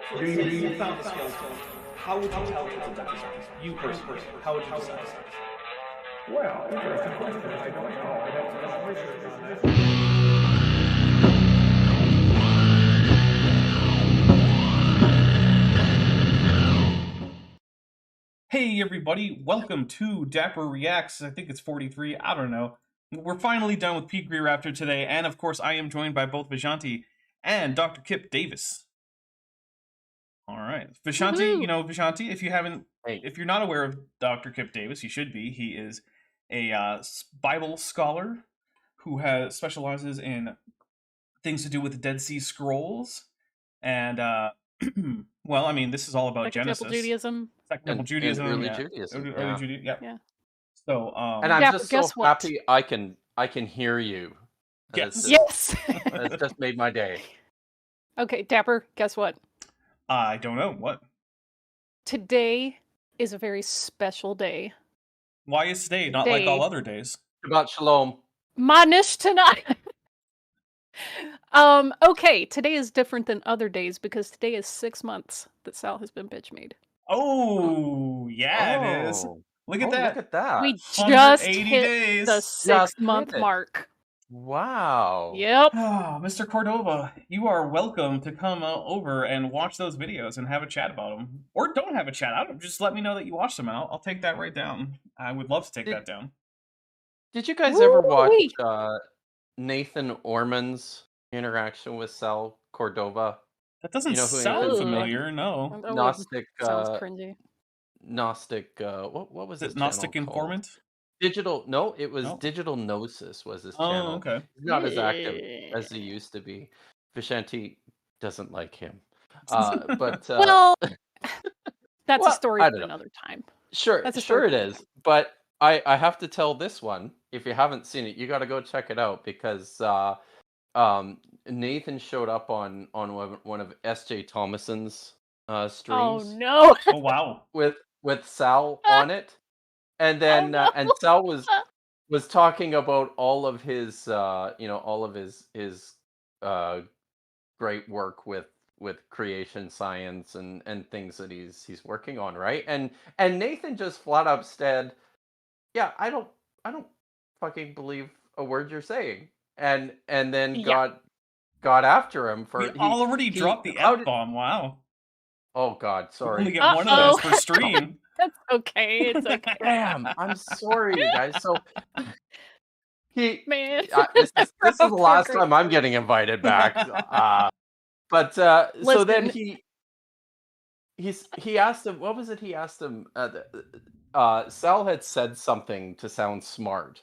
So let's say you found a skeleton. How would you tell if it's a dinosaur? You personally, how would you decide? Well, interesting question. I don't know. I'd have to do some research on that. Hey everybody, welcome to Dapper Reacts. I think it's 43, I don't know. We're finally done with Pete Greer after today, and of course I am joined by both Vishanti and Dr. Kipp Davis. Alright, Vishanti, you know Vishanti, if you're not aware of Dr. Kipp Davis, you should be. He is a Bible scholar who specializes in things to do with the Dead Sea Scrolls, and well, I mean, this is all about Genesis. Judaism. Technical Judaism, early yeah. Judaism, early Judaism, yep. Yeah. So, and I'm just so what? happy I can hear you. Yes. Yes. It's just made my day. Okay, Dapper, guess what? I don't know what. Today is a very special day. Why is today not like all other days? Shabbat shalom. Manish tonight. Okay, today is different than other days because today is 6 months that Sal has been bitch made. Oh, yeah, it is. Look at that. Look at that. We just hit days. the 6-month mark. Wow. Yep. Oh, Mr. Cordova, you are welcome to come over and watch those videos and have a chat about them. Or don't have a chat. I don't, just let me know that you watched them, and I'll take that right down. I would love to take that down. Did you guys ever watch Nathan Orman's interaction with Sal Cordova? That doesn't sound familiar, no. Gnostic, sounds cringy. Gnostic, what was it? Gnostic Informant? Digital, no, it was Digital Gnosis was his channel. Oh, okay. He's not as active as he used to be. Vishanti doesn't like him. But well, that's a story for another time. Sure, sure it is. But I have to tell this one, if you haven't seen it, you got to go check it out because Nathan showed up on one of S.J. Thomason's streams. Oh no! Oh wow! With Sal on it, and then and Sal was talking about all of his his great work with creation science and things that he's working on, right? And Nathan just flat up said, "Yeah, I don't fucking believe a word you're saying," and then got after him for. He already dropped the F-bomb. Wow. Oh God, sorry. You only get one of those per stream. That's okay. It's okay. Damn, I'm sorry, you guys. So this is the last time I'm getting invited back. But so then he asked him, what was it? He asked him. Sal had said something to sound smart,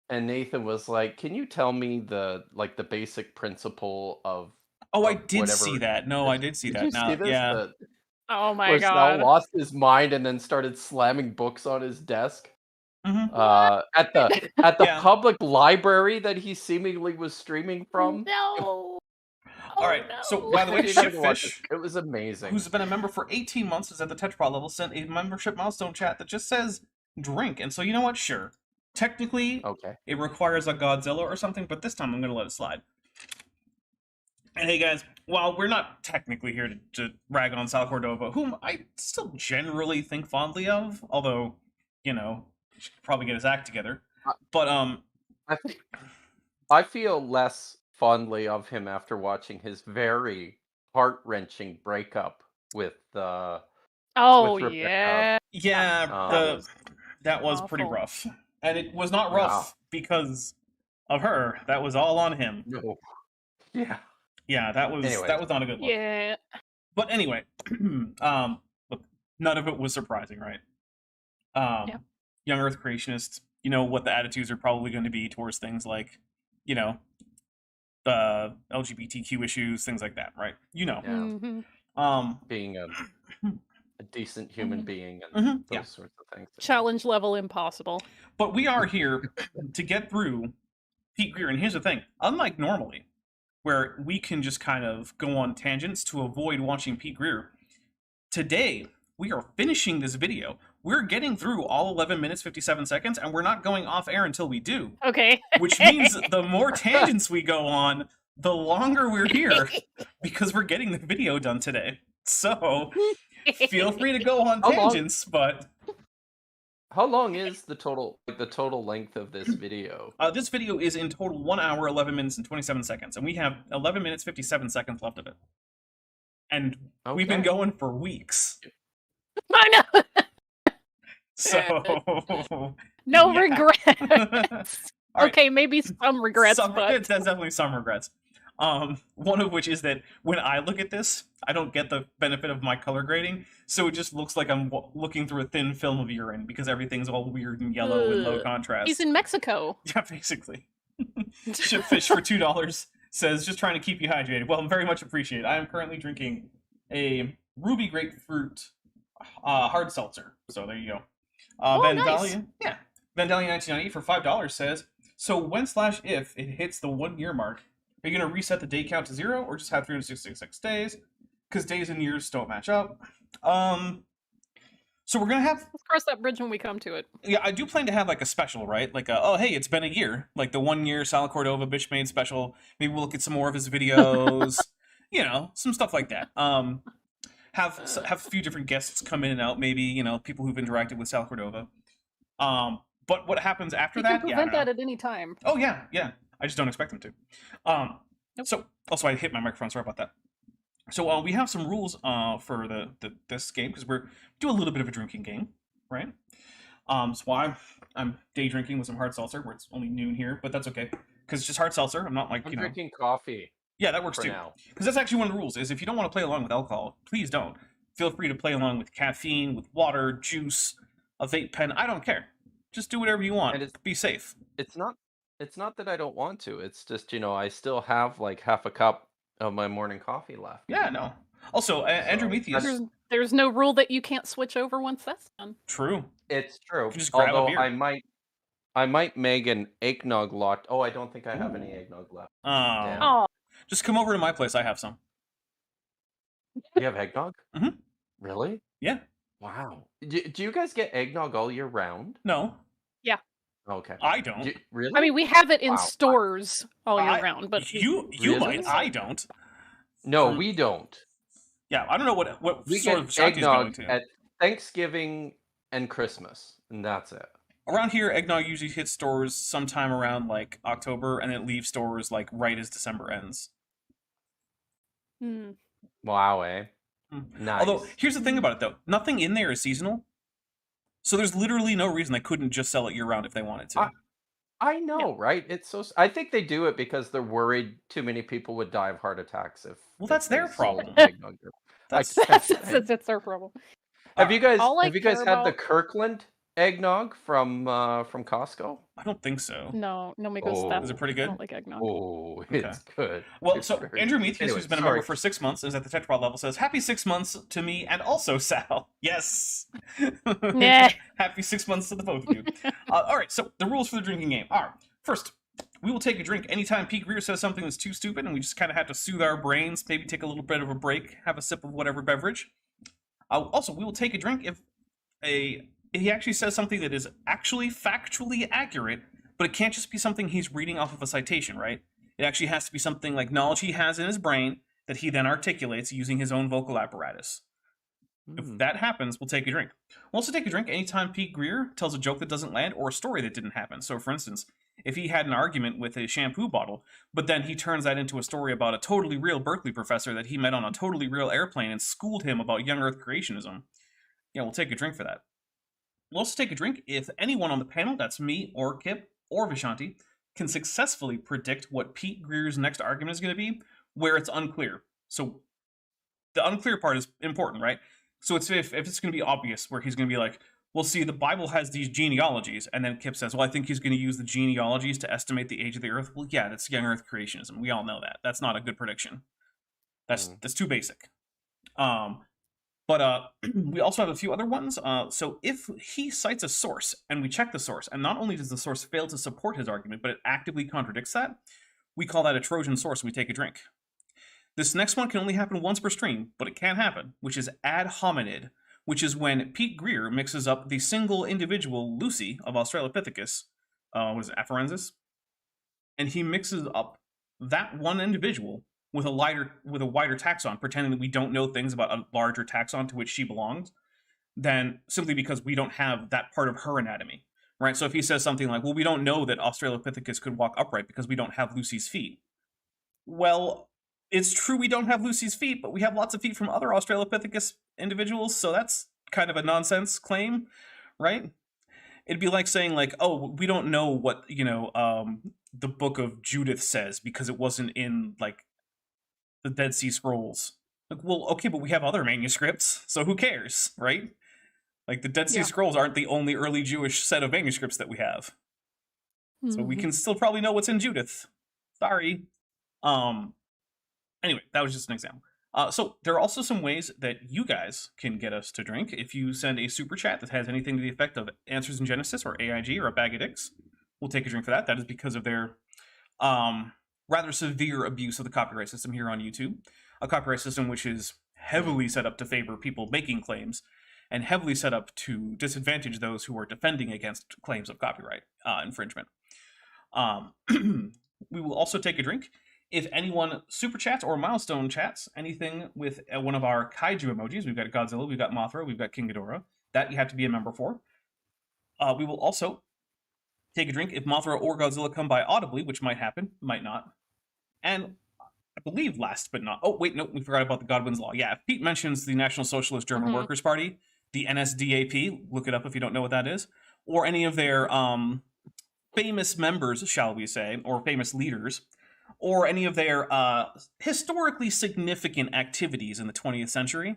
and Nathan was like, "Can you tell me the basic principle of?" Oh, I did see that. No, I did see that. Now, yeah. Oh my God! God! Sal lost his mind and then started slamming books on his desk. Mm-hmm. At the public library that he seemingly was streaming from. No. All right. No. So, by the way, Shipfish, it was amazing. Who's been a member for 18 months, is at the Tetrapod level, sent a membership milestone chat that just says drink. And so, you know what? Sure. Technically, it requires a Godzilla or something, but this time I'm going to let it slide. And hey, guys, while we're not technically here to rag on Sal Cordova, whom I still generally think fondly of, although, you know, he should probably get his act together. But I feel less fondly of him after watching his very heart-wrenching breakup with yeah, that was pretty rough, and it was not rough because of her. That was all on him. No. Yeah, that was not a good look. Yeah. But anyway, look, none of it was surprising, right? Young Earth creationists, you know what the attitudes are probably going to be towards things like, you know, the LGBTQ issues, things like that, right? You know. Mm-hmm. Being a decent human being and those sorts of things. Challenge level impossible. But we are here to get through Pete Greer, and here's the thing: unlike normally, where we can just kind of go on tangents to avoid watching Pete Greer, today we are finishing this video. We're getting through all 11 minutes, 57 seconds, and we're not going off air until we do. Okay. Which means the more tangents we go on, the longer we're here, because we're getting the video done today. So feel free to go on How long- tangents, but How long is the total length of this video? this video is in total 1 hour, 11 minutes, and 27 seconds, and we have 11 minutes, 57 seconds left of it. And we've been Okay. going for weeks. I know. So No Yeah. regrets. All right. Okay, maybe some regrets, Some, but there's definitely some regrets. One of which is that when I look at this, I don't get the benefit of my color grading, so it just looks like I'm looking through a thin film of urine because everything's all weird and yellow and low Ugh. contrast. he's in Mexico. Yeah, basically. Shipfish for $2 says, just trying to keep you hydrated. Well, very much appreciated. I am currently drinking a ruby grapefruit hard seltzer. So there you go. Oh, Vandalia, nice. yeah. Vandalia 1998 for $5 says, so when/if it hits the 1 year mark, are you going to reset the day count to 0 or just have 366 days? Because days and years don't match up. So we're going to have, Let's cross that bridge when we come to it. yeah, I do plan to have like a special, right? Like, oh, hey, it's been a year. Like the 1 year Sal Cordova Bitchmade special. Maybe we'll look at some more of his videos. You know, some stuff like that. Have a few different guests come in and out. Maybe, you know, people who've interacted with Sal Cordova. But what happens after You that? can Yeah, I prevent don't know. that at any time. Oh yeah, yeah. I just don't expect them to. Nope. So also I hit my microphone. Sorry about that. So we have some rules for this game because we're do a little bit of a drinking game, right? So I'm day drinking with some hard seltzer where it's only noon here, but that's okay because it's just hard seltzer. I'm not like I'm you know. drinking coffee Yeah, that works for too. now. Because that's actually one of the rules is if you don't want to play along with alcohol, please don't. Feel free to play along with caffeine, with water, juice, a vape pen. I don't care. Just do whatever you want. And Be safe. It's not that I don't want to. It's just, I still have like half a cup of my morning coffee left. Yeah, no. Also, Andrew Metheus. There's no rule that you can't switch over once that's done. True. It's true. can just grab a Although beer. I might make an eggnog lot. Oh, I don't think I have any eggnog left. Damn. Oh, Just come over to my place. I have some. You have eggnog? Mhm. Really? Yeah. Wow. Do you guys get eggnog all year round? No, Okay. I don't. Really? I mean, we have it in Wow. stores all year I- round, but you Really? might. I don't. No, for- we don't. Yeah, I don't know what We sort get of Shanti's going eggnog to. at Thanksgiving and Christmas, and that's it. Around here, eggnog usually hits stores sometime around like October, and it leaves stores like right as December ends. Hmm. Wow, eh? Mm. Nice. Although, here's the thing about it though: nothing in there is seasonal, so there's literally no reason they couldn't just sell it year round if they wanted to. I know, right? It's so. I think they do it because they're worried too many people would die of heart attacks if. Well, that's if they their sold problem. eggnog. That's That's their problem. Have you guys All I have you guys care had the about- Kirkland eggnog from Costco? I don't think so. No me gusta. Oh. Is it pretty I good? don't like eggnog. Oh, it's good. Well, It's so very Andrew good. Metheus, Anyway, who's been a sorry. member for 6 months, is at the Tetrapod level, says, "Happy 6 months to me and also Sal." Yes. Nah. Happy 6 months to the both of you. All right. So the rules for the drinking game are: first, we will take a drink anytime Pete Greer says something that's too stupid, and we just kind of have to soothe our brains, maybe take a little bit of a break, have a sip of whatever beverage. Also, we will take a drink if he actually says something that is actually factually accurate, but it can't just be something he's reading off of a citation, right? It actually has to be something like knowledge he has in his brain that he then articulates using his own vocal apparatus. If Hmm. that happens, we'll take a drink. We'll also take a drink anytime Pete Greer tells a joke that doesn't land or a story that didn't happen. So, for instance, if he had an argument with a shampoo bottle, but then he turns that into a story about a totally real Berkeley professor that he met on a totally real airplane and schooled him about young Earth creationism, yeah, we'll take a drink for that. We'll also take a drink if anyone on the panel, that's me or Kipp or Vishanti, can successfully predict what Pete Greer's next argument is going to be, where it's unclear. So the unclear part is important, right? So it's if it's going to be obvious, where he's going to be like, well, see, the Bible has these genealogies, and then Kipp says, well, I think he's going to use the genealogies to estimate the age of the Earth. Well, yeah, that's young Earth creationism. We all know that. That's not a good prediction. That's too basic. But we also have a few other ones. So if he cites a source, and we check the source, and not only does the source fail to support his argument, but it actively contradicts that, we call that a Trojan source, and we take a drink. This next one can only happen once per stream, but it can happen, which is ad hominid, which is when Pete Greer mixes up the single individual Lucy of Australopithecus, what is it, Afarensis? And he mixes up that one individual with a wider taxon, pretending that we don't know things about a larger taxon to which she belongs, than simply because we don't have that part of her anatomy, right? So if he says something like, well, we don't know that Australopithecus could walk upright because we don't have Lucy's feet. Well, it's true we don't have Lucy's feet, but we have lots of feet from other Australopithecus individuals, so that's kind of a nonsense claim, right? It'd be like saying, like, oh, we don't know what, the Book of Judith says because it wasn't in, like, the Dead Sea Scrolls. Like, well, okay, but we have other manuscripts, so who cares, right? Like, the Dead Sea Scrolls aren't the only early Jewish set of manuscripts that we have. So we can still probably know what's in Judith. Sorry. Anyway, that was just an example. So there are also some ways that you guys can get us to drink. If you send a super chat that has anything to the effect of Answers in Genesis or AIG or a bag of dicks, we'll take a drink for that. That is because of their rather severe abuse of the copyright system here on YouTube. A copyright system which is heavily set up to favor people making claims and heavily set up to disadvantage those who are defending against claims of copyright infringement. We will also take a drink if anyone super chats or milestone chats anything with one of our kaiju emojis. We've got Godzilla, we've got Mothra, we've got King Ghidorah. That you have to be a member for. We will also take a drink if Mothra or Godzilla come by audibly, which might happen, might not. And I believe last but not... Oh, wait, no, we forgot about the Godwin's Law. Yeah, if Pete mentions the National Socialist German Workers' Party, the NSDAP, look it up if you don't know what that is, or any of their famous members, shall we say, or famous leaders, or any of their historically significant activities in the 20th century,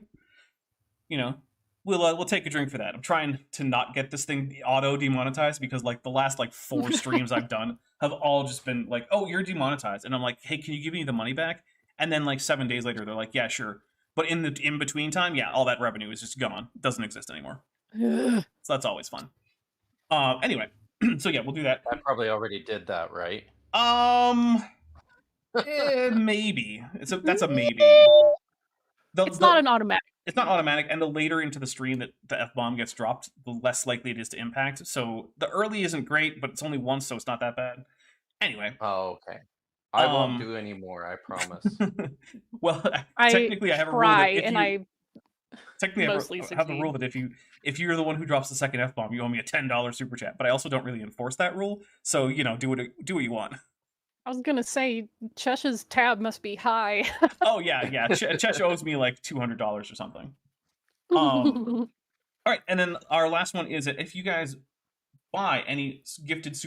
we'll take a drink for that. I'm trying to not get this thing auto-demonetized because, like, the last, 4 streams I've done have all just been like, oh, you're demonetized. And I'm like, hey, can you give me the money back? And then, 7 days later, they're like, yeah, sure. But in the in-between time, yeah, all that revenue is just gone. It doesn't exist anymore. So that's always fun. Anyway, so yeah, we'll do that. I probably already did that, right? Maybe. That's a maybe. It's not an automatic. It's not automatic, and the later into the stream that the F-bomb gets dropped, the less likely it is to impact. So the early isn't great, but it's only once, so it's not that bad. Anyway. Oh, okay. I won't do any more, I promise. Well, technically I have a rule that if you... Technically, I have the rule that if you're the one who drops the second F-bomb, you owe me a $10 super chat. But I also don't really enforce that rule, so, do what you want. I was gonna say, Chesh's tab must be high. Oh, yeah. Chesh owes me like $200 or something. All right, and then our last one is that if you guys buy any gifted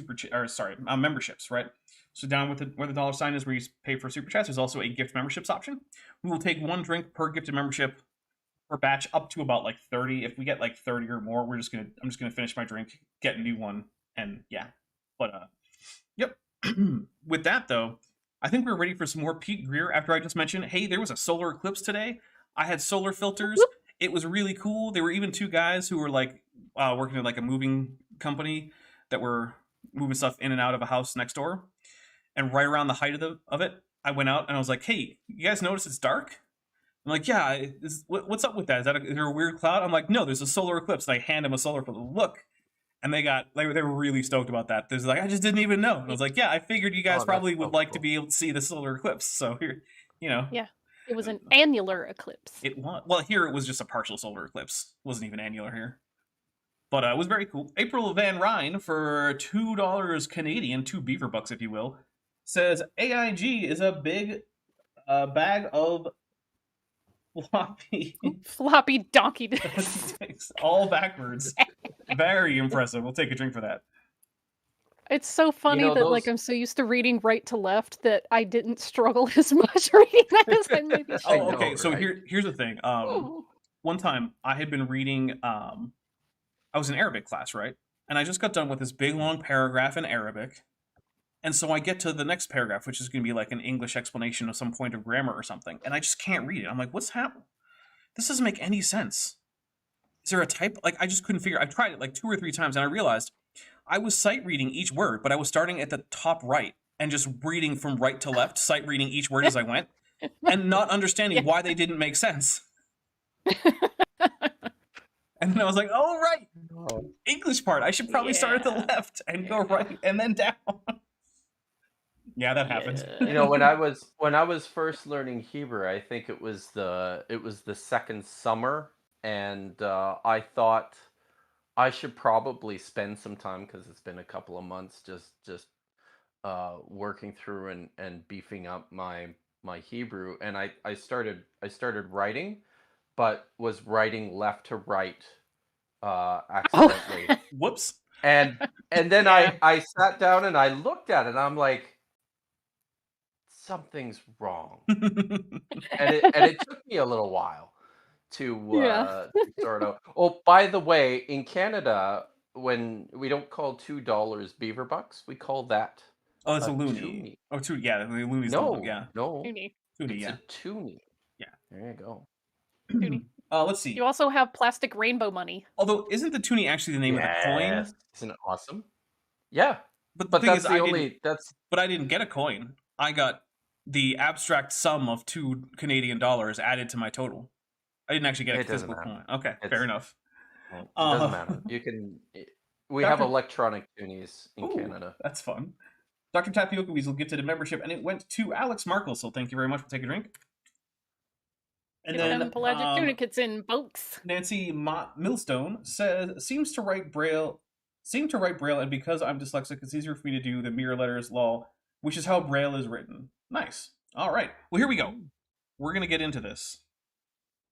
memberships, right? So down where the dollar sign is where you pay for super chats, there's also a gift memberships option. We will take 1 drink per gifted membership per batch up to about 30. If we get 30 or more, I'm just gonna finish my drink, get a new one, and yeah. But yep. With that though, I think we're ready for some more Pete Greer. After I just mentioned, hey, there was a solar eclipse today. I had solar filters. Whoop. It was really cool. There were even 2 guys who were working at a moving company that were moving stuff in and out of a house next door. And right around the height of it, I went out and I was like, hey, you guys notice it's dark? I'm like, yeah, what's up with that? Is there a weird cloud? I'm like, no, there's a solar eclipse. And I hand them a solar filter. Look. And they were really stoked about that. There's I just didn't even know. And I was like, yeah, I figured you guys probably would like to be able to see the solar eclipse. So here, Yeah, it was an annular eclipse. It was. Well, here it was just a partial solar eclipse. It wasn't even annular here. But it was very cool. April Van Ryn for $2 Canadian, 2 beaver bucks, if you will, says AIG is a big bag of floppy donkey dicks. All backwards. Very impressive. We'll take a drink for that. It's so funny that I'm so used to reading right to left that I didn't struggle as much reading that as I maybe should. Oh, okay. So here's the thing. One time I had been reading. I was in Arabic class, right? And I just got done with this big long paragraph in Arabic. And so I get to the next paragraph, which is going to be an English explanation of some point of grammar or something. And I just can't read it. I'm like, what's happening? This doesn't make any sense. Is there a type? I just couldn't figure. I've tried it 2 or 3 times and I realized I was sight reading each word, but I was starting at the top right and just reading from right to left, sight reading each word as I went and not understanding why they didn't make sense. And then I was like, oh, right. English part. I should probably start at the left and go right and then down. Yeah, that happened. You know, when I was first learning Hebrew, I think it was the second summer, and I thought I should probably spend some time because it's been a couple of months just working through and beefing up my Hebrew, and I started writing, but was writing left to right accidentally. Whoops. And then Yeah. I sat down and I looked at it and I'm like, something's wrong. And it took me a little while to sort of. Oh, by the way, in Canada, when we don't call $2 beaver bucks, we call that Oh, it's a toonie. loony. Oh, toonie. Yeah, the loony's No, the yeah. no, Toonie. Toonie, it's yeah. a toonie. Yeah. There you go. Toonie. Let's see. You also have plastic rainbow money. Although, isn't the toonie actually the name of the coin? Yes. Isn't it awesome? Yeah. But the thing that's is, the only But I didn't get a coin. I got the abstract sum of $2 Canadian added to my total. I didn't actually get a physical coin. Okay, fair enough. It doesn't matter. You can. We have electronic toonies in Canada. That's fun. Dr. Tapioca Weasel gifted a membership, and it went to Alex Markle. So thank you very much for taking a drink. And Get then them pelagic tunicates in, folks. Nancy Millstone says seems to write braille, and because I'm dyslexic, it's easier for me to do the mirror letters lol, which is how braille is written. Nice. All right. Well, here we go. We're gonna get into this.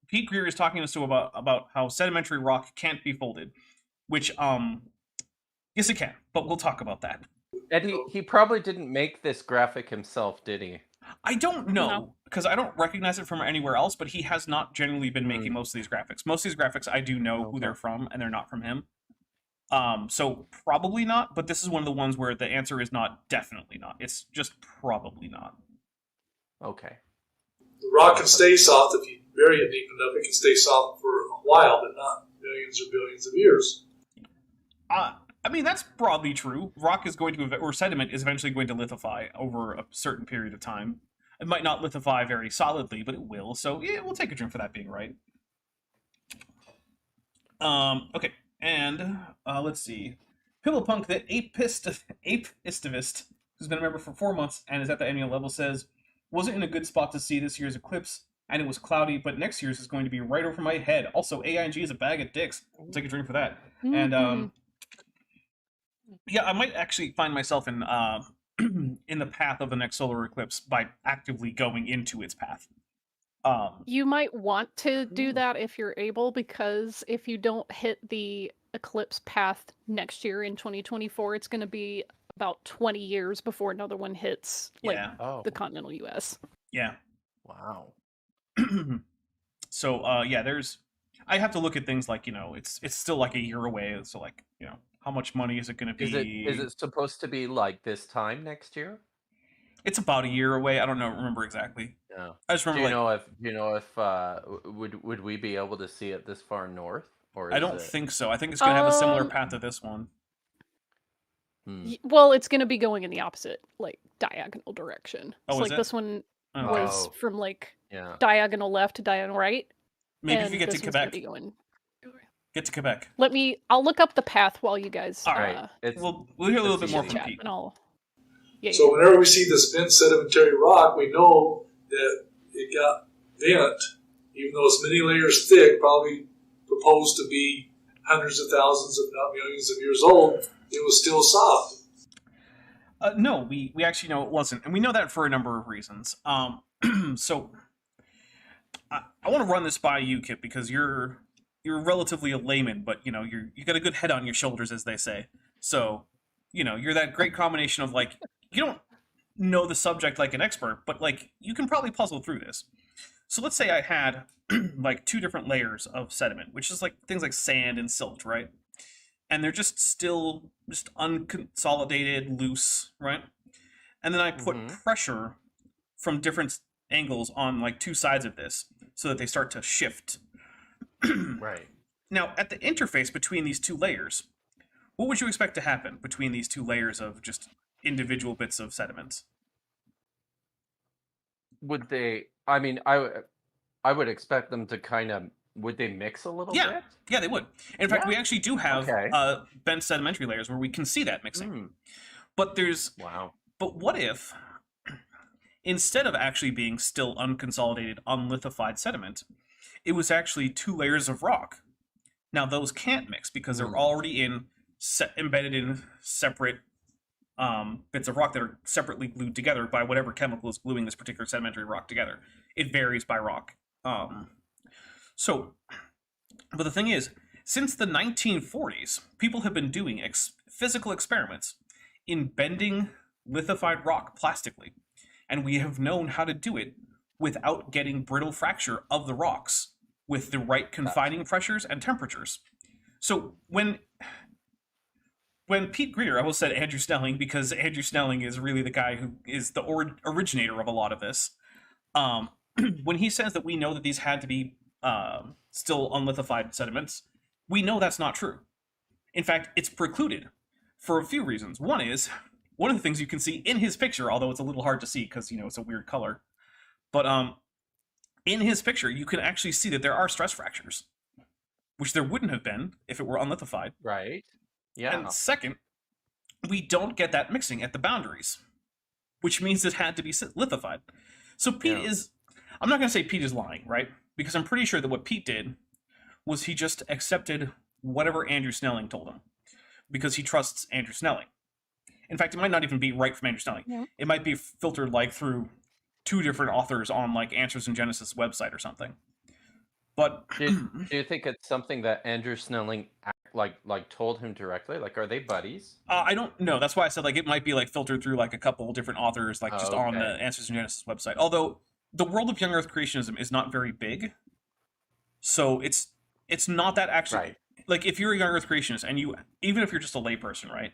Pete Greer is talking to us about how sedimentary rock can't be folded, which yes it can, but we'll talk about that. And he probably didn't make this graphic himself, did he? I don't know, because I don't recognize it from anywhere else, but he has not generally been making most of these graphics. Most of these graphics, I do know who they're from, and they're not from him. So probably not, but this is one of the ones where the answer is not definitely not. It's just probably not. Okay. The rock can stay soft if you bury it deep enough. It can stay soft for a while, but not millions or billions of years. I mean, that's broadly true. Rock is going to, or sediment is eventually going to lithify over a certain period of time. It might not lithify very solidly, but it will. So yeah, we'll take a drink for that being right. Okay, and let's see. Pillowpunk, the ape istivist, who's been a member for 4 months and is at the annual level, says, wasn't in a good spot to see this year's eclipse, and it was cloudy, but next year's is going to be right over my head. Also, AIG is a bag of dicks. We'll take a drink for that. And yeah, I might actually find myself in in the path of the next solar eclipse by actively going into its path. You might want to do that if you're able, because if you don't hit the eclipse path next year in 2024, it's going to be about 20 years before another one hits the continental US. Yeah. Wow. So yeah, I have to look at things like, it's still like a year away, so like, how much money is it going to be? Is it supposed to be like this time next year? It's about a year away. I don't remember exactly. Yeah. I just remember. Do you know if would we be able to see it this far north? Or I don't think so. I think it's going to have a similar path to this one. Well, it's going to be going in the opposite, like diagonal direction. Oh, so like this one was from like diagonal left to diagonal right. Maybe if you get to Quebec. Get to Quebec. I'll look up the path while you guys. All right. We'll hear a little bit more from Pete. So whenever we see this bent sedimentary rock, we know that it got bent, even though it's many layers thick, probably proposed to be hundreds of thousands, if not millions of years old. It was still soft. No, we actually know it wasn't, and we know that for a number of reasons. So I want to run this by you, Kipp, because you're relatively a layman, but you got a good head on your shoulders, as they say. So you're that great combination of like, you don't know the subject like an expert, but like you can probably puzzle through this. So let's say I had like 2 different layers of sediment, which is like things like sand and silt, right? And they're just unconsolidated, loose, right? And then I put pressure from different angles on like 2 sides of this so that they start to shift. Right. Now, at the interface between these 2 layers, what would you expect to happen between these 2 layers of just individual bits of sediment? Would they? I mean, I would expect them to kind of. Would they mix a little bit? Yeah, they would. In fact, we actually do have bent sedimentary layers where we can see that mixing. But But what if instead of actually being still unconsolidated, unlithified sediment, it was actually 2 layers of rock. Now, those can't mix because they're already embedded in separate bits of rock that are separately glued together by whatever chemical is gluing this particular sedimentary rock together. It varies by rock. But the thing is, since the 1940s, people have been doing physical experiments in bending lithified rock plastically, and we have known how to do it without getting brittle fracture of the rocks with the right confining pressures and temperatures. So when Pete Greer, I almost said Andrew Snelling because Andrew Snelling is really the guy who is the originator of a lot of this. When he says that we know that these had to be still unlithified sediments, we know that's not true. In fact, it's precluded for a few reasons. One is, one of the things you can see in his picture, although it's a little hard to see because, it's a weird color, but in his picture, you can actually see that there are stress fractures, which there wouldn't have been if it were unlithified. Right. Yeah. And second, we don't get that mixing at the boundaries, which means it had to be lithified. So Pete is, I'm not going to say Pete is lying, right? Because I'm pretty sure that what Pete did was he just accepted whatever Andrew Snelling told him because he trusts Andrew Snelling. In fact, it might not even be right from Andrew Snelling. Yeah. It might be filtered like through 2 different authors on like Answers in Genesis website or something. But do you think it's something that Andrew Snelling like told him directly? Like, are they buddies? I don't know. That's why I said like it might be like filtered through like a couple different authors, like just on the Answers in Genesis website. Although the world of young Earth creationism is not very big, so it's not that actually right. Like if you're a young Earth creationist and even if you're just a layperson, right?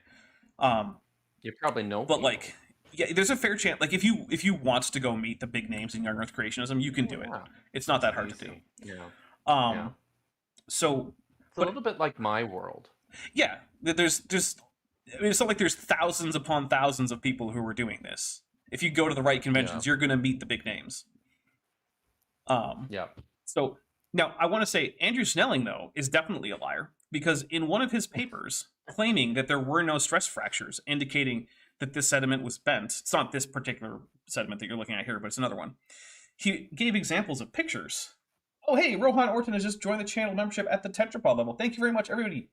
You probably know. But people. Like, yeah, there's a fair chance. Like if you want to go meet the big names in young Earth creationism, you can do it. It's not that hard to do. Yeah. So it's a little bit like my world. Yeah, there's just. I mean, it's not like there's thousands upon thousands of people who are doing this. If you go to the right conventions, you're going to meet the big names. Yeah. So now I want to say Andrew Snelling though is definitely a liar because in one of his papers claiming that there were no stress fractures, indicating that this sediment was bent. It's not this particular sediment that you're looking at here, but it's another one. He gave examples of pictures. Oh, hey, Rohan Orton has just joined the channel membership at the tetrapod level. Thank you very much, everybody.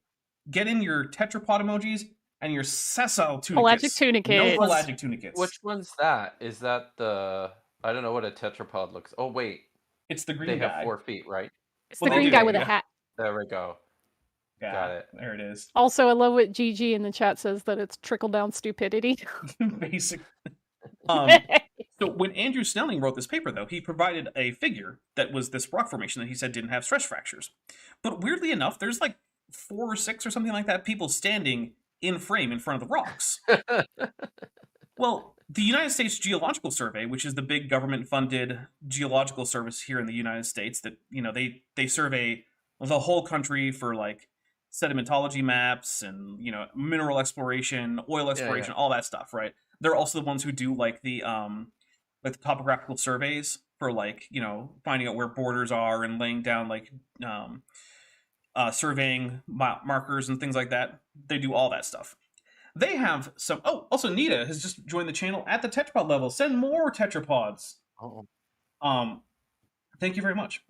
Get in your tetrapod emojis and your sessile tunicates. Pelagic tunicates. No pelagic tunicates. Which one's that? Is that the... I don't know what a tetrapod looks... Oh, wait. It's the green guy. They have guy. 4 feet, right? It's the green guy with a hat. There we go. Yeah, got it. There it is. Also, I love what Gigi in the chat says, that it's trickle-down stupidity. Basically. So when Andrew Snelling wrote this paper, though, he provided a figure that was this rock formation that he said didn't have stress fractures. But weirdly enough, there's like 4 or 6 or something like that people standing in frame in front of the rocks. Well, the United States Geological Survey, which is the big government-funded geological service here in the United States that, they survey the whole country for like sedimentology maps and, mineral exploration, oil exploration, all that stuff, right? They're also the ones who do like the topographical surveys for like, finding out where borders are and laying down like surveying markers and things like that. They do all that stuff. They have some... Oh, also Nita has just joined the channel at the tetrapod level. Send more tetrapods. Oh. Thank you very much.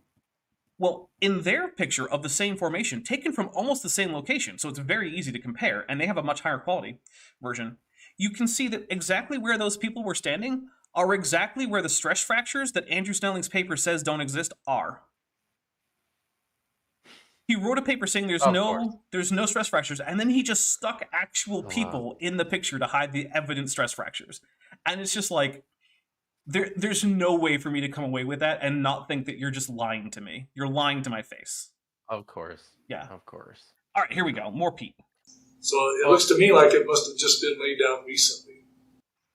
Well, in their picture of the same formation, taken from almost the same location, so it's very easy to compare, and they have a much higher quality version, you can see that exactly where those people were standing are exactly where the stress fractures that Andrew Snelling's paper says don't exist are. He wrote a paper saying there's no stress fractures, and then he just stuck actual people in the picture to hide the evident stress fractures. And it's just like, there's no way for me to come away with that and not think that you're just lying to me. You're lying to my face. Of course. Yeah. Of course. All right, here we go. More Pete. So it looks to me like it must have just been laid down recently.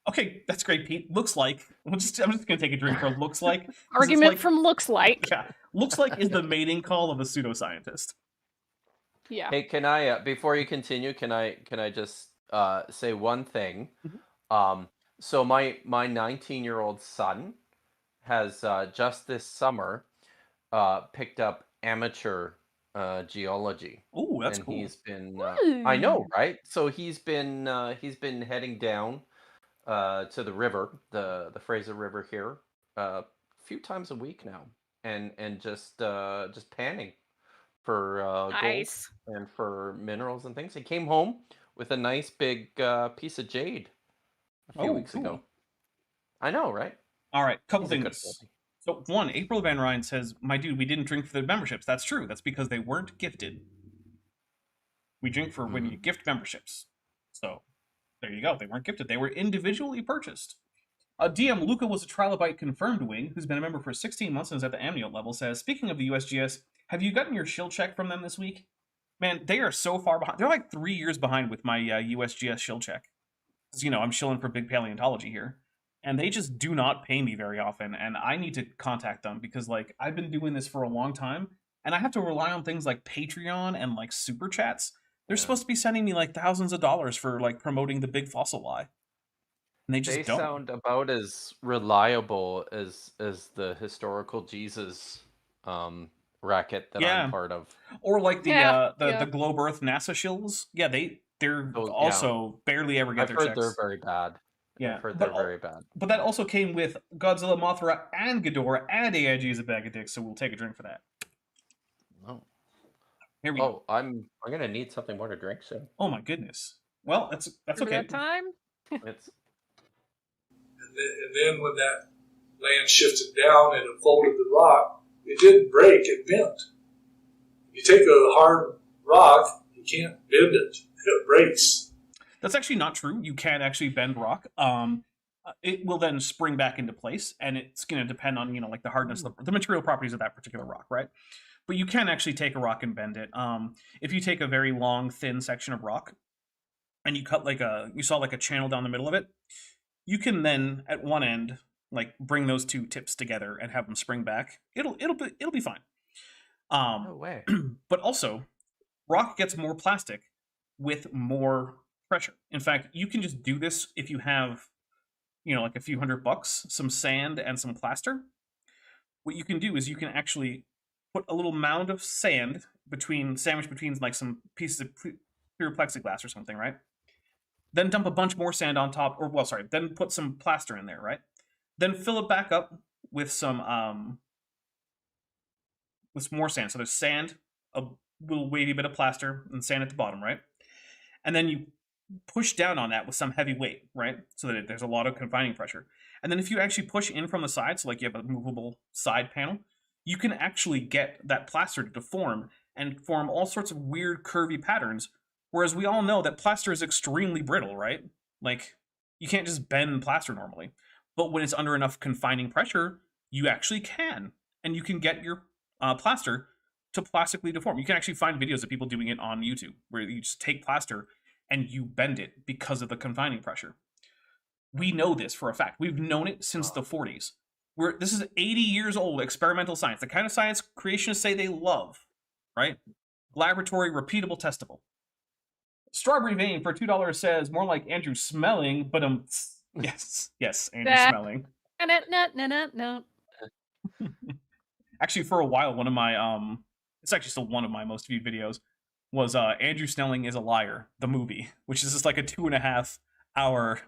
Okay, that's great, Pete. Looks like. I'm just going to take a drink for looks like. Argument from looks like. Yeah. Looks like is the mating call of a pseudoscientist. Yeah. Hey, can I, before you continue, can I just say one thing? Mm-hmm. So my 19-year-old son has just this summer picked up amateur geology. Oh, that's cool. He's been I know, right? So he's been heading down to the river, the Fraser River here, a few times a week now, and just panning for gold Nice. and for minerals and things. He came home with a nice big piece of jade a few weeks ago. I know, right? All right, couple He's a good things. boy. So, one, April Van Ryan says, "My dude, we didn't drink for the memberships." That's true. That's because they weren't gifted. We drink for when you gift memberships. So, there you go. They weren't gifted. They were individually purchased. DM Luca was a trilobite confirmed wing, who's been a member for 16 months and is at the amniote level, says, "Speaking of the USGS, have you gotten your shield check from them this week?" Man, they are so far behind. They're like 3 years behind with my USGS shield check. Because, I'm shilling for big paleontology here. And they just do not pay me very often, and I need to contact them because, like, I've been doing this for a long time, and I have to rely on things like Patreon and, like, superchats. They're supposed to be sending me, like, thousands of dollars for, like, promoting the big fossil lie. And they just don't. Sound about as reliable as the historical Jesus racket that I'm part of. Or like the Globe Earth NASA shills. Yeah, they're also barely ever get their checks. I've heard they're very bad. Yeah, I've heard they're very bad. But that also came with Godzilla, Mothra, and Ghidorah, and AIG is a bag of dicks, so we'll take a drink for that. Oh. Here we go. I'm gonna need something more to drink soon. Oh my goodness. Well, that's okay. That time? It's and then when that land shifted down and unfolded the rock, it didn't break, it bent. You take a hard rock, you can't bend it. It breaks. That's actually not true. You can actually bend rock. It will then spring back into place, and it's going to depend on, like the hardness, the material properties of that particular rock, right? But you can actually take a rock and bend it. If you take a very long, thin section of rock, and you cut you saw like a channel down the middle of it, you can then at one end like bring those two tips together and have them spring back. It'll be fine. no way. But also, rock gets more plastic with more pressure. In fact, you can just do this if you have, like a few $100, some sand and some plaster. What you can do is you can actually put a little mound of sand sandwiched between like some pieces of clear plexiglass or something, right? Then dump a bunch more sand on top, then put some plaster in there, right? Then fill it back up with some more sand. So there's sand, a little wavy bit of plaster, and sand at the bottom, right? And then you push down on that with some heavy weight, right? So that there's a lot of confining pressure. And then if you actually push in from the side, so like you have a movable side panel, you can actually get that plaster to deform and form all sorts of weird curvy patterns. Whereas we all know that plaster is extremely brittle, right? Like, you can't just bend plaster normally. But when it's under enough confining pressure, you actually can. And you can get your plaster to plastically deform. You can actually find videos of people doing it on YouTube, where you just take plaster and you bend it because of the confining pressure. We know this for a fact. We've known it since the 40s. This is 80 years old experimental science, the kind of science creationists say they love, right? Laboratory, repeatable, testable. Strawberry Vein for $2 says, more like Andrew Smelling, but yes, Andrew Smelling. No. Actually, for a while, one of my it's actually still one of my most viewed videos was Andrew Snelling is a Liar, the movie, which is just like a 2.5 hour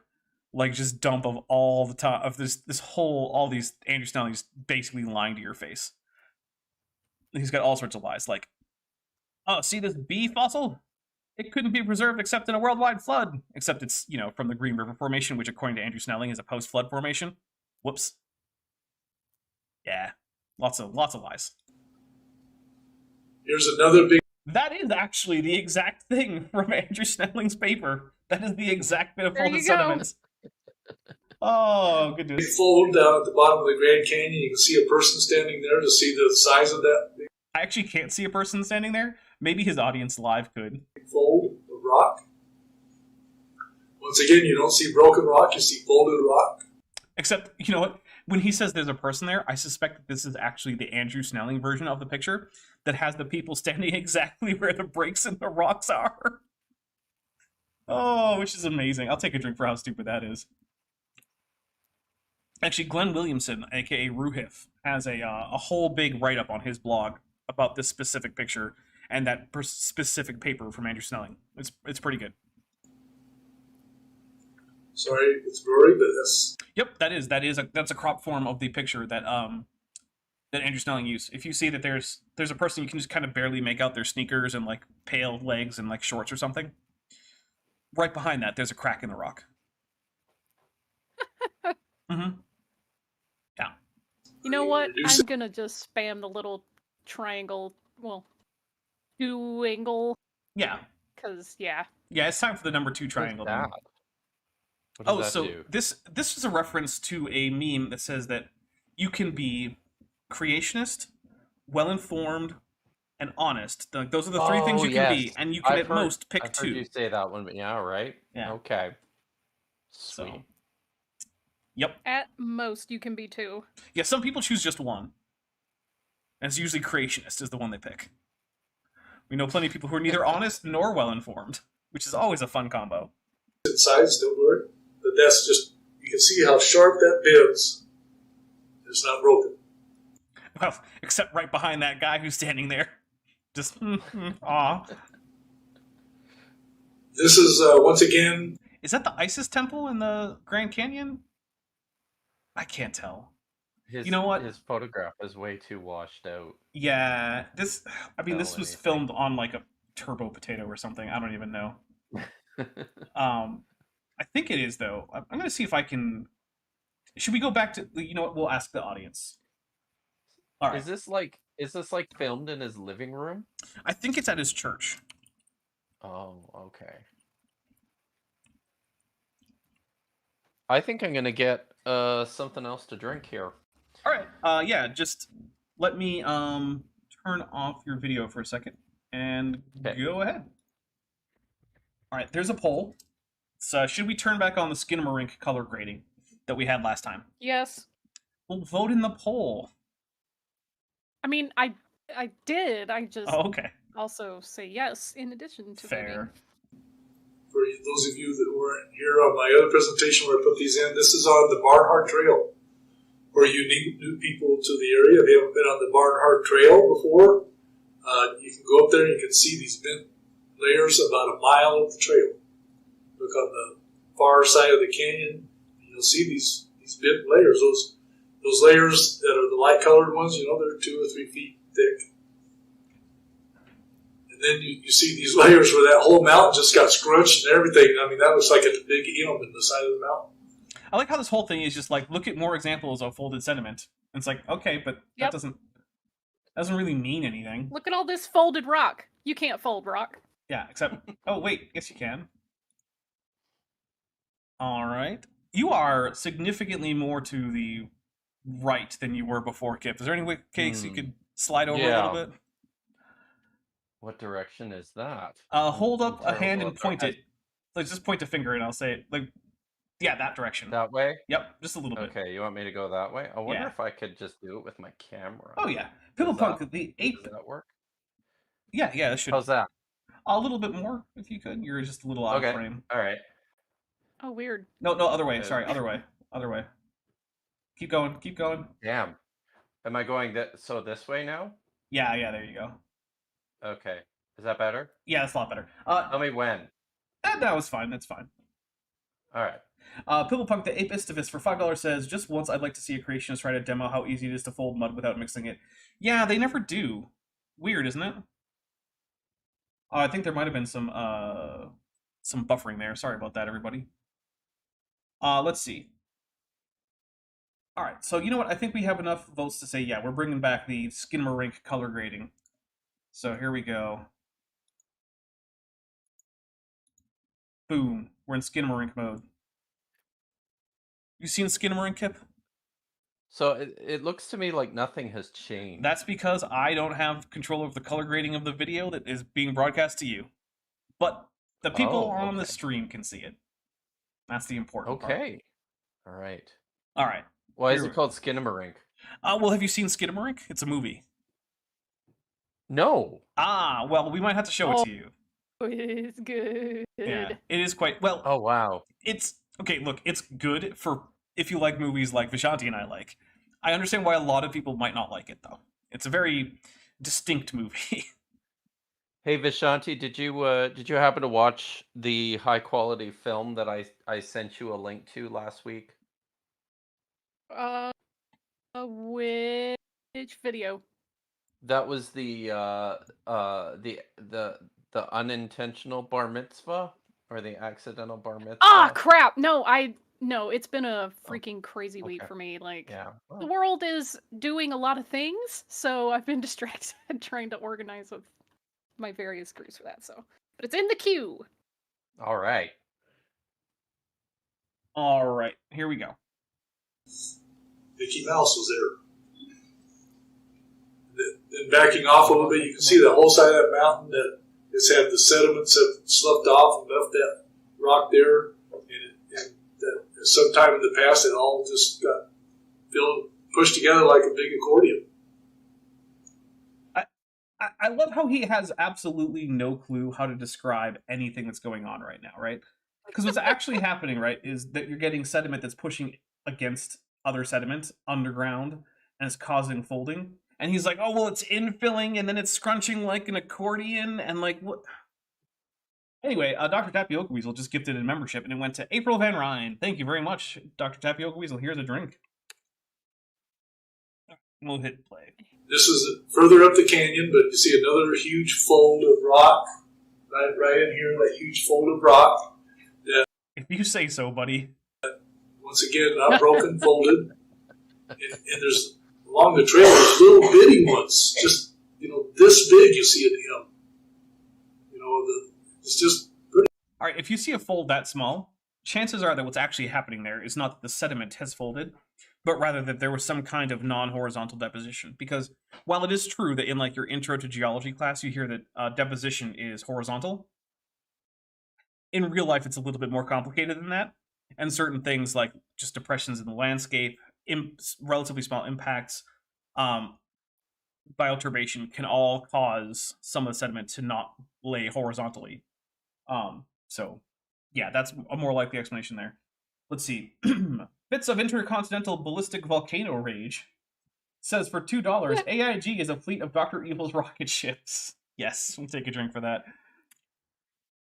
like just dump of all the time of all these Andrew Snellings basically lying to your face. He's got all sorts of lies, like, oh, see this bee fossil? It couldn't be preserved except in a worldwide flood. Except it's, from the Green River Formation, which according to Andrew Snelling is a post-flood formation. Whoops. Yeah. Lots of lies. Here's another big... That is actually the exact thing from Andrew Snelling's paper. That is the exact bit of folded sediments. Oh, goodness. Big fold down at the bottom of the Grand Canyon. You can see a person standing there to see the size of that big... I actually can't see a person standing there. Maybe his audience live could. Fold of rock. Once again, you don't see broken rock, you see folded rock. Except, you know what? When he says there's a person there, I suspect that this is actually the Andrew Snelling version of the picture that has the people standing exactly where the breaks in the rocks are. Oh, which is amazing. I'll take a drink for how stupid that is. Actually, Glenn Williamson, aka Ruhif, has a whole big write-up on his blog about this specific picture and that specific paper from Andrew Snelling. It's pretty good. Sorry, it's blurry, but that's... Yep, that's a crop form of the picture that Andrew Snelling used. If you see that there's a person, you can just kind of barely make out their sneakers and like pale legs and like shorts or something. Right behind that, there's a crack in the rock. Mm-hmm. Yeah. You know what? I'm gonna just spam the little triangle, well, 2 angle. Yeah. Because, yeah. Yeah, it's time for the number 2 triangle. What does that so do? this is a reference to a meme that says that you can be creationist, well-informed, and honest. Those are the 3 things you can be, and you can most pick 2. I've heard you say that one, but yeah, right? Yeah. Okay. Sweet. So, yep. At most, you can be 2. Yeah, some people choose just 1. And it's usually creationist is the one they pick. We know plenty of people who are neither honest nor well-informed, which is always a fun combo. Sides, don't worry. But that's just, you can see how sharp that bends. It's not broken. Well, except right behind that guy who's standing there. Just, aw. This is, once again... Is that the Isis temple in the Grand Canyon? I can't tell. You know what? His photograph is way too washed out. Yeah, this was filmed on like a turbo potato or something. I don't even know. I think it is though. I'm going to see if I can. Should we go back to? You know what? We'll ask the audience. All right. Is this like filmed in his living room? I think it's at his church. Oh, okay. I think I'm gonna get something else to drink here. All right. Yeah. Just let me turn off your video for a second and go ahead. All right. There's a poll. So should we turn back on the Skinamarink color grading that we had last time? Yes. Well, vote in the poll. I mean, I did. I just also say yes in addition to fair. voting. For those of you that weren't here on my other presentation where I put these in, this is on the Barnhart Trail. For you new people to the area, if you haven't been on the Barnhart Trail before, you can go up there and you can see these bent layers about a mile of the trail. Look on the far side of the canyon, and you'll see these bent layers. Those layers that are the light-colored ones, they're 2 or 3 feet thick. And then you see these layers where that whole mountain just got scrunched and everything. I mean, that looks like a big M in the side of the mountain. I like how this whole thing is just like, look at more examples of folded sediment. And it's like, okay, but that doesn't really mean anything. Look at all this folded rock. You can't fold rock. Yeah, except, oh wait, yes you can. All right. You are significantly more to the right than you were before, Kipp. Is there any way, Cakes, you could slide over a little bit? What direction is that? Hold up a hand and point it. Like, just point a finger and I'll say it. Like, yeah, that direction. That way? Yep, just a little bit. Okay, you want me to go that way? I wonder if I could just do it with my camera. Oh, yeah. Pipplepunk, the ape... Does that work? Yeah, that should... How's that? A little bit more, if you could. You're just a little out of frame. All right. Oh, weird. No, other way. Sorry, other way. Other way. Keep going. Damn. Am I going this way now? Yeah, there you go. Okay. Is that better? Yeah, that's a lot better. Tell me when. That was fine. That's fine. All right. Pipplepunk the Ape Istivus for $5 says, just once I'd like to see a creationist try to demo how easy it is to fold mud without mixing it. Yeah, they never do. Weird, isn't it? I think there might have been some buffering there. Sorry about that, everybody. Let's see. All right, so you know what? I think we have enough votes to say, yeah, we're bringing back the Skinamarink color grading. So here we go. Boom. We're in Skinamarink mode. You seen Skinamarink, Kipp? So it looks to me like nothing has changed. That's because I don't have control over the color grading of the video that is being broadcast to you. But the people on the stream can see it. That's the important part. Okay. All right. Why is it called Skinamarink? Well, have you seen Skinamarink? It's a movie. No. Well, we might have to show it to you. It's good. Yeah, it is quite well. Oh wow. It's okay. Look, it's good for if you like movies like Vishanti and I like. I understand why a lot of people might not like it though. It's a very distinct movie. Hey Vishanti, did you happen to watch the high quality film that I sent you a link to last week? Uh, which video? That was the unintentional bar mitzvah or the accidental bar Ah, mitzvah. crap! No, it's been a Oh, freaking crazy week okay. for me. Like, Yeah. the Well, world is doing a lot of things, so I've been distracted trying to organize with my various groups for that. So, but it's in the queue. all right. All right, here we go. Mickey Mouse was there. Then backing off a little bit, you can see the whole side of that mountain that it's had the sediments have sloughed off and left that rock there. And that sometime in the past, it all just got pushed together like a big accordion. I love how he has absolutely no clue how to describe anything that's going on right now, right? Because what's actually happening, right, is that you're getting sediment that's pushing against other sediment underground, and it's causing folding. And he's like, oh, well, it's infilling, and then it's scrunching like an accordion, and like, what? Anyway, Dr. Tapioca Weasel just gifted a membership, and it went to April Van Ryn. Thank you very much, Dr. Tapioca Weasel. Here's a drink. We'll hit play. This is further up the canyon, but you see another huge fold of rock right in here, that huge fold of rock. If you say so, buddy. Once again, not broken, folded. And there's, along the trail, there's little bitty ones, just, this big you see in him. It's just pretty. All right, if you see a fold that small, chances are that what's actually happening there is not that the sediment has folded, but rather that there was some kind of non-horizontal deposition. Because while it is true that in like your intro to geology class, you hear that deposition is horizontal, in real life it's a little bit more complicated than that. And certain things like just depressions in the landscape, relatively small impacts, bioturbation can all cause some of the sediment to not lay horizontally. So yeah, that's a more likely explanation there. Let's see. Bits of intercontinental ballistic volcano rage says for $2, AIG is a fleet of Dr. Evil's rocket ships. Yes, we'll take a drink for that.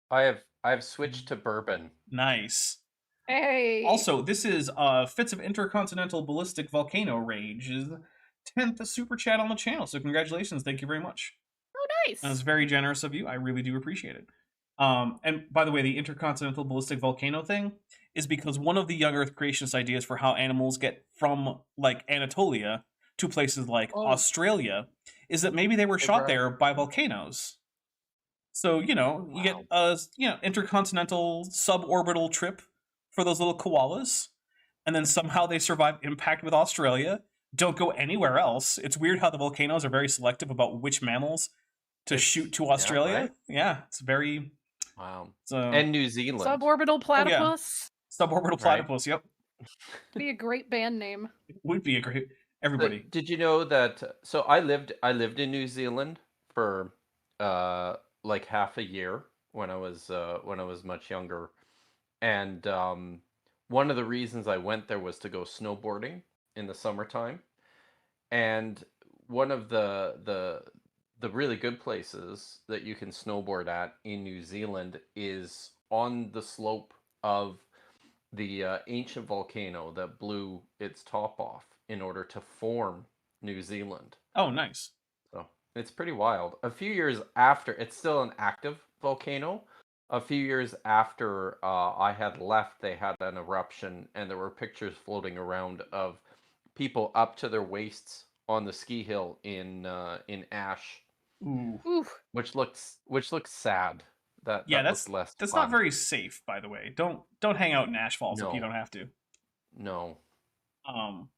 I've switched to bourbon. Nice. Hey. Also, this is Fits of Intercontinental Ballistic Volcano Rage, is the 10th super chat on the channel. So congratulations, thank you very much. Oh, nice. That was very generous of you. I really do appreciate it. And by the way, the intercontinental ballistic volcano thing is because one of the young Earth creationist ideas for how animals get from like Anatolia to places like Australia is that maybe they were shot there by volcanoes. So, you get a intercontinental suborbital trip for those little koalas, and then somehow they survive impact with Australia, don't go anywhere else. It's weird how the volcanoes are very selective about which mammals to shoot to Australia. Yeah, right? Yeah, it's very... Wow. So, and New Zealand. Suborbital platypus. Suborbital platypus, yep. Be a great band name. It would be a great... Everybody. Did you know that... So I lived in New Zealand for like half a year when I was much younger. And one of the reasons I went there was to go snowboarding in the summertime. And one of the really good places that you can snowboard at in New Zealand is on the slope of the ancient volcano that blew its top off in order to form New Zealand. Oh, nice. So it's pretty wild. A few years after, it's still an active volcano. A few years after I had left, they had an eruption, and there were pictures floating around of people up to their waists on the ski hill in ash. Ooh. Which looks sad. That's less that's fun. not very safe, by the way. Don't hang out in ash falls if you don't have to. No.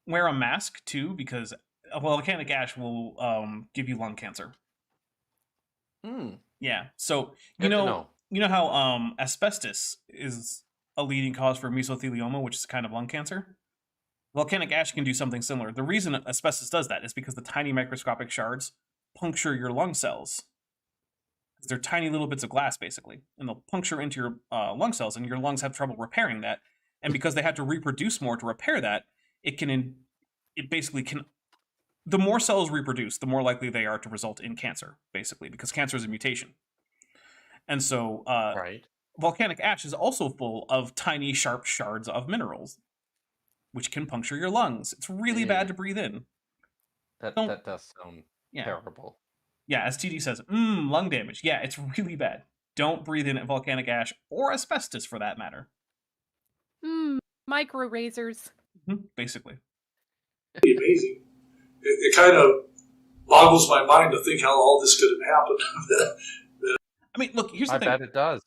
Wear a mask too, because volcanic ash will give you lung cancer. Yeah. So you know how asbestos is a leading cause for mesothelioma, which is kind of lung cancer? Volcanic ash can do something similar. The reason asbestos does that is because the tiny microscopic shards puncture your lung cells. They're tiny little bits of glass, basically, and they'll puncture into your lung cells, and your lungs have trouble repairing that. And because they have to reproduce more to repair that, it basically can. The more cells reproduce, the more likely they are to result in cancer, basically, because cancer is a mutation. And so Right. volcanic ash is also full of tiny, sharp shards of minerals, which can puncture your lungs. It's really bad to breathe in. That does sound Yeah. terrible. Yeah, as TD says, lung damage. Yeah, it's really bad. Don't breathe in volcanic ash, or asbestos for that matter. Micro razors. Basically. Amazing. It kind of boggles my mind to think how all this could have happened. I mean, look, here's the thing. I bet it does.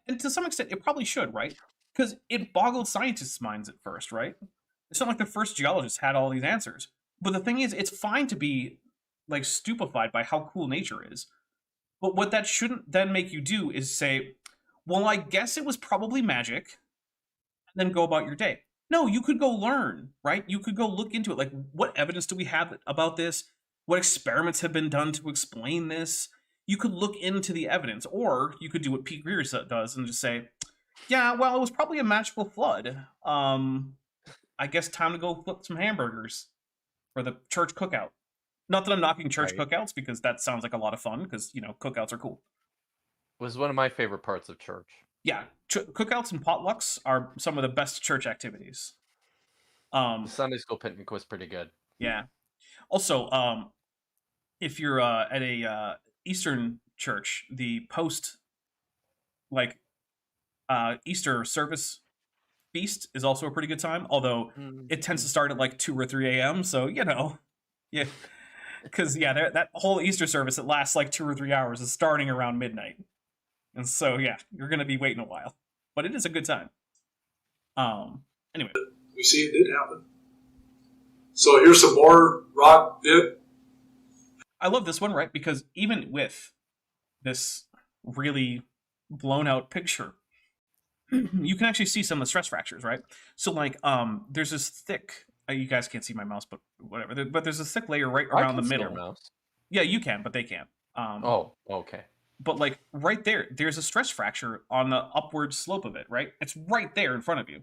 And to some extent, it probably should, right? Because it boggled scientists' minds at first, right? It's not like the first geologists had all these answers. But the thing is, it's fine to be, like, stupefied by how cool nature is. But what that shouldn't then make you do is say, well, I guess it was probably magic, and then go about your day. No, you could go learn, right? You could go look into it. Like, what evidence do we have about this? What experiments have been done to explain this? You could look into the evidence, or you could do what Pete Greer does and just say, yeah, well, it was probably a magical flood. I guess time to go flip some hamburgers for the church cookout. Not that I'm knocking church cookouts, because that sounds like a lot of fun, because, you know, cookouts are cool. It was one of my favorite parts of church. Yeah, cookouts and potlucks are some of the best church activities. The Sunday school picnic was pretty good. Yeah. Also, if you're at a Eastern church, the post, like, Easter service feast is also a pretty good time, although it tends to start at like 2 or 3 a.m., so, you know, yeah. Because, yeah, that whole Easter service that lasts like 2 or 3 hours is starting around midnight. And so, yeah, you're going to be waiting a while. But it is a good time. Anyway. We see it did happen. So here's some more rock bit. I love this one, right? Because even with this really blown out picture, you can actually see some of the stress fractures, right? So, like, there's this thick... you guys can't see my mouse, but whatever. But there's a thick layer right around the middle. Your mouse. Yeah, you can, but they can't. Oh, okay. But, like, right there, there's a stress fracture on the upward slope of it, right? It's right there in front of you.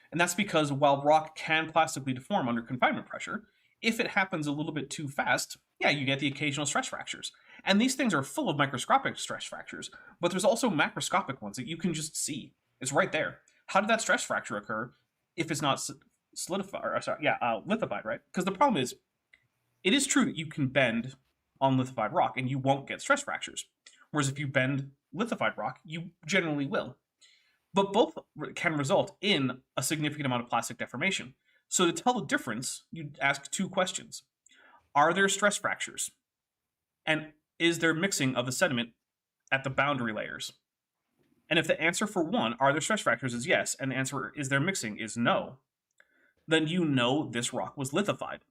And that's because while rock can plastically deform under confinement pressure, if it happens a little bit too fast, yeah, you get the occasional stress fractures. And these things are full of microscopic stress fractures, but there's also macroscopic ones that you can just see. It's right there. How did that stress fracture occur if it's not lithified, right? Because the problem is, it is true that you can bend on lithified rock and you won't get stress fractures. Whereas if you bend lithified rock, you generally will. But both can result in a significant amount of plastic deformation. So to tell the difference, you ask 2 questions. Are there stress fractures? And is there mixing of the sediment at the boundary layers? And if the answer for one, are there stress fractures, is yes, and the answer, is there mixing, is no, then you know this rock was lithified.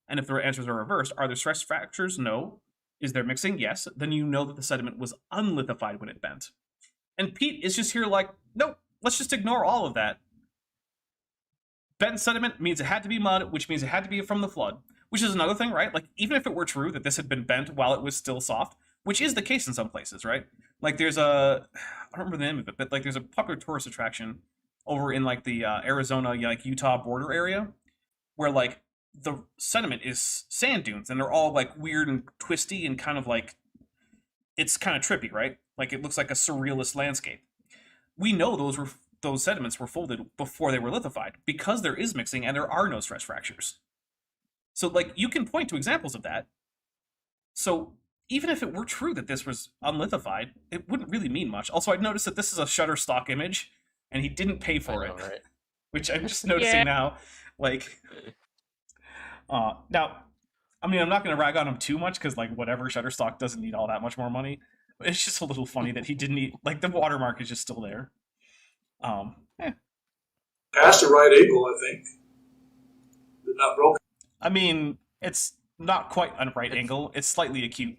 And if the answers are reversed, are there stress fractures? No. Is there mixing? Yes. Then you know that the sediment was unlithified when it bent. And Pete is just here like, nope, let's just ignore all of that. Bent sediment means it had to be mud, which means it had to be from the flood, which is another thing, right? Like, even if it were true that this had been bent while it was still soft, which is the case in some places, right? Like, there's I don't remember the name of it, but, like, there's a popular tourist attraction over in, like, the Arizona, like, Utah border area, where, like, the sediment is sand dunes, and they're all, like, weird and twisty and kind of, like, it's kind of trippy, right? Like, it looks like a surrealist landscape. We know those sediments were folded before they were lithified, because there is mixing and there are no stress fractures. So, like, you can point to examples of that. So, even if it were true that this was unlithified, it wouldn't really mean much. Also, I've noticed that this is a Shutterstock image, and he didn't pay for it, right? Which I'm just noticing now. Like, now, I mean, I'm not going to rag on him too much, because, like, whatever, Shutterstock doesn't need all that much more money. But it's just a little funny that he didn't need, like, the watermark is just still there. Past the right angle, I think. But not broken. I mean, it's not quite a right angle. It's slightly acute.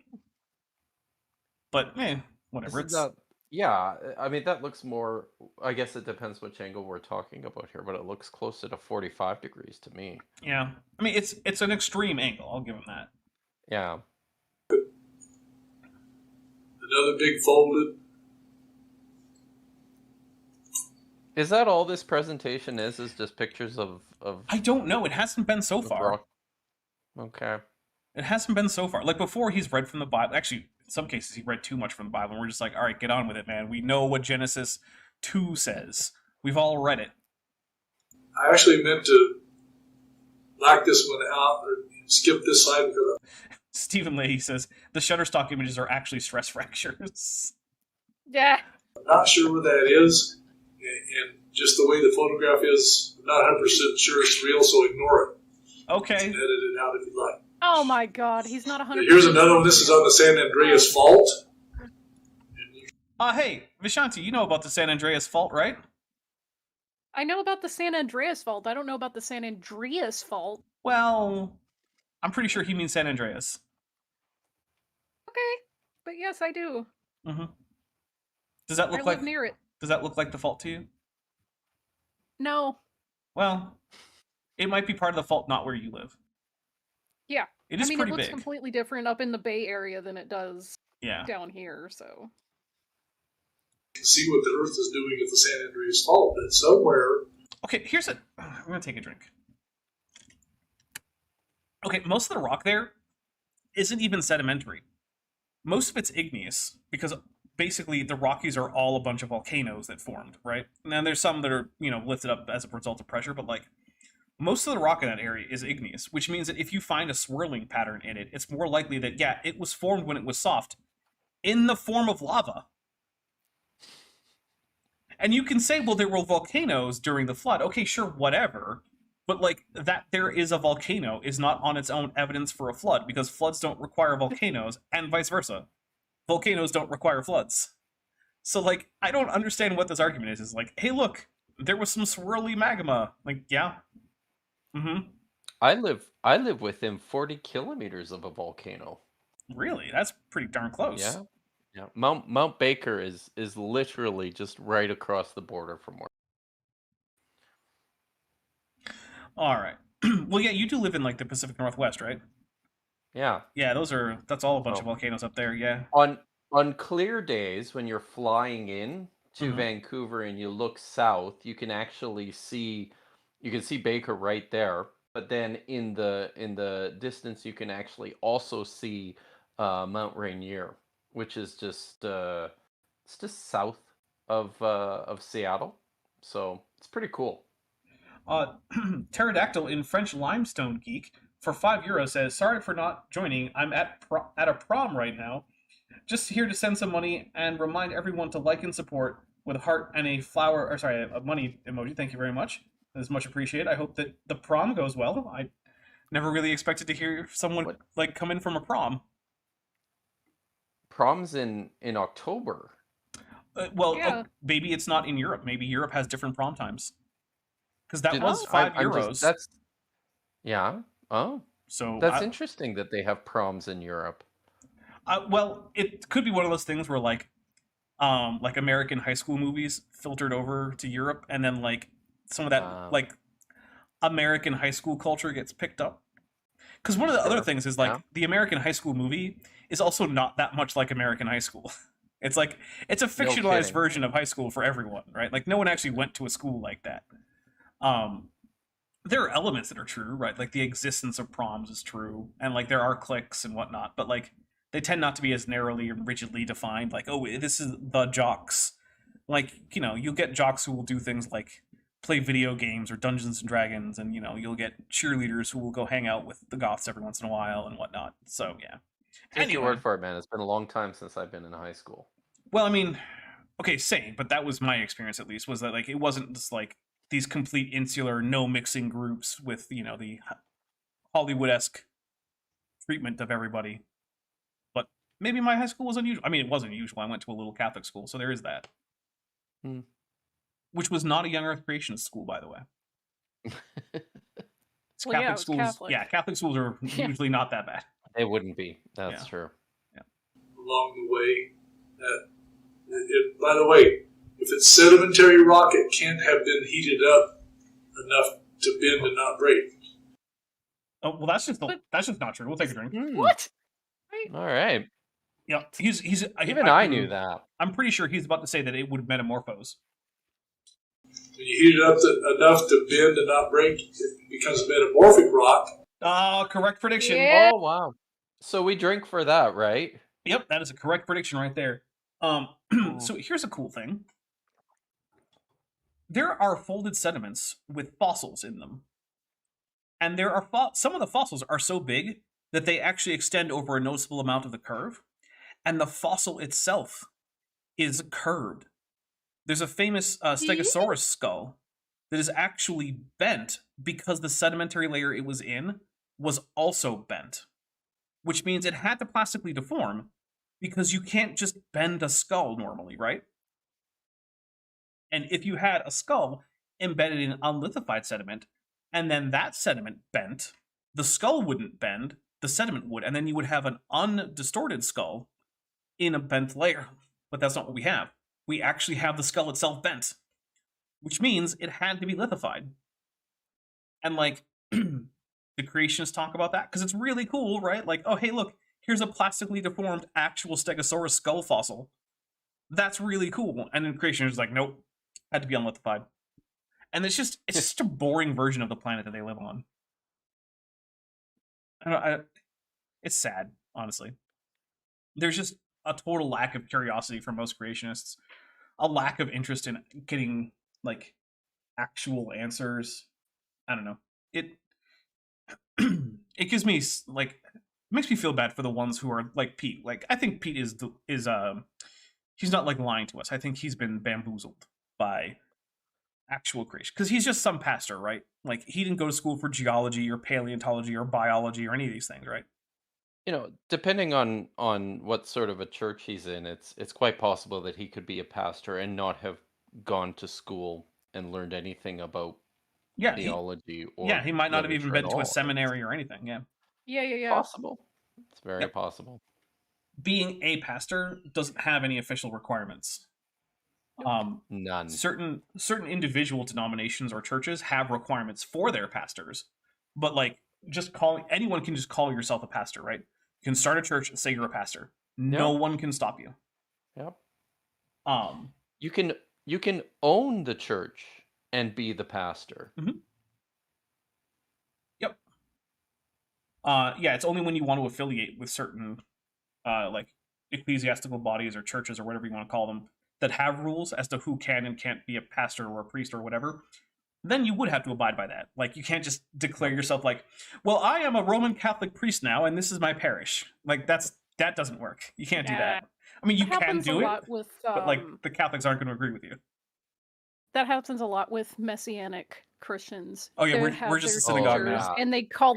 But, whatever. Yeah, I mean, that looks more... I guess it depends which angle we're talking about here, but it looks closer to 45 degrees to me. Yeah. I mean, it's an extreme angle. I'll give him that. Yeah. Another big folded. Is that all this presentation is just pictures of I don't know. It hasn't been so far. Rock? Okay. It hasn't been so far. Like, before, he's read from the Bible. Actually, in some cases, he read too much from the Bible, and we're just like, all right, get on with it, man. We know what Genesis 2 says. We've all read it. I actually meant to black this one out or skip this slide because Stephen Leahy says the Shutterstock images are actually stress fractures. Yeah. I'm not sure what that is, and just the way the photograph is, I'm not 100% sure it's real, so ignore it. Okay. You can edit it out if you like. Oh my God, he's not 100%. Here's another one. This is on the San Andreas Fault. Hey, Vishanti, you know about the San Andreas Fault, right? I know about the San Andreas Fault. I don't know about the San Andreas Fault. Well, I'm pretty sure he means San Andreas. Okay, but yes, I do. Mm-hmm. Does that look I like live near it? Does that look like the fault to you? No. Well, it might be part of the fault, not where you live. Yeah. It is it pretty looks big. completely different up in the Bay Area than it does Yeah. down here, so. See what the Earth is doing at the San Andreas Fault. That somewhere. Okay, I'm gonna take a drink. Okay, most of the rock there isn't even sedimentary. Most of it's igneous, because basically the Rockies are all a bunch of volcanoes that formed, right? Now there's some that are, lifted up as a result of pressure, but like most of the rock in that area is igneous, which means that if you find a swirling pattern in it, it's more likely that, yeah, it was formed when it was soft in the form of lava. And you can say, well, there were volcanoes during the flood. Okay, sure, whatever. But, like, that there is a volcano is not on its own evidence for a flood, because floods don't require volcanoes, and vice versa. Volcanoes don't require floods. So, like, I don't understand what this argument is. It's like, hey, look, there was some swirly magma. Like, yeah. Mm-hmm. I live within 40 kilometers of a volcano. Really? That's pretty darn close. Yeah. Yeah. Mount Baker is literally just right across the border from where. All right. Well, yeah, you do live in, like, the Pacific Northwest, right? Yeah. Yeah, that's all a bunch of volcanoes up there, yeah. On clear days, when you're flying in to Vancouver and you look south, you can actually see Baker right there. But then in the distance, you can actually also see Mount Rainier, which is just it's just south of Seattle. So it's pretty cool. Pterodactyl in French Limestone Geek for €5 says, sorry for not joining. I'm at a prom right now. Just here to send some money and remind everyone to like and support with a heart and a flower, or sorry, a money emoji. Thank you very much. That is much appreciated. I hope that the prom goes well. I never really expected to hear someone like come in from a prom. Prom's in October. Maybe it's not in Europe. Maybe Europe has different prom times. Because that was €5. Yeah. Oh. So that's interesting that they have proms in Europe. Well, it could be one of those things where like American high school movies filtered over to Europe, and then like some of that like American high school culture gets picked up. Because one of the other things is like the American high school movie is also not that much like American high school. It's like it's a fictionalized version of high school for everyone, right? Like no one actually went to a school like that. There are elements that are true, right? Like the existence of proms is true, and like there are cliques and whatnot, but like they tend not to be as narrowly and rigidly defined. Like, oh, this is the jocks. Like, you'll get jocks who will do things like play video games or Dungeons and Dragons, and you'll get cheerleaders who will go hang out with the goths every once in a while and whatnot. So yeah. Take your word for it, man. It's been a long time since I've been in high school. Well, I mean, okay, same, but that was my experience at least. Was that like it wasn't just like these complete insular, no mixing groups with the Hollywood-esque treatment of everybody. But maybe my high school was unusual. I mean, it wasn't unusual. I went to a little Catholic school, so there is that. Which was not a Young Earth Creationist school, by the way. Catholic schools, Catholic. Yeah, Catholic schools are usually not that bad. They wouldn't be. That's true. Yeah. Along the way, by the way, if it's sedimentary rock, it can't have been heated up enough to bend and not break. Oh well, that's just not true. We'll take a drink. What? All right. Yeah, he's even I knew that. I'm pretty sure he's about to say that it would metamorphose. When you heat it up enough to bend and not break, it becomes a metamorphic rock. Correct prediction. Yeah. Oh wow! So we drink for that, right? Yep, that is a correct prediction right there. So here's a cool thing. There are folded sediments with fossils in them. And there are some of the fossils are so big that they actually extend over a noticeable amount of the curve. And the fossil itself is curved. There's a famous Stegosaurus skull that is actually bent because the sedimentary layer it was in was also bent, which means it had to plastically deform because you can't just bend a skull normally, right? And if you had a skull embedded in unlithified sediment, and then that sediment bent, the skull wouldn't bend, the sediment would, and then you would have an undistorted skull in a bent layer. But that's not what we have. We actually have the skull itself bent, which means it had to be lithified. And like, the creationists talk about that because it's really cool, right? Like, oh, hey, look, here's a plastically deformed actual Stegosaurus skull fossil. That's really cool. And then creationists is like, nope, had to be unlithified. And it's just a boring version of the planet that they live on. It's sad, honestly. There's just a total lack of curiosity from most creationists, a lack of interest in getting like actual answers. I don't know. It gives me like, makes me feel bad for the ones who are like Pete. Like, I think Pete is he's not like lying to us. I think he's been bamboozled by actual creation because he's just some pastor, right? Like, he didn't go to school for geology or paleontology or biology or any of these things, right? Depending on what sort of a church he's in, it's quite possible that he could be a pastor and not have gone to school and learned anything about theology he might not have even been to a all. seminary or anything. Yeah. Possible. It's very possible. Being a pastor doesn't have any official requirements. None. Certain individual denominations or churches have requirements for their pastors, but like, anyone can just call yourself a pastor, right? You can start a church and say you're a pastor. No one can stop you. Yep. You can own the church and be the pastor. Mm-hmm. Yep. It's only when you want to affiliate with certain like ecclesiastical bodies or churches or whatever you want to call them that have rules as to who can and can't be a pastor or a priest or whatever, then you would have to abide by that. Like, you can't just declare yourself like, well, I am a Roman Catholic priest now, and this is my parish. Like, that doesn't work. You can't do that. I mean, you can do it, but like, the Catholics aren't going to agree with you. That happens a lot with Messianic Christians. Oh yeah, we're just a synagogue now, and they call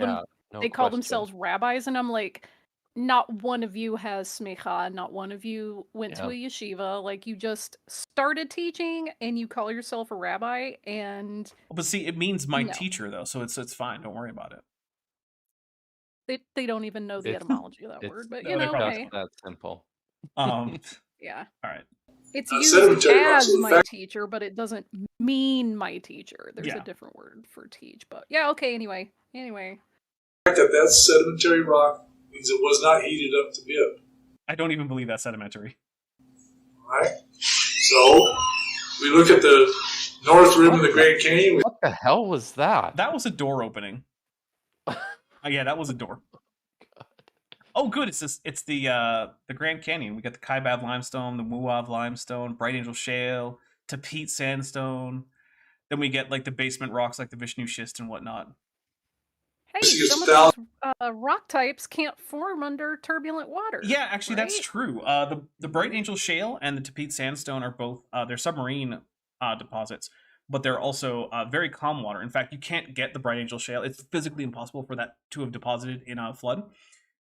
themselves rabbis, and I'm like, not one of you has smicha, not one of you went to a yeshiva. Like, you just started teaching and you call yourself a rabbi, and but see, it means my teacher though, so it's fine. Don't worry about it. They don't even know the etymology of that word, but okay. That's simple. Yeah. All right. It's used as my teacher, but it doesn't mean my teacher. There's a different word for teach, but okay. Anyway. The fact that sedimentary rock means it was not heated up to bib. I don't even believe that's sedimentary. Right? So, we look at the north rim of the Grand Canyon. What the hell was that? That was a door opening. Yeah, that was a door. Oh, good. It's the Grand Canyon. We got the Kaibab limestone, the Muav limestone, Bright Angel shale, Tapete sandstone. Then we get like the basement rocks, like the Vishnu schist and whatnot. Hey, some of those rock types can't form under turbulent water. Yeah, actually, that's true. The Bright Angel shale and the Tapete sandstone are both they're submarine deposits, but they're also very calm water. In fact, you can't get the Bright Angel shale. It's physically impossible for that to have deposited in a flood.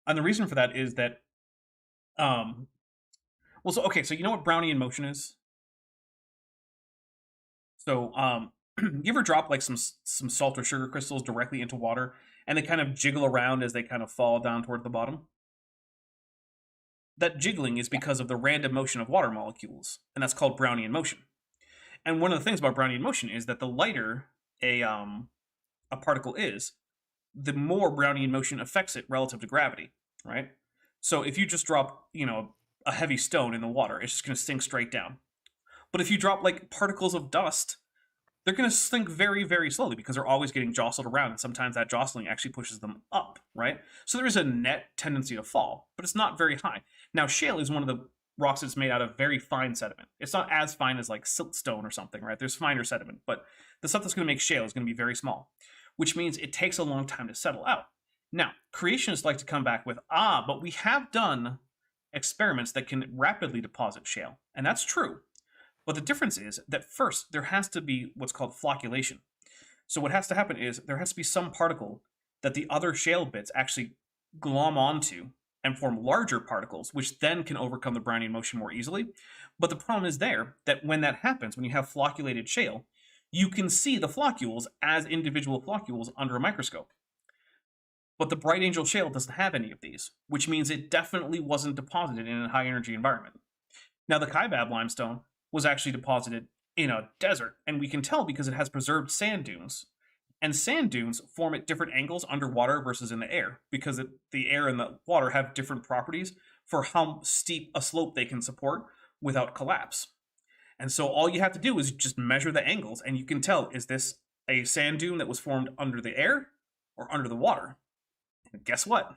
And the reason for that is that, so you know what Brownian motion is? So, you ever drop like some salt or sugar crystals directly into water, and they kind of jiggle around as they kind of fall down toward the bottom? That jiggling is because of the random motion of water molecules, and that's called Brownian motion. And one of the things about Brownian motion is that the lighter a particle is, the more Brownian motion affects it relative to gravity, right? So if you just drop, a heavy stone in the water, it's just going to sink straight down. But if you drop like particles of dust they're going to sink very, very slowly because they're always getting jostled around, and sometimes that jostling actually pushes them up, right? So there is a net tendency to fall, but it's not very high. Now, shale is one of the rocks that's made out of very fine sediment. It's not as fine as like siltstone or something, right? There's finer sediment, but the stuff that's going to make shale is going to be very small, which means it takes a long time to settle out. Now, creationists like to come back with, but we have done experiments that can rapidly deposit shale, and that's true. But the difference is that first, there has to be what's called flocculation. So what has to happen is there has to be some particle that the other shale bits actually glom onto and form larger particles, which then can overcome the Brownian motion more easily. But the problem is there that when that happens, when you have flocculated shale, you can see the floccules as individual floccules under a microscope. But the Bright Angel shale doesn't have any of these, which means it definitely wasn't deposited in a high energy environment. Now, the Kaibab limestone was actually deposited in a desert, and we can tell because it has preserved sand dunes. And sand dunes form at different angles underwater versus in the air, because the air and the water have different properties for how steep a slope they can support without collapse. And so all you have to do is just measure the angles, and you can tell, is this a sand dune that was formed under the air or under the water? And guess what?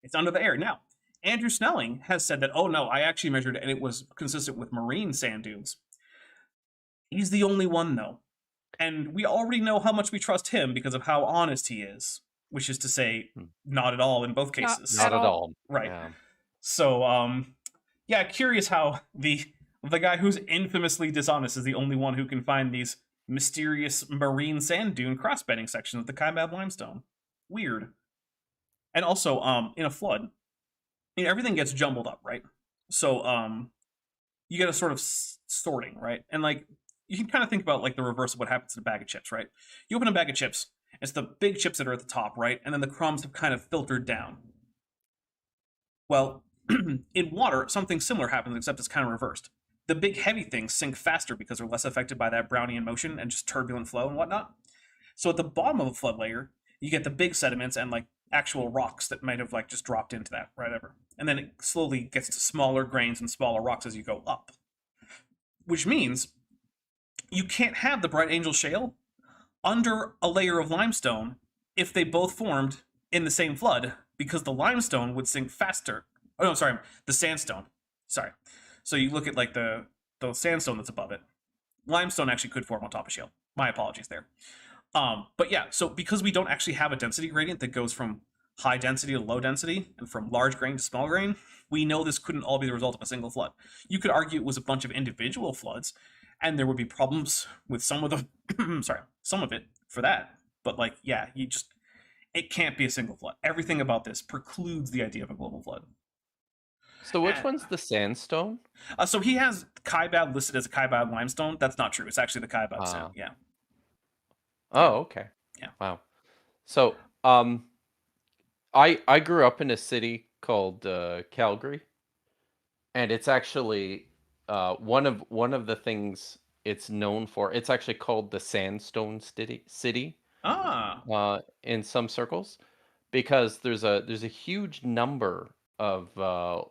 It's under the air. Now, Andrew Snelling has said that, oh no, I actually measured it and it was consistent with marine sand dunes. He's the only one, though. And we already know how much we trust him because of how honest he is, which is to say, not at all in both cases. Not at all. Right. Yeah. So, yeah, curious how the guy who's infamously dishonest is the only one who can find these mysterious marine sand dune cross-bedding sections of the Kaibab limestone. Weird. And also, in a flood, everything gets jumbled up, right? So, you get a sort of sorting, right? And like, you can kind of think about like the reverse of what happens in a bag of chips, right? You open a bag of chips, it's the big chips that are at the top, right? And then the crumbs have kind of filtered down. Well, in water, something similar happens, except it's kind of reversed. The big heavy things sink faster because they're less affected by that Brownian motion and just turbulent flow and whatnot. So at the bottom of a flood layer, you get the big sediments and like actual rocks that might have like just dropped into that, whatever. And then it slowly gets to smaller grains and smaller rocks as you go up. Which means you can't have the Bright Angel shale under a layer of limestone if they both formed in the same flood, because the limestone would sink faster. Oh no, sorry, the sandstone. Sorry. So you look at like the sandstone that's above it. Limestone actually could form on top of shale. My apologies there. But yeah, so because we don't actually have a density gradient that goes from high density to low density and from large grain to small grain, we know this couldn't all be the result of a single flood. You could argue it was a bunch of individual floods, and there would be problems with some of the some of it for that. But like, yeah, it can't be a single flood. Everything about this precludes the idea of a global flood. So which one's the sandstone? So he has Kaibab listed as a Kaibab limestone. That's not true. It's actually the Kaibab sand. Yeah. Oh, okay. Yeah. Wow. So, I grew up in a city called Calgary, and it's actually one of the things it's known for. It's actually called the Sandstone City. In some circles, because there's a huge number of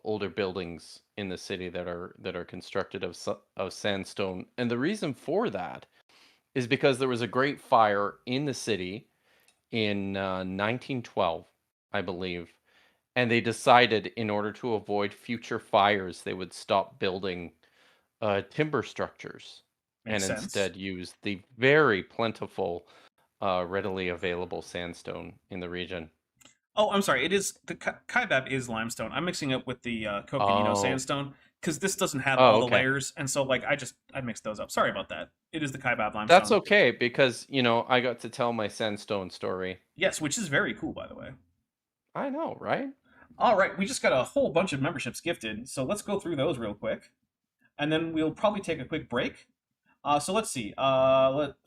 older buildings in the city that are constructed of sandstone, and the reason for that is because there was a great fire in the city in 1912, I believe, and they decided in order to avoid future fires, they would stop building timber structures and instead use the very plentiful, readily available sandstone in the region. Oh, I'm sorry. It is the Kaibab is limestone. I'm mixing it with the Coconino sandstone because this doesn't have all the layers, and so like I mixed those up. Sorry about that. It is the Kaibab limestone. That's okay, because I got to tell my sandstone story. Yes, which is very cool, by the way. I know, right? All right, we just got a whole bunch of memberships gifted, so let's go through those real quick, and then we'll probably take a quick break. So let's see.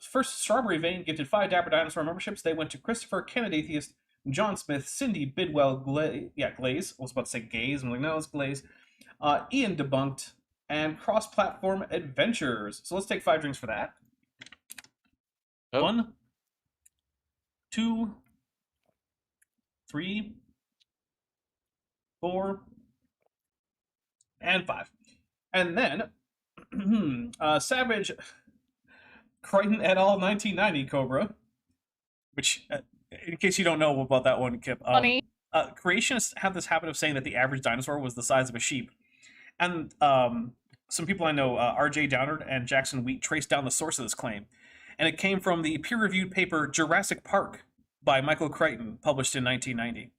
First, Strawberry Vein gifted 5 Dapper Dinosaur memberships. They went to Christopher, Kennedy Atheist, John Smith, Cindy Bidwell, Glaze. I was about to say Gaze. I'm like, no, it's Glaze. Ian Debunked, and Cross-Platform Adventures. So let's take 5 drinks for that. 1, 2, 3, 4, and 5. And then, Savage Crichton et al. 1990 Cobra, which, in case you don't know about that one, Kipp, Funny. creationists have this habit of saying that the average dinosaur was the size of a sheep. And some people I know, R.J. Downard and Jackson Wheat, traced down the source of this claim. And it came from the peer-reviewed paper Jurassic Park by Michael Crichton, published in 1990.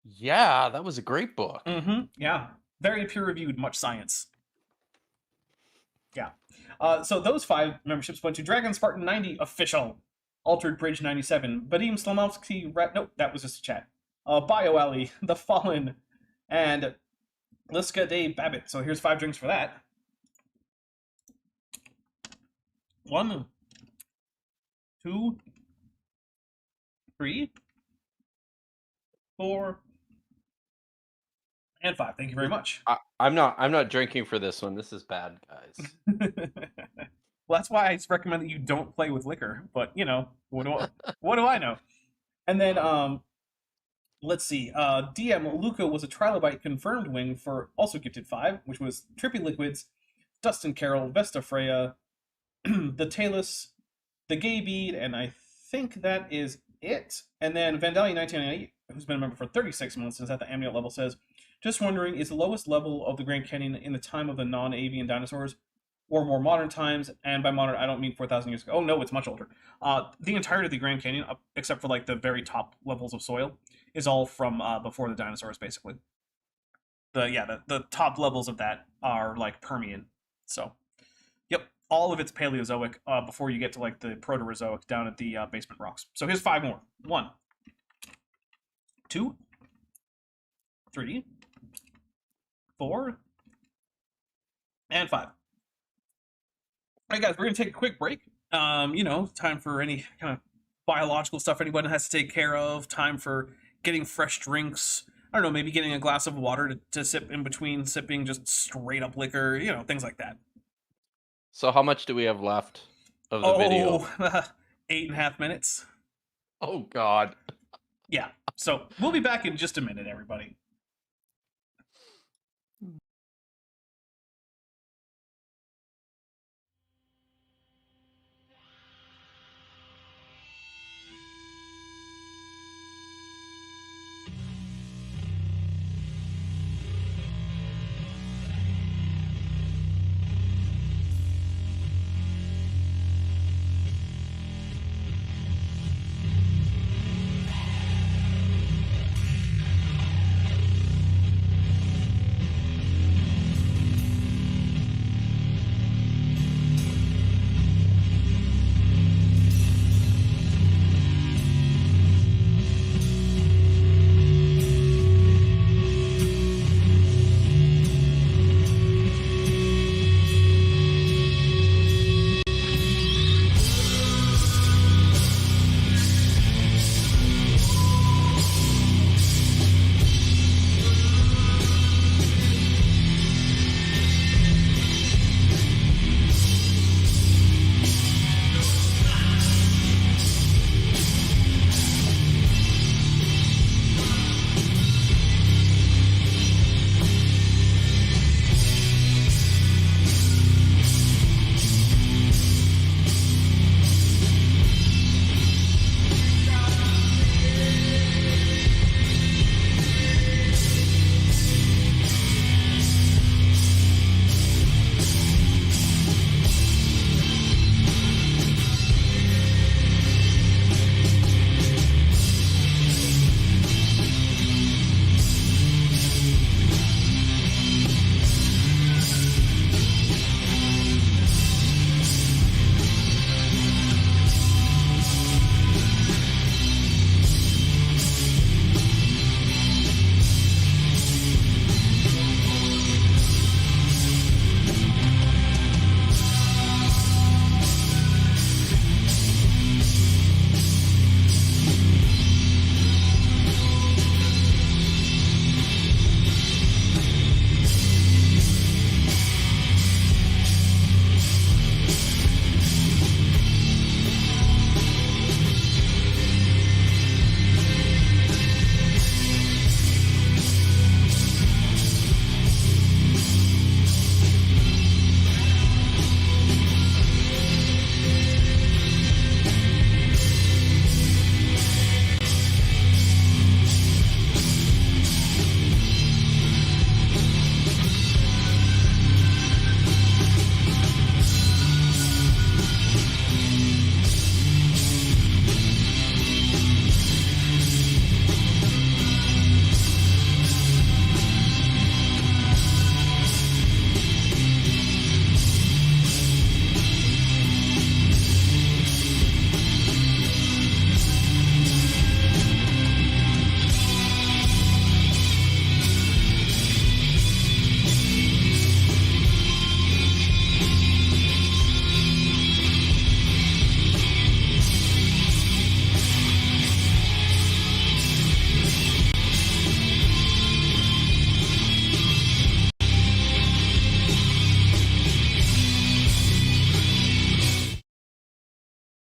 Yeah, that was a great book. Mm-hmm. Yeah. Very peer-reviewed, much science. Yeah. So those 5 memberships went to Dragon Spartan 90 Official, Altered Bridge 97, Vadim Slamovsky, nope, that was just a chat. Bio Alley, The Fallen, and Liska Day Babbitt. So here's 5 drinks for that. 1, 2, 3, 4, and 5. Thank you very much. I'm not drinking for this one. This is bad, guys. Well, that's why I recommend that you don't play with liquor. But you know, what do I know? And then let's see. DM Luca was a trilobite confirmed wing for also gifted 5, which was Trippy Liquids, Dustin Carroll, Vesta Freya, the Talus, the Gay Bead, and I think that is it. And then Vandalia 1998, who's been a member for 36 months, is at the Amniote level, says, just wondering, is the lowest level of the Grand Canyon in the time of the non-avian dinosaurs, or more modern times? And by modern, I don't mean 4,000 years ago. Oh no, it's much older. The entirety of the Grand Canyon, except for like the very top levels of soil, is all from before the dinosaurs, basically. The top levels of that are like Permian. So, yep, all of it's Paleozoic before you get to like the Proterozoic down at the basement rocks. So here's 5 more. 1, 2, 3, 4, and 5. All right, guys, we're going to take a quick break. Time for any kind of biological stuff anyone has to take care of, time for getting fresh drinks. I don't know, maybe getting a glass of water to sip in between sipping just straight up liquor, things like that. So how much do we have left of the video? 8.5 minutes. Oh, God. Yeah, so we'll be back in just a minute, everybody.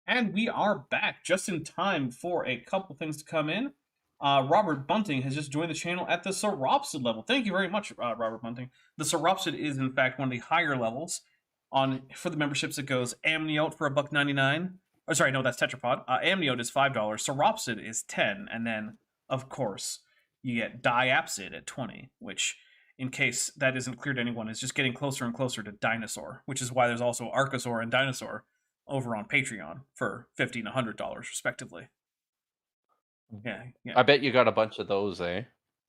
And we are back just in time for a couple things to come in. Robert Bunting has just joined the channel at the Sauropsid level. Thank you very much, Robert Bunting. The Sauropsid is, in fact, one of the higher levels. For the memberships, it goes Amniote for $1.99. Oh, sorry, no, that's Tetrapod. Amniote is $5. Sauropsid is $10. And then, of course, you get Diapsid at $20, which, in case that isn't clear to anyone, is just getting closer and closer to Dinosaur, which is why there's also Archosaur and Dinosaur over on Patreon for $50 and $100 respectively. Yeah. I bet you got a bunch of those, eh?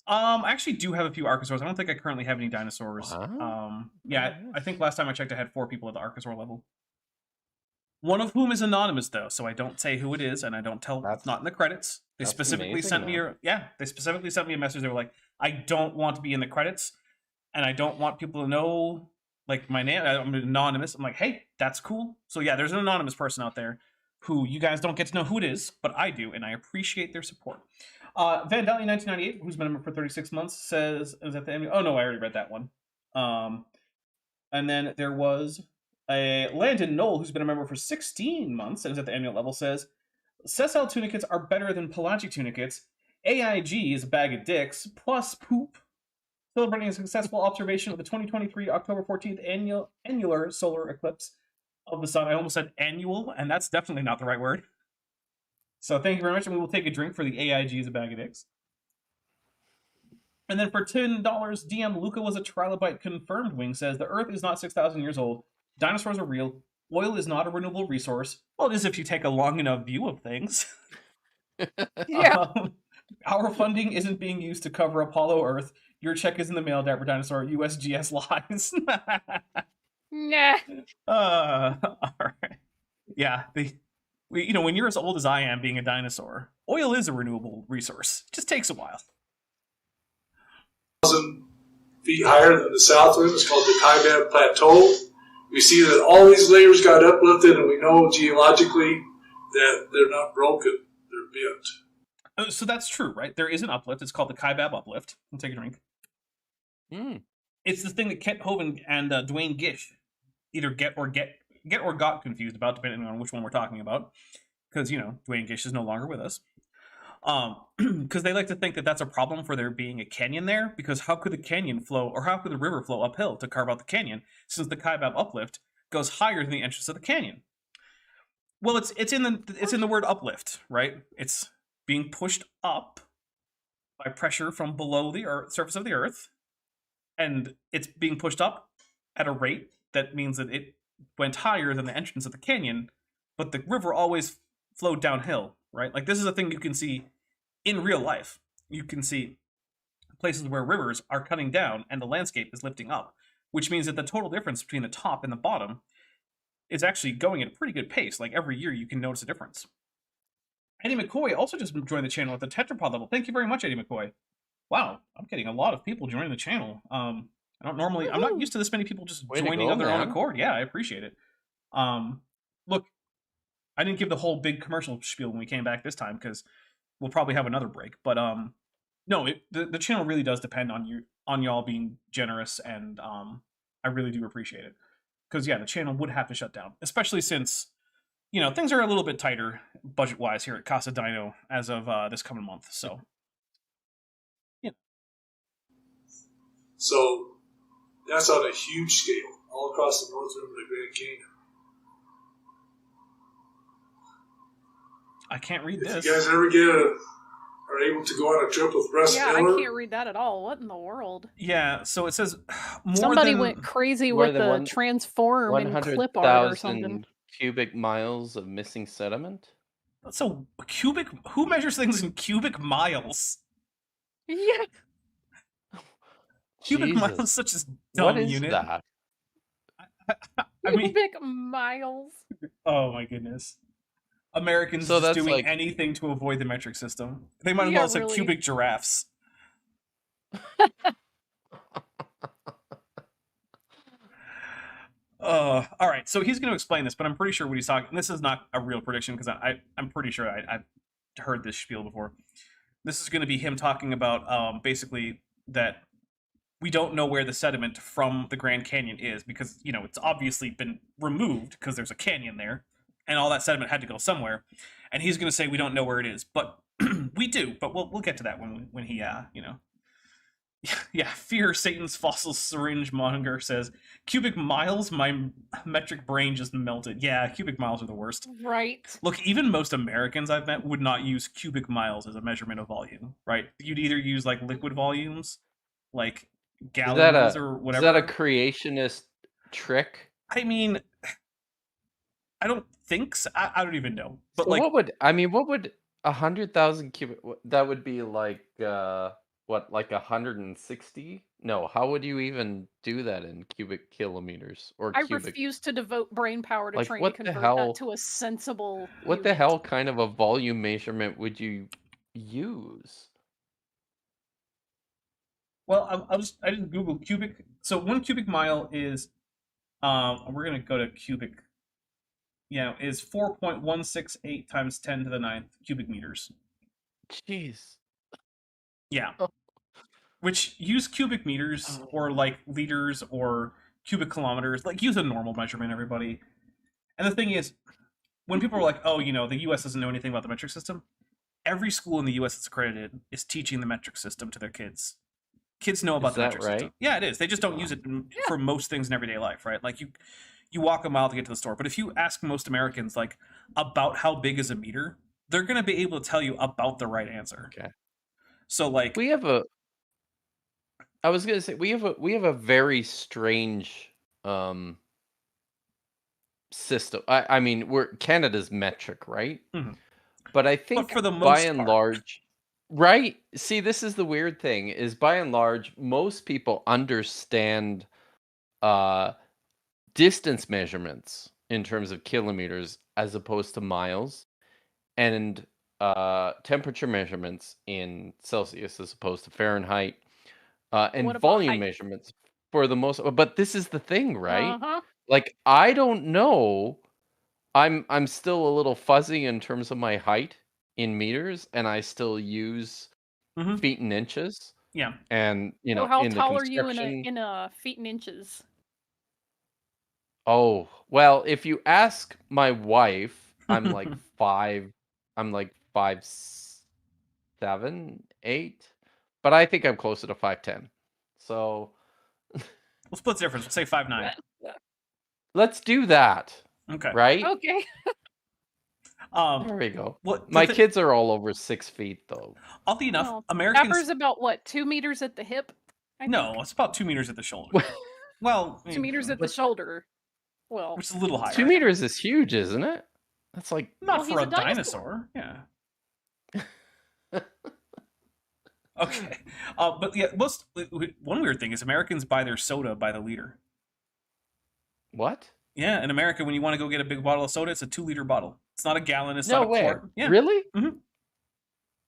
I actually do have a few Archosaurs. I don't think I currently have any Dinosaurs. Wow. Yeah, I think last time I checked I had 4 people at the Archosaur level. One of whom is anonymous though, so I don't say who it is, and I don't tell. It's not in the credits. They specifically sent me they specifically sent me a message. They were like, I don't want to be in the credits, and I don't want people to know like my name. I'm anonymous. I'm like, hey, that's cool. So yeah, there's an anonymous person out there who you guys don't get to know who it is, but I do, and I appreciate their support. Van Dally 1998, who's been a member for 36 months, says, is at the end. Oh no, I already read that one. And then there was a Landon Knoll, who's been a member for 16 months and is at the annual level, says, Sessile tunicates are better than pelagic tunicates. AIG is a bag of dicks, plus poop. Celebrating a successful observation of the 2023 October 14th annular solar eclipse of the sun. I almost said annual, and that's definitely not the right word. So thank you very much, and we will take a drink for the AIG is a bag of dicks. And then for $10, DM Luca was a trilobite confirmed. Wing says, the Earth is not 6,000 years old. Dinosaurs are real. Oil is not a renewable resource. Well, it is if you take a long enough view of things. Yeah. Our funding isn't being used to cover Apollo Earth. Your check is in the mail, Dapper Dinosaur. USGS lies. Nah. All right. Yeah, when you're as old as I am being a dinosaur, oil is a renewable resource. It just takes a while. 1,000 feet higher than the south rim. It's called the Kaibab Plateau. We see that all these layers got uplifted, and we know geologically that they're not broken. They're bent. So that's true, right? There is an uplift. It's called the Kaibab uplift. I'll take a drink. It's the thing that Kent Hovind and Dwayne Gish either get or got confused about, depending on which one we're talking about. Because, Dwayne Gish is no longer with us. Because they like to think that that's a problem for there being a canyon there, because how could the canyon flow, or how could the river flow uphill to carve out the canyon, since the Kaibab uplift goes higher than the entrance of the canyon? Well, it's in the word uplift, right? It's being pushed up by pressure from below the surface of the Earth, and it's being pushed up at a rate that means that it went higher than the entrance of the canyon, but the river always flowed downhill, right? Like, this is a thing you can see in real life. You can see places where rivers are cutting down and the landscape is lifting up, which means that the total difference between the top and the bottom is actually going at a pretty good pace. Like, every year you can notice a difference. Eddie McCoy also just joined the channel at the Tetrapod level. Thank you very much, Eddie McCoy. Wow, I'm getting a lot of people joining the channel. I'm not used to this many people just joining on their own accord. Yeah, I appreciate it. Look, I didn't give the whole big commercial spiel when we came back this time, because we'll probably have another break. But no, the channel really does depend on y'all being generous, and I really do appreciate it. Because yeah, the channel would have to shut down, especially since things are a little bit tighter budget-wise here at Casa Dino as of this coming month. So yeah. So that's on a huge scale, all across the north rim of the Grand Canyon. I can't read this. If you guys ever are able to go on a trip with Russ Miller. I can't read that at all. What in the world? Yeah, so it says somebody went crazy with the transform and clip art or something. Cubic miles of missing sediment. So cubic? Who measures things in cubic miles? Yeah. Cubic miles is such a dumb unit. What is that? Cubic miles. Oh my goodness. Americans just doing anything to avoid the metric system. They might as well say cubic giraffes. All right, so he's going to explain this, but I'm pretty sure what he's talking. This is not a real prediction, because I'm pretty sure I've heard this spiel before. This is going to be him talking about basically that we don't know where the sediment from the Grand Canyon is, because it's obviously been removed because there's a canyon there. and all that sediment had to go somewhere. And he's going to say we don't know where it is, but we do. But we'll get to that when he Yeah, fear Satan's fossil syringe monger says, cubic miles, my metric brain just melted. Yeah, cubic miles are the worst. Right. Look, even most Americans I've met would not use cubic miles as a measurement of volume, right? You'd either use like liquid volumes, like gallons or whatever. Is that a creationist trick? I mean, I don't think so. I don't even know. But so like, what would 100,000 cubic? That would be like what, like 160? No, how would you even do that in cubic kilometers or I cubic? refuse to devote brain power to Like, trying what to the convert hell? that to a sensible What the unit. hell kind of a volume measurement would you use? well, I didn't Google cubic. So 1 cubic mile is, we're gonna go to cubic. Yeah, is 4.168 times 10 to the 9th cubic meters. Jeez. Yeah. Oh. Which use cubic meters or like liters or cubic kilometers. Like use a normal measurement, everybody. And the thing is, when people are like, oh, the US doesn't know anything about the metric system, every school in the US that's accredited is teaching the metric system to their kids. Kids know about the metric system. Yeah, it is. They just don't use it for most things in everyday life, right? Like you walk a mile to get to the store. But if you ask most Americans like about how big is a meter, they're going to be able to tell you about the right answer. Okay. So like we have a very strange system. I mean, we're Canada's metric, right? Mhm. But I think But for the most by and part. large, right? See, this is the weird thing is by and large, most people understand distance measurements in terms of kilometers as opposed to miles, and temperature measurements in Celsius as opposed to Fahrenheit, and What about volume height? measurements for the most. But this is the thing, right? Uh-huh. Like, I don't know. I'm still a little fuzzy in terms of my height in meters, and I still use Mhm. feet and inches. Yeah. And So how in the tall are you construction. in feet and inches? Oh, well, if you ask my wife, I'm like 5. I'm like 5'7", 8, but I think I'm closer to 5'10". So We'll split the difference. We'll say 5'9". let's do that. Okay. Right? Okay. There we go. Well, My kids are all over 6 feet, though. Oddly enough, Well, Americans. Dapper's about what, 2 meters at the hip? No, it's about 2 meters at the shoulder. Well, 2 meters at the shoulder. Well, which is a little higher. 2 meters is huge, isn't it? That's like not well, for he's a a dinosaur. dinosaur. Yeah. Okay. But yeah, one weird thing is Americans buy their soda by the liter. what? Yeah, in America, when you want to go get a big bottle of soda, it's a 2-liter bottle. It's not a gallon. It's No not a way. quart. Yeah. Really? Mhm.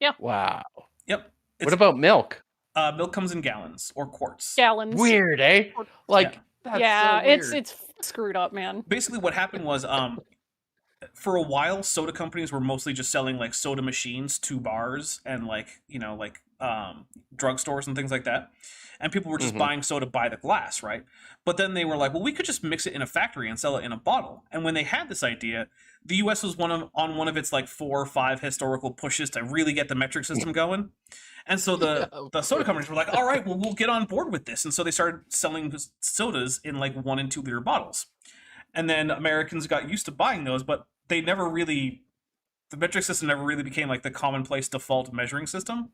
Yeah. Wow. Yep. What about milk? Milk comes in gallons or quarts. Gallons. Weird, eh? Like, Yeah. that's Yeah, so weird. it's screwed up, man. Basically, what happened was, for a while, soda companies were mostly just selling like soda machines to bars and drugstores and things like that. And people were just buying soda by the glass, right? But then they were like, well, we could just mix it in a factory and sell it in a bottle. And when they had this idea, the U.S. was on one of its like 4 or 5 historical pushes to really get the metric system going. And so the soda companies were like, all right, well, we'll get on board with this. And so they started selling sodas in like 1 and 2 liter bottles. And then Americans got used to buying those, but the metric system never really became like the commonplace default measuring system.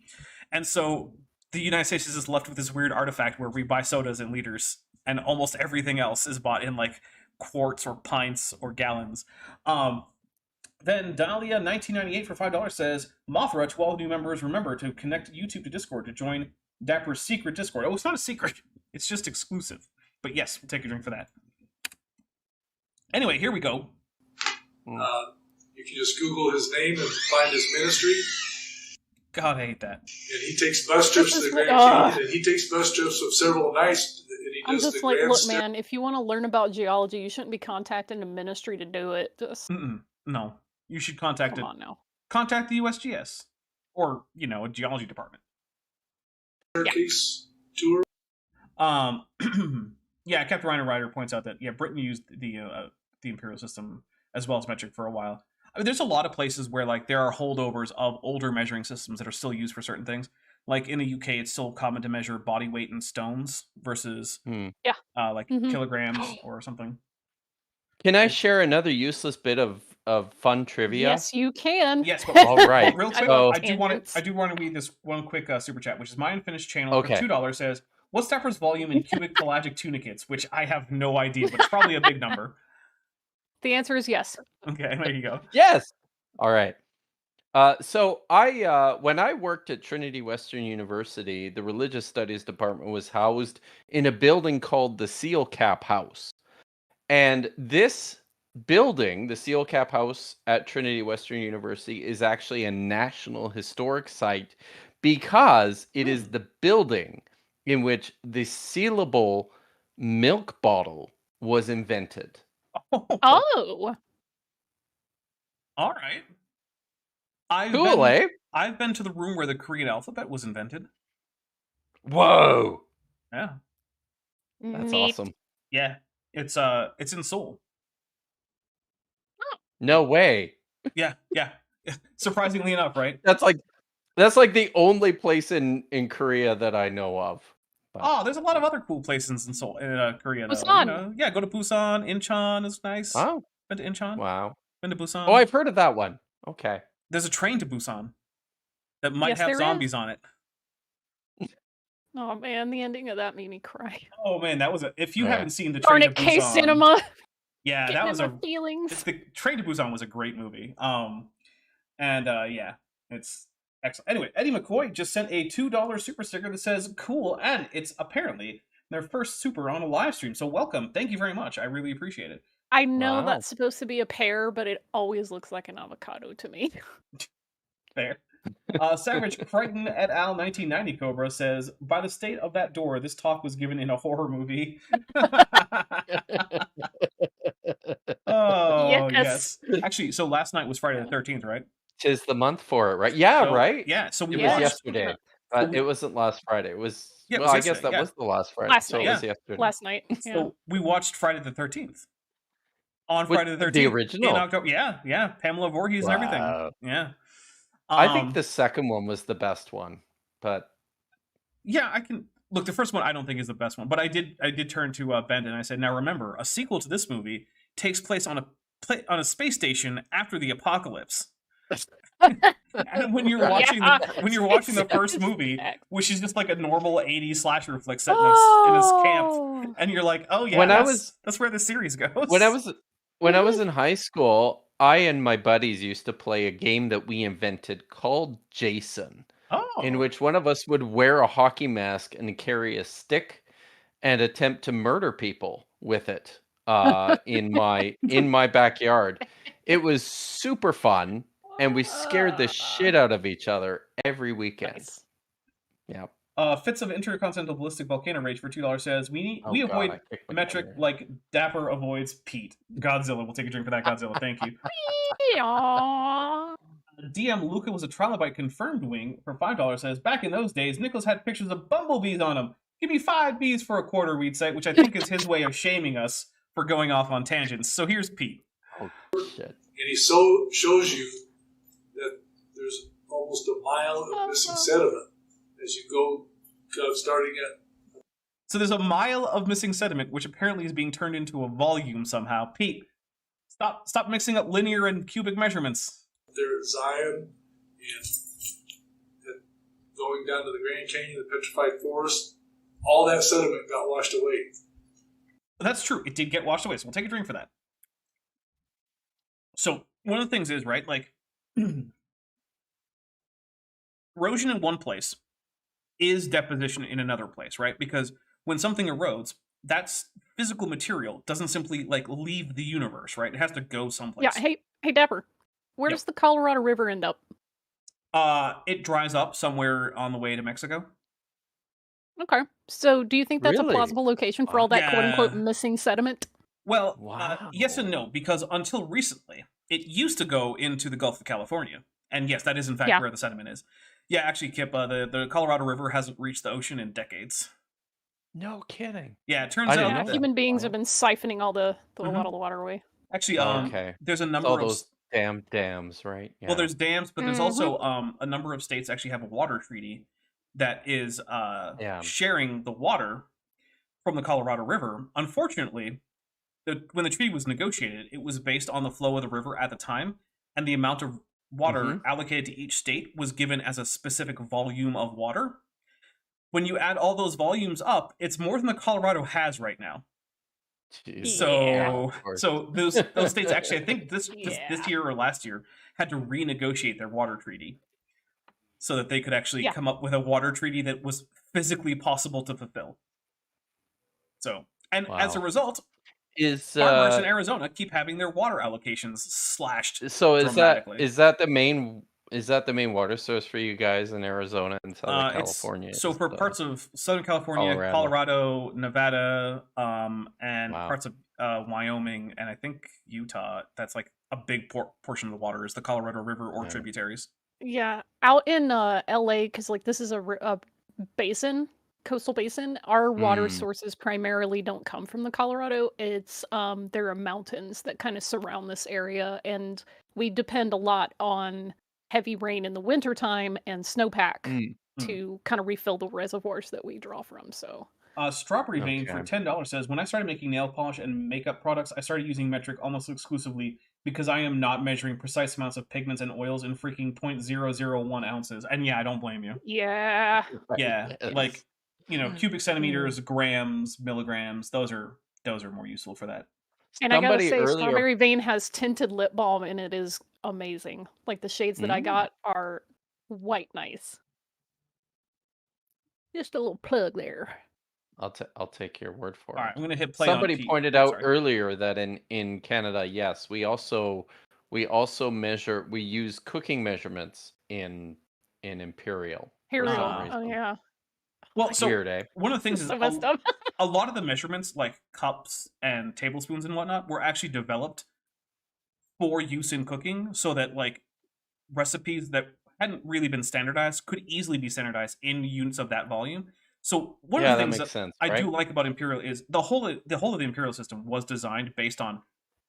And so the United States is just left with this weird artifact where we buy sodas in liters and almost everything else is bought in like quarts or pints or gallons. Then Dahlia 1998 for $5 says, Mothra, 12 new members, remember to connect YouTube to Discord to join Dapper's secret Discord. Oh, it's not a secret. It's just exclusive. But yes, we'll take a drink for that. Anyway, here we go. You can just Google his name and find his ministry. God, I hate that. And he takes bus trips to the Grand Canyon, and he takes bus trips of several nights. And he I'm does just the like, Grand look, Stair- man, if you want to learn about geology, you shouldn't be contacting the ministry to do it. Just No, you should contact come on now. Contact the USGS or a geology department. Staircase tour. Yeah, Captain Reiner Ryder points out that Britain used the imperial system as well as metric for a while. I mean, there's a lot of places where like there are holdovers of older measuring systems that are still used for certain things. Like in the UK, it's still common to measure body weight in stones versus like kilograms or something. Can I share another useless bit of fun trivia? Yes, you can. Yes, but all right. Real quick, So, I do want to read this one quick super chat, which is my unfinished channel Okay. for $2 says, "What's Dapper's volume in cubic pelagic tunicates?" Which I have no idea, but it's probably a big number. The answer is yes. Okay, there you go. Yes. All right. So when I worked at Trinity Western University, the religious studies department was housed in a building called the Seal Cap House. And this building, the Seal Cap House at Trinity Western University, is actually a National Historic Site because it is the building in which the sealable milk bottle was invented. Oh. All right. I've been to the room where the Korean alphabet was invented. Whoa. Yeah. That's Neat. awesome. Yeah. It's in Seoul. No way. Yeah. Surprisingly enough, right? That's like the only place in Korea that I know of. But... Oh, there's a lot of other cool places in Seoul, in Korea. Busan. Yeah, go to Busan. Incheon is nice. Oh. Been to Incheon. Wow. Been to Busan. Oh, I've heard of that one. Okay. There's a train to Busan that might have zombies on it. Oh man, the ending of that made me cry. Oh man, that was if you haven't seen the Train to Busan. K Cinema. Yeah, that was feelings. The Train to Busan was a great movie. Yeah, it's excellent. Anyway, Eddie McCoy just sent a $2 super sticker that says "cool," and it's apparently their first super on a live stream. So welcome, thank you very much. I really appreciate it. I know that's supposed to be a pear, but it always looks like an avocado to me. Fair. Savage Crichton et al. 1990 Cobra says, "By the state of that door, this talk was given in a horror movie." Oh, yes. Actually, so last night was Friday the 13th, right? 'Tis the month for it, right? Yeah, right? Yeah, so it was yesterday. It wasn't last Friday. It was, I guess that was the last Friday. Last night. It was yesterday. Last night. Yeah. So we watched Friday the 13th. On Friday the 13th. The original? In October. Yeah. Pamela Voorhees and everything. Yeah. I think the second one was the best one, but... Yeah, I can... Look, the first one I don't think is the best one, but I did turn to Ben and I said, now remember, a sequel to this movie takes place on a space station after the apocalypse. And when you're watching the first movie, which is just like a normal 80s slasher flick set in his camp, and you're like, oh yeah, that's where the series goes. When I was in high school, I and my buddies used to play a game that we invented called Jason, in which one of us would wear a hockey mask and carry a stick and attempt to murder people with it in my backyard. It was super fun, and we scared the shit out of each other every weekend. Nice. Yeah. Fits of Intercontinental Ballistic Volcano Rage for $2 says, we avoid metric like Dapper avoids Pete. Godzilla. We'll take a drink for that, Godzilla. Thank you. DM Luca was a trilobite confirmed wing for $5 says, back in those days, Nicholas had pictures of bumblebees on him. Give me 5 bees for a quarter, we'd say, which I think is his way of shaming us for going off on tangents. So here's Pete. Oh, shit. And he shows you that there's almost a mile of missing sediment as you go starting at. So there's a mile of missing sediment, which apparently is being turned into a volume somehow. Pete, stop mixing up linear and cubic measurements. There at Zion and going down to the Grand Canyon, the Petrified Forest, all that sediment got washed away. That's true. It did get washed away, so we'll take a drink for that. So one of the things is, right, like, erosion in one place is deposition in another place, right? Because when something erodes, that's physical material doesn't simply like leave the universe, right? It has to go someplace. Yeah. Hey, Dapper, where does the Colorado River end up? It dries up somewhere on the way to Mexico. Okay. So do you think that's a plausible location for all that quote-unquote missing sediment? Well, yes and no, because until recently, it used to go into the Gulf of California. And yes, that is in fact where the sediment is. Yeah, actually, Kipp, the Colorado River hasn't reached the ocean in decades. No kidding. Yeah, it turns out human beings have been siphoning a lot of the water away. Actually, Okay. there's a It's number all of those damn dams, right? Yeah. well, there's dams, but there's also a number of states actually have a water treaty that is Yeah. sharing the water from the Colorado River. Unfortunately, when the treaty was negotiated, it was based on the flow of the river at the time, and the amount of water allocated to each state was given as a specific volume of water. When you add all those volumes up, it's more than the Colorado has right now. Jeez. So, Of course. so those states actually, I think this year or last year, had to renegotiate their water treaty so that they could actually come up with a water treaty that was physically possible to fulfill. So, and as a result, farmers in Arizona keep having their water allocations slashed. So dramatically. is that the main water source for you guys in Arizona and Southern California? So for parts of Southern California, Colorado, Nevada, and parts of Wyoming, and I think Utah, that's like a big portion of the water is the Colorado River or tributaries. Yeah, out in LA, because like this is a basin, coastal basin. Our water sources primarily don't come from the Colorado. It's there are mountains that kind of surround this area, and we depend a lot on heavy rain in the wintertime and snowpack to kind of refill the reservoirs that we draw from. So Strawberry Vein for $10 says, when I started making nail polish and makeup products, I started using metric almost exclusively because I am not measuring precise amounts of pigments and oils in freaking 0.001 ounces. And yeah, I don't blame you. Yeah. Yeah. Like, you know, cubic centimeters, grams, milligrams, those are more useful for that. And I gotta say, Strawberry Vein has tinted lip balm, and it is amazing. Like the shades that I got are white nice. Just a little plug there. I'll take your word for it. All right, I'm gonna hit play. Somebody pointed out earlier that in Canada, yes, we also measure. We use cooking measurements in Imperial. Oh yeah. Well, so weird, eh? One of the things is a lot of the measurements, like cups and tablespoons and whatnot, were actually developed for use in cooking, so that like recipes that hadn't really been standardized could easily be standardized in units of that volume. So one of the things that I do like about Imperial is the whole of the Imperial system was designed based on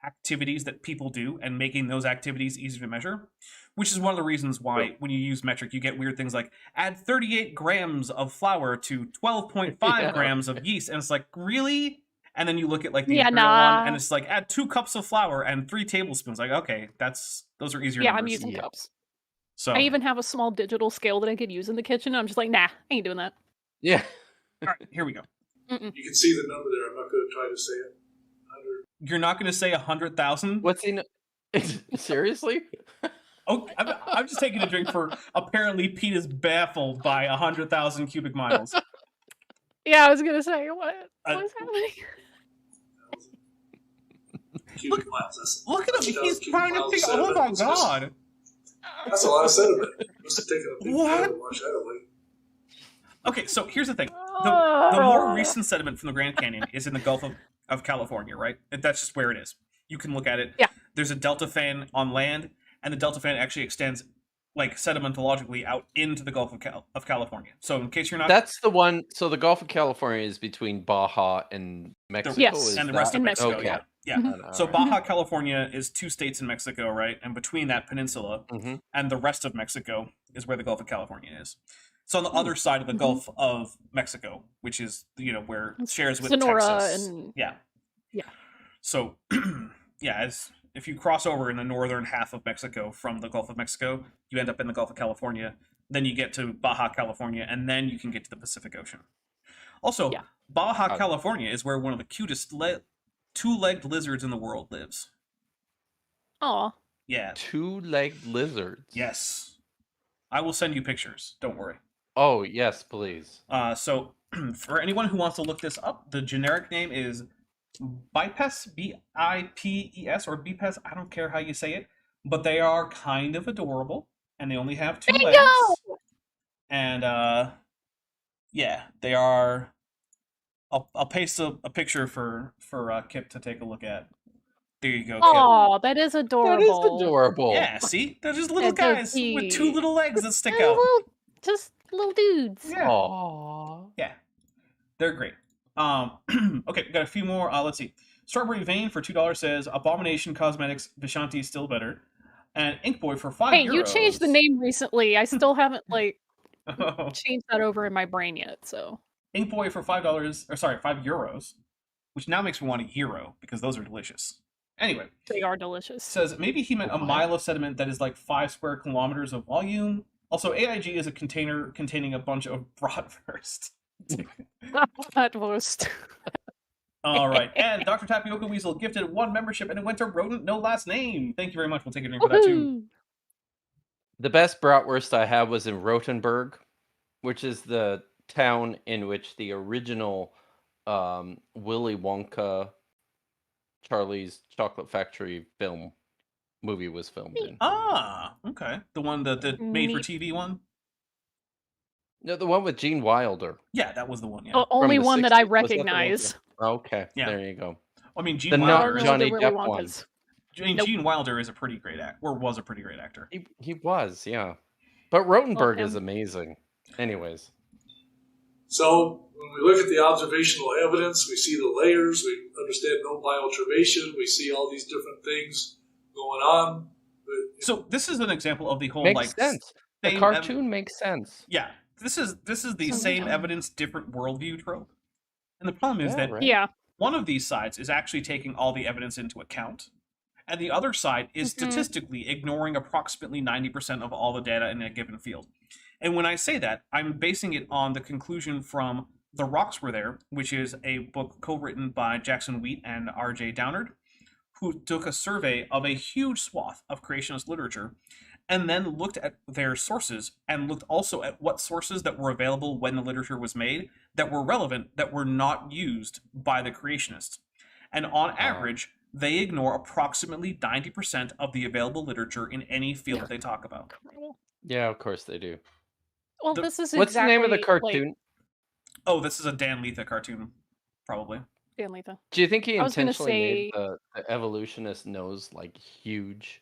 activities that people do and making those activities easy to measure, which is one of the reasons why when you use metric, you get weird things like add 38 grams of flour to 12.5 grams of yeast. And it's like, really? And then you look at like the Imperial one and it's like add 2 cups of flour and 3 tablespoons. Like, okay, those are easier. Yeah, numbers. I'm using cups. So I even have a small digital scale that I could use in the kitchen. I'm just like, nah, I ain't doing that. Yeah. All right, here we go. You can see the number there. I'm not going to try to say it. 100. You're not going to say 100,000? What's he? Seriously? Oh, I'm just taking a drink for apparently Pete is baffled by 100,000 cubic miles. Yeah, I was going to say, what is happening? Cubic miles. Look at him. He's trying to figure out. Oh my god. That's a lot of sediment. Must have taken a big what? Wash that away. Okay, so here's the thing. The more recent sediment from the Grand Canyon is in the Gulf of California, right? That's just where it is. You can look at it. Yeah. There's a delta fan on land, and the delta fan actually extends, like, sedimentologically out into the Gulf of California. So in case you're not... That's the one... So the Gulf of California is between Baja and Mexico? Yes, and the rest of Mexico, okay. Yeah. So Baja California is 2 states in Mexico, right? And between that peninsula and the rest of Mexico is where the Gulf of California is. So on the other side of the Gulf of Mexico, which is, you know, where it shares with Sonora Texas. And... Yeah. Yeah. So, yeah, if you cross over in the northern half of Mexico from the Gulf of Mexico, you end up in the Gulf of California. Then you get to Baja California, and then you can get to the Pacific Ocean. Also, Baja California is where one of the cutest 2-legged lizards in the world lives. Aw. Yeah. 2-legged lizards? Yes. I will send you pictures. Don't worry. Oh, yes, please. So, for anyone who wants to look this up, the generic name is Bipes, B-I-P-E-S, or Bipes, I don't care how you say it, but they are kind of adorable, and they only have 2 legs. And, yeah, they are... I'll paste a picture for Kipp to take a look at. There you go, Kipp. Oh, that is adorable. That is adorable. Yeah, see? They're just little guys with 2 little legs that stick out. Just little dudes. Yeah. Aww. Yeah. They're great. Okay, we got a few more. Let's see. Strawberry Vein for $2 says Abomination Cosmetics Vishanti is still better. And Inkboy for €5. Hey, you changed the name recently. I still haven't like Oh. changed that over in my brain yet. So Inkboy for €5, which now makes me want a euro because those are delicious. Anyway, they are delicious. Says maybe he meant a mile of sediment that is like 5 square kilometers of volume. Also, AIG is a container containing a bunch of bratwurst. Bratwurst. All right, and Dr. Tapioca Weasel gifted 1 membership, and it went to Rodent No Last Name. Thank you very much. We'll take a drink for that too. The best bratwurst I had was in Rothenburg, which is the town in which the original Willy Wonka, Charlie's Chocolate Factory movie was filmed in. Ah, okay. The one that the made-for-TV one? No, the one with Gene Wilder. Yeah, that was the one, yeah. The only one that I 60s. recognize. Okay, Yeah. there you go. I mean, Gene The Wilder, not is- Johnny Willy Depp Wonkas. Gene Wilder is a pretty great actor, or was a pretty great actor. He was, yeah. But Rothenburg Well, is amazing. Anyways. So when we look at the observational evidence, we see the layers, we understand no bioturbation, we see all these different things going on. But, So this is an example of the whole Makes sense. The same cartoon makes sense. Yeah, this is the Something same else. evidence, different worldview trope. And the problem is Yeah, that right. Yeah. one of these sides is actually taking all the evidence into account, and the other side is statistically ignoring approximately 90% of all the data in a given field. And when I say that, I'm basing it on the conclusion from The Rocks Were There, which is a book co-written by Jackson Wheat and R.J. Downard, who took a survey of a huge swath of creationist literature and then looked at their sources and looked also at what sources that were available when the literature was made that were relevant, that were not used by the creationists. And on average, they ignore approximately 90% of the available literature in any field that they talk about. Yeah, of course they do. Well, this is What's the name of the exactly, cartoon? Oh, this is a Dan Letha cartoon, probably. Dan Letha. Do you think he I was gonna intentionally made say- the evolutionist nose like huge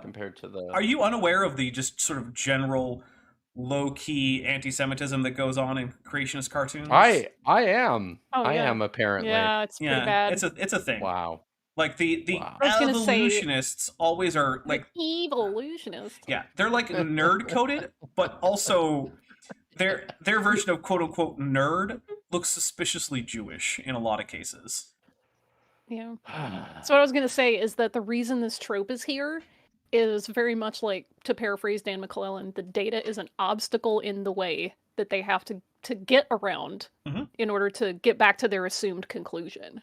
compared to the? Are you unaware of the just sort of general low-key anti-Semitism that goes on in creationist cartoons? I am. Oh, I yeah. am apparently. Yeah, it's pretty bad. it's a thing. Wow. Like the Wow. I was gonna say- evolutionists always are like, evolutionist. yeah, they're like nerd coded, but also their version of quote unquote nerd looks suspiciously Jewish in a lot of cases. Yeah. So what I was going to say is that the reason this trope is here is very much like, to paraphrase Dan McClellan, the data is an obstacle in the way that they have to get around in order to get back to their assumed conclusion.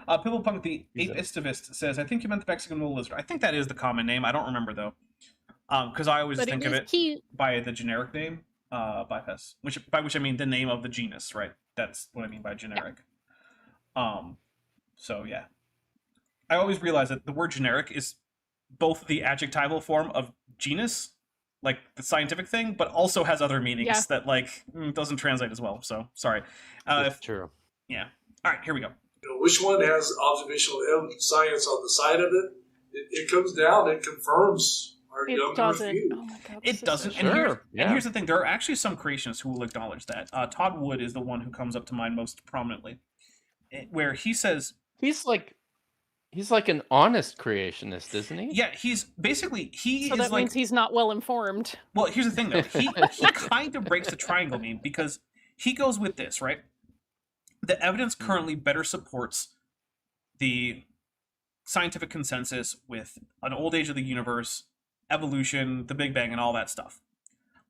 Pimplepunk the Atheistivist says, I think you meant the Mexican wool lizard. I think that is the common name. I don't remember though. Because I always But think it of is it cute. by the generic name, bypass. By which I mean the name of the genus, right? That's what I mean by generic. So yeah. I always realize that the word generic is both the adjectival form of genus, like the scientific thing, but also has other meanings that like doesn't translate as well. So sorry. That's true. Yeah. All right, here we go. you know, which one has observational science on the side of it? It comes down, it confirms our young Earth view. Oh my God, It doesn't. Sure, And here's the thing. There are actually some creationists who will acknowledge that. Todd Wood is the one who comes up to mind most prominently, where he says He's like an honest creationist, isn't he? yeah, he's basically So that means he's not well informed. Well, here's the thing though. He kind of breaks the triangle meme because he goes with this, right? The evidence currently better supports the scientific consensus with an old age of the universe, evolution, the Big Bang, and all that stuff.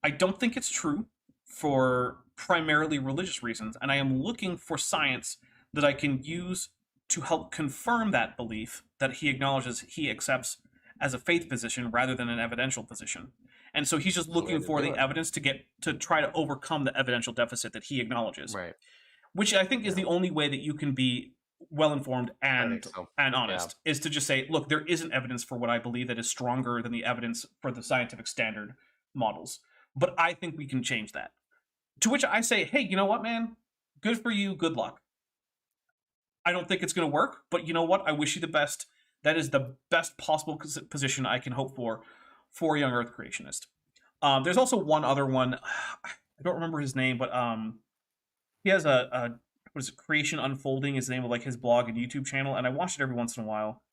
I don't think it's true for primarily religious reasons, and I am looking for science that I can use to help confirm that belief that he acknowledges he accepts as a faith position rather than an evidential position. And so he's just looking for the evidence to try to overcome the evidential deficit that he acknowledges. Right. Which I think is the only way that you can be well informed and honest, is to just say, look, there isn't evidence for what I believe that is stronger than the evidence for the scientific standard models. But I think we can change that. To which I say, hey, you know what, man? Good for you. Good luck. I don't think it's going to work, but you know what? I wish you the best. That is the best possible position I can hope for a young Earth creationist. There's also one other one. I don't remember his name, but he has a what is it, Creation Unfolding is the name of like his blog and YouTube channel, and I watch it every once in a while.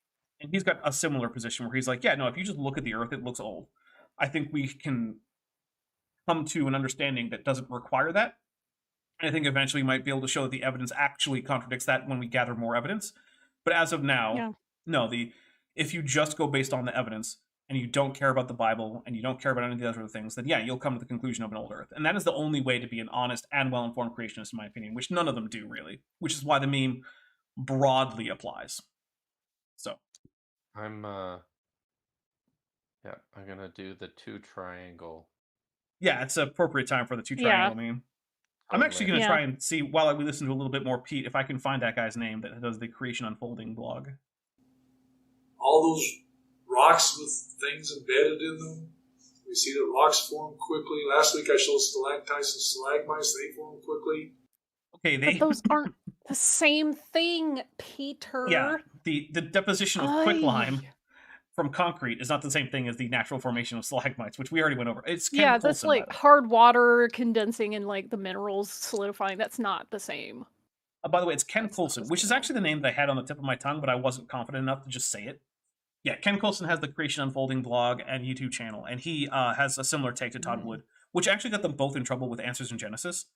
And he's got a similar position where he's like, yeah, no, if you just look at the Earth, it looks old. I think we can come to an understanding that doesn't require that. And I think eventually we might be able to show that the evidence actually contradicts that when we gather more evidence. But as of now, no, if you just go based on the evidence and you don't care about the Bible and you don't care about any of the other things, then yeah, you'll come to the conclusion of an old Earth. And that is the only way to be an honest and well-informed creationist, in my opinion, which none of them do, really. Which is why the meme broadly applies. So. I'm gonna do the 2 triangle. Yeah, it's an appropriate time for the 2 triangle meme. I'm actually going to try and see, while we listen to a little bit more Pete, if I can find that guy's name that does the Creation Unfolding blog. All those rocks with things embedded in them. We see that rocks form quickly. Last week I showed stalactites and stalagmites. They form quickly. Okay, but those aren't the same thing, Peter. Yeah, the deposition of quicklime from concrete is not the same thing as the natural formation of stalagmites, which we already went over. It's Ken Coulson, that's like hard water condensing and like the minerals solidifying. That's not the same. By the way, it's Ken Coulson, which is actually the name that I had on the tip of my tongue, but I wasn't confident enough to just say it. Yeah, Ken Coulson has the Creation Unfolding blog and YouTube channel, and he has a similar take to Todd Wood, which actually got them both in trouble with Answers in Genesis.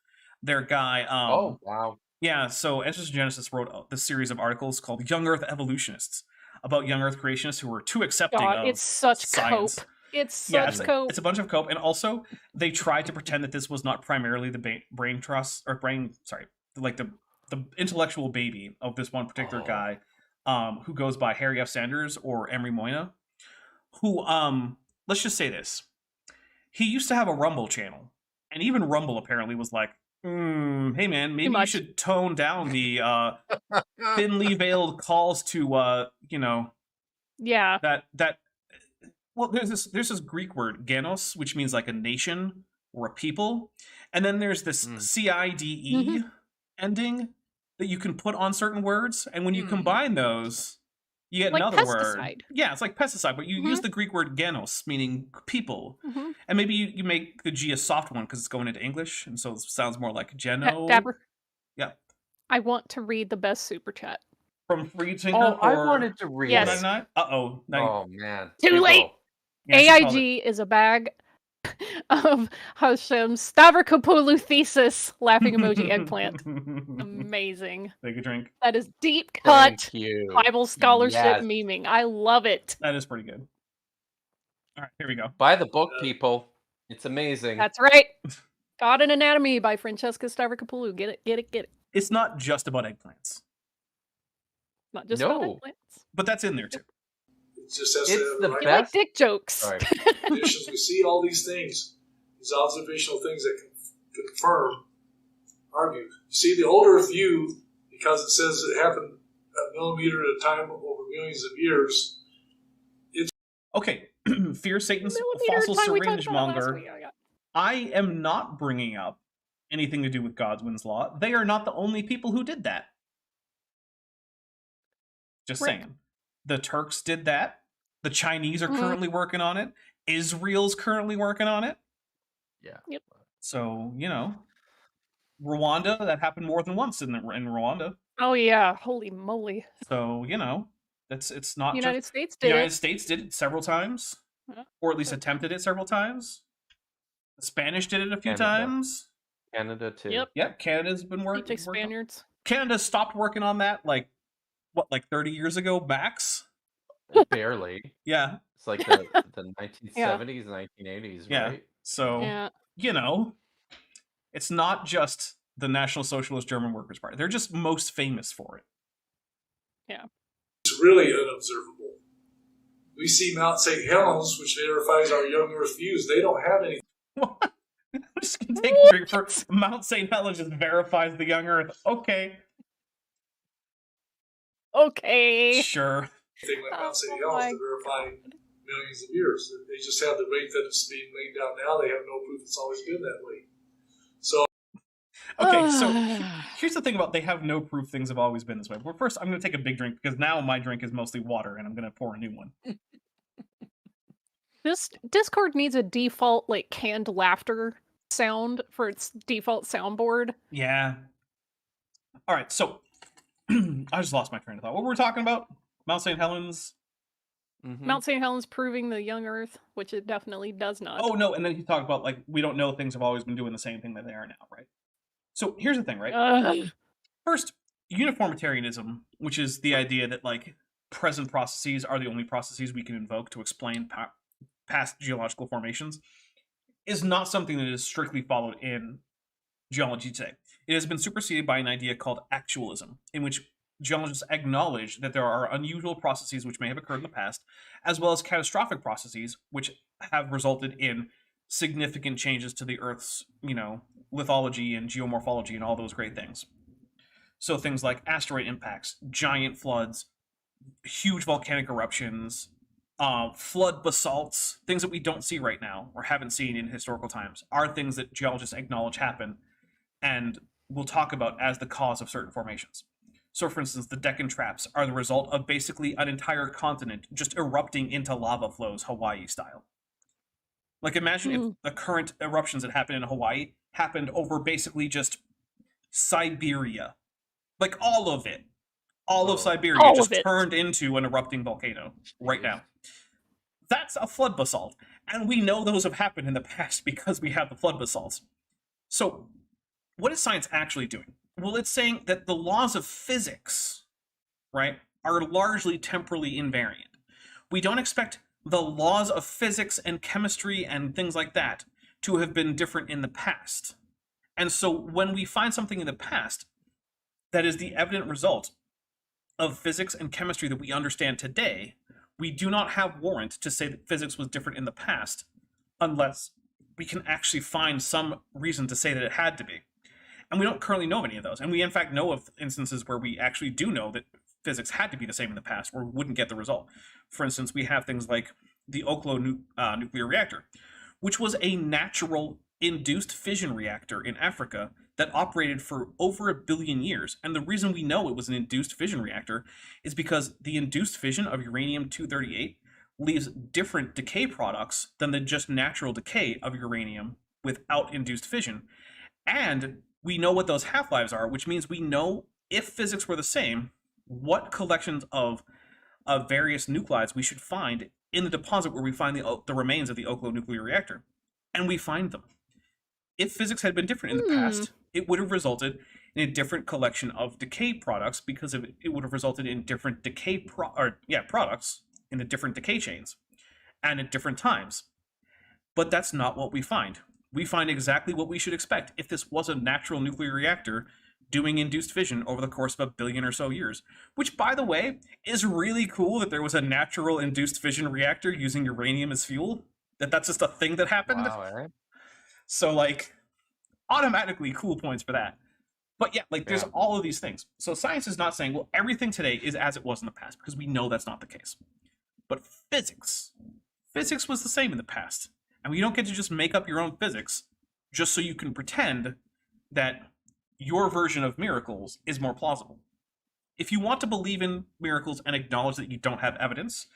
Their guy... oh, wow. Yeah, so Answers in Genesis wrote this series of articles called Young Earth Evolutionists, about young Earth creationists who were too accepting of it's such science. Cope. It's such cope. It's a bunch of cope, and also they tried to pretend that this was not primarily the brain trust or like the intellectual baby of this one particular guy, who goes by Harry F. Sanders or Emery Moyna, who let's just say this: he used to have a Rumble channel, and even Rumble apparently was like, hey man, maybe you should tone down the thinly veiled calls to well, there's this Greek word genos, which means like a nation or a people, and then there's this CIDE ending that you can put on certain words, and when you combine those, you get like another pesticide word. Yeah, it's like pesticide, but you use the Greek word genos, meaning people. And maybe you make the G a soft one because it's going into English, and so it sounds more like geno. Dapper. Yeah. I want to read the best super chat. From Free Tinker? Oh, I wanted to read it. Uh-oh. Oh, man. Too late! AIG is a bag of Hashem's Stavrokopoulou thesis, laughing emoji eggplant. Amazing. Take a drink. That is deep cut Thank Bible scholarship memeing. I love it. That is pretty good. All right, here we go. Buy the book, people. It's amazing. That's right. God and Anatomy by Francesca Stavrokopoulou. Get it, get it, get it. It's not just about eggplants. Not just about eggplants. But that's in there too. It just has it's to the right best. Like dick jokes. Right. Conditions. We see all these things, these observational things that can confirm our view. See the old Earth view, because it says it happened a millimeter at a time over millions of years. It's okay. Fear Satan's fossil syringe monger. I am not bringing up anything to do with Godwin's law. They are not the only people who did that. Just saying. The Turks did that. The Chinese are currently working on it. Israel's currently working on it. Yeah. Yep. So, Rwanda, that happened more than once in Rwanda. Oh yeah, holy moly. So, it's not the United States did it. The United States did it several times. Or at least attempted it several times. The Spanish did it a few times. Canada too. Yep. Yeah, Canada's been working. Spaniards. Canada stopped working on that like 30 years ago max? Barely. Yeah. It's like the 1970s, 1980s, right? So, it's not just the National Socialist German Workers' Party. They're just most famous for it. Yeah. It's really unobservable. We see Mount St. Helens, which verifies our young Earth views. They don't have any. What? I'm just going to take a drink for Mount St. Helens just verifies the young Earth. Okay. Okay. Sure. Thing like Mount St. Helens to verify millions of years. They just have the rate that it's being laid down now. They have no proof it's always been that way. So. Okay, so here's the thing about they have no proof things have always been this way. Well, first, I'm going to take a big drink because now my drink is mostly water and I'm going to pour a new one. This Discord needs a default, canned laughter sound for its default soundboard. Yeah. All right, so I just lost my train of thought. What were we talking about? Mount St. Helens? Mount St. Helens proving the young Earth, which it definitely does not. Oh, no, and then he talked about, like, we don't know things have always been doing the same thing that they are now, right? So here's the thing, right? First, uniformitarianism, which is the idea that, like, present processes are the only processes we can invoke to explain past geological formations, is not something that is strictly followed in geology today. It has been superseded by an idea called actualism, in which geologists acknowledge that there are unusual processes which may have occurred in the past, as well as catastrophic processes which have resulted in significant changes to the Earth's, lithology and geomorphology and all those great things. So things like asteroid impacts, giant floods, huge volcanic eruptions, flood basalts, things that we don't see right now or haven't seen in historical times, are things that geologists acknowledge happen and will talk about as the cause of certain formations. So, for instance, the Deccan Traps are the result of basically an entire continent just erupting into lava flows, Hawaii style. Like, imagine if the current eruptions that happened in Hawaii happened over basically just Siberia. Like, all of it. All of Siberia just turned into an erupting volcano right now. That's a flood basalt. And we know those have happened in the past because we have the flood basalts. So, what is science actually doing? Well, it's saying that the laws of physics, right, are largely temporally invariant. We don't expect the laws of physics and chemistry and things like that to have been different in the past. And so when we find something in the past that is the evident result of physics and chemistry that we understand today, we do not have warrant to say that physics was different in the past unless we can actually find some reason to say that it had to be. And we don't currently know of any of those. And we, in fact, know of instances where we actually do know that physics had to be the same in the past or wouldn't get the result. For instance, we have things like the Oklo nuclear reactor, which was a natural induced fission reactor in Africa that operated for over 1 billion years. And the reason we know it was an induced fission reactor is because the induced fission of uranium-238 leaves different decay products than the just natural decay of uranium without induced fission. And we know what those half-lives are, which means we know, if physics were the same, what collections of various nuclides we should find in the deposit where we find the remains of the Oklo nuclear reactor. And we find them. If physics had been different in the past, it would have resulted in a different collection of decay products because it would have resulted in different decay products in the different decay chains and at different times. But that's not what we find. We find exactly what we should expect if this was a natural nuclear reactor doing induced fission over the course of 1 billion or so years. Which, by the way, is really cool that there was a natural induced fission reactor using uranium as fuel. That's just a thing that happened. Wow, right? So, like, automatically cool points for that. But yeah, like, there's all of these things. So science is not saying, well, everything today is as it was in the past, because we know that's not the case. But physics was the same in the past. And you don't get to just make up your own physics just so you can pretend that your version of miracles is more plausible. If you want to believe in miracles and acknowledge that you don't have evidence,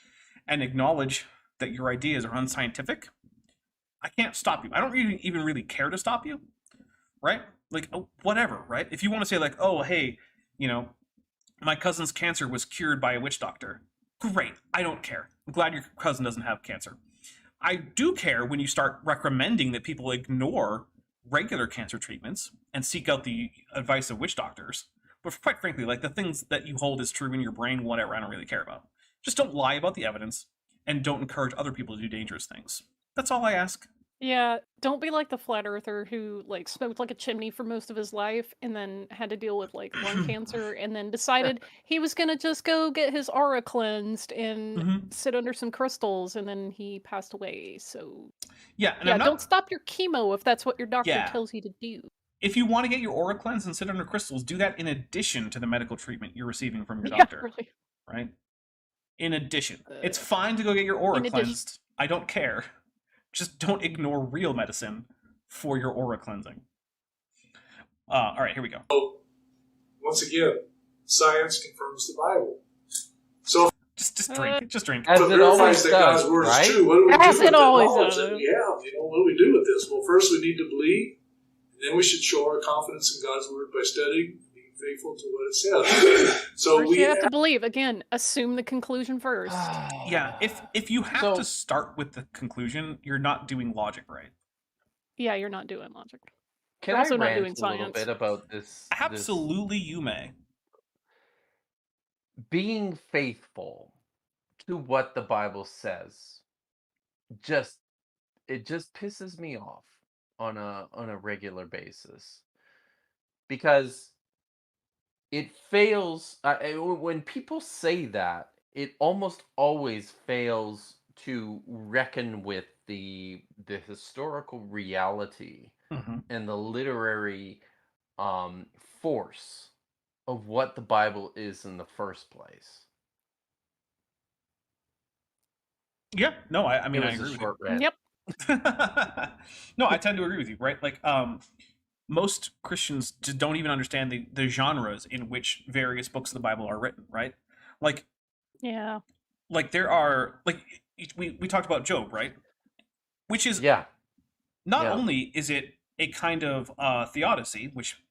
and acknowledge that your ideas are unscientific, I can't stop you. I don't even really care to stop you, right? Like, whatever, right? If you want to say, like, oh, hey, my cousin's cancer was cured by a witch doctor, great, I don't care. I'm glad your cousin doesn't have cancer. I do care when you start recommending that people ignore regular cancer treatments and seek out the advice of witch doctors. But quite frankly, like, the things that you hold as true in your brain, whatever, I don't really care about. Just don't lie about the evidence and don't encourage other people to do dangerous things. That's all I ask. Yeah, don't be like the flat earther who, like, smoked like a chimney for most of his life and then had to deal with, like, lung cancer and then decided he was gonna just go get his aura cleansed and sit under some crystals, and then he passed away. So yeah, don't stop your chemo if that's what your doctor tells you to do. If you want to get your aura cleansed and sit under crystals, do that in addition to the medical treatment you're receiving from your doctor. Really. Right? In addition. It's fine to go get your aura cleansed. I don't care. Just don't ignore real medicine for your aura cleansing. All right, here we go. So, once again, science confirms the Bible. So just drink. Just drink. As it always that does, God's word right? is true. What do we do As with it the always knowledge does. that we have? What do we do with this? Well, first we need to believe, and then we should show our confidence in God's word by studying, being faithful to what it says. So First we you have to believe. Again, assume the conclusion first. Yeah, if you have to start with the conclusion, you're not doing logic right. Yeah, you're not doing logic. Can You're I also not rant doing a little science. bit about this? Absolutely, you may. Being faithful to what the Bible says it just pisses me off on a regular basis, because it fails when people say that, it almost always fails to reckon with the historical reality and the literary force of what the Bible is in the first place. Yeah, no, I mean, It I was agree a with short you. rant. Yep. No, I tend to agree with you, right? Like, most Christians just don't even understand the genres in which various books of the Bible are written, right? Like, Yeah. like there are, like, we talked about Job, right? Which is, Yeah. not Yeah. only is it a kind of theodicy, which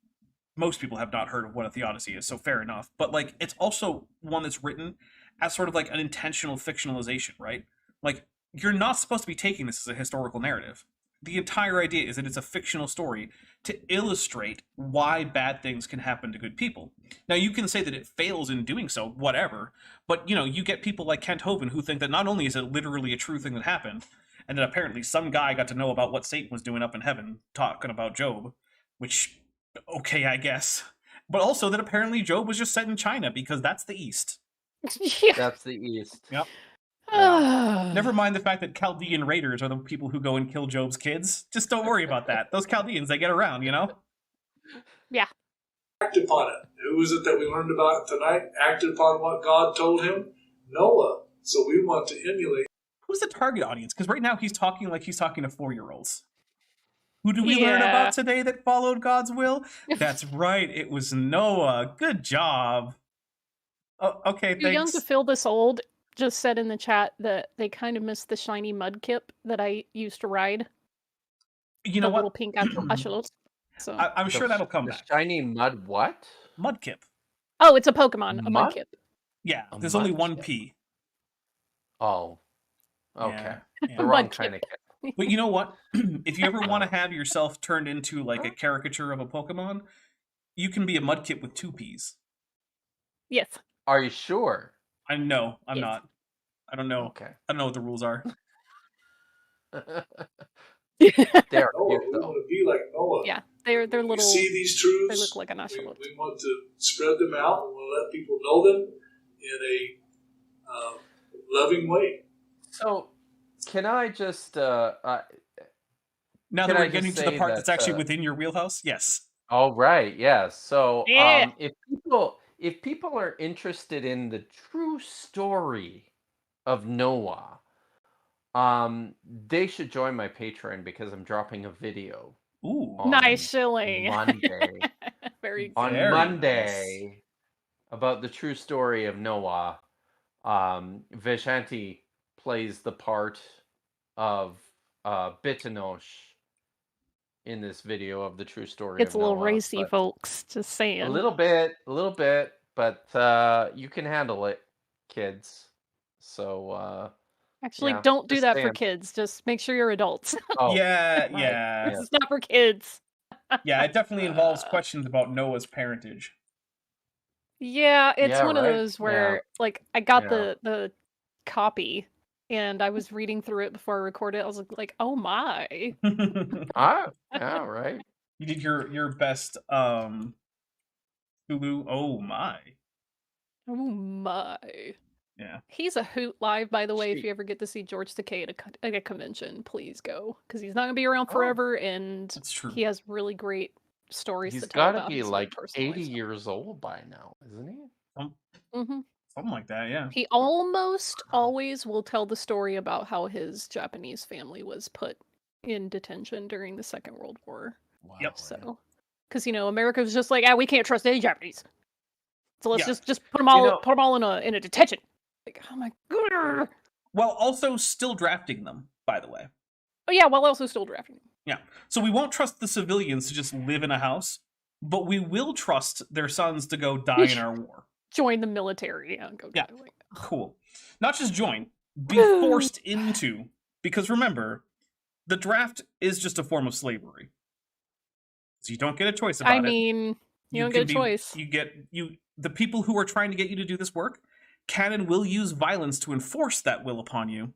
most people have not heard of what a theodicy is, so fair enough, but like it's also one that's written as sort of like an intentional fictionalization, right? Like, you're not supposed to be taking this as a historical narrative. The entire idea is that it's a fictional story to illustrate why bad things can happen to good people. Now, you can say that it fails in doing so, whatever, but you know, you get people like Kent Hovind who think that not only is it literally a true thing that happened, and that apparently some guy got to know about what Satan was doing up in heaven talking about Job, which, okay, I guess, but also that apparently Job was just set in China because that's the East. Yeah. That's the East. Yep. Yeah. Never mind the fact that Chaldean raiders are the people who go and kill Job's kids. Just don't worry about that. Those Chaldeans, they get around, you know? Yeah. Act upon it. Who was it that we learned about tonight? Acted upon what God told him? Noah. So we want to emulate. Who's the target audience? Because right now he's talking like he's talking to 4-year-olds. Who did we learn about today that followed God's will? That's right. It was Noah. Good job. Oh, okay, Too young to thanks. feel this old just said in the chat that they kind of miss the shiny mud kip that I used to ride. You know the what? little pink axolotl. So I'm sure that'll come The back. shiny mud what? Mudkip. oh, it's a Pokemon, a Mud? mudkip. Yeah, A there's only one Mudkip. P. Oh. Okay. Yeah. The wrong Mudkip. kind of kip. But you know what? If you ever want to have yourself turned into like a caricature of a Pokemon, you can be a Mudkip with 2 Ps. Yes. Are you sure? I'm Yes. not. I don't know. Okay. I don't know what the rules are. They're Noah. cute, We though. want to be like Noah. Yeah, they're We little. see these They truths. look like an axolotl. We want to spread them out. We want to let people know them in a loving way. So, can I just Now Can that I we're just getting to the say part that's that, actually within your wheelhouse, yes. all right, yes. So, Yeah. if people are interested in the true story of Noah, they should join my Patreon because I'm dropping a video Ooh. on Nice shilling. Monday. Very On Very Monday about the true story of Noah. Vishanti plays the part of Bitanosh in this video of the true story It's of a little Noah. racy, but folks. Just saying. a little bit, but you can handle it, kids. So Actually, yeah, don't do just that for saying. kids. Just make sure you're adults. Oh, Yeah, right, yeah. This yeah. is not for kids. Yeah, it definitely involves questions about Noah's parentage. Yeah, it's Yeah, one of right. those Yeah, where like I got yeah. the copy and I was reading through it before I recorded. I was like, oh my. You Ah, yeah, right. did your best Hulu. Oh my. Oh my. Yeah. He's a hoot live, by the way. If She- you ever get to see George Takei at a convention, please go. Because he's not going to be around Oh. forever, and That's true. he has really great stories He's to tell got to about be his like personal 80 life. years old by now, isn't he? Mm-hmm. Something like that, yeah. He almost always will tell the story about how his Japanese family was put in detention during the Second World War. Wow. Yep. So, because America was just like, we can't trust any Japanese, so let's Yeah. just put them all know- put them all in a detention. Like, oh my god. While also still drafting them, by the way. Oh yeah, while also still drafting them. Yeah. So we won't trust the civilians to just live in a house. but we will trust their sons to go die in our war. Join the military. Yeah, cool. Not just join, be forced into. Because remember, the draft is just a form of slavery. So you don't get a choice about it. I mean, you don't get a choice. The people who are trying to get you to do this work can and will use violence to enforce that will upon you.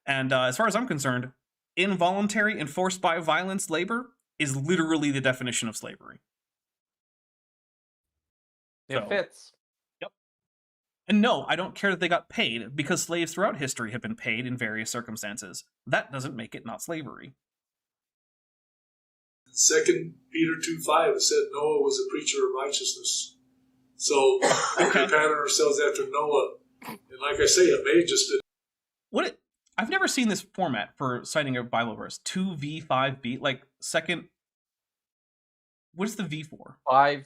And as far as I'm concerned, involuntary, enforced by violence labor is literally the definition of slavery. It fits. Yep. And no, I don't care that they got paid, because slaves throughout history have been paid in various circumstances. That doesn't make it not slavery. 2 Peter 2:5, it said Noah was a preacher of righteousness. So we can pattern ourselves after Noah. And like I say, it may have just been... I've never seen this format for citing a Bible verse. 2v5b, like second... What is the V for? 5.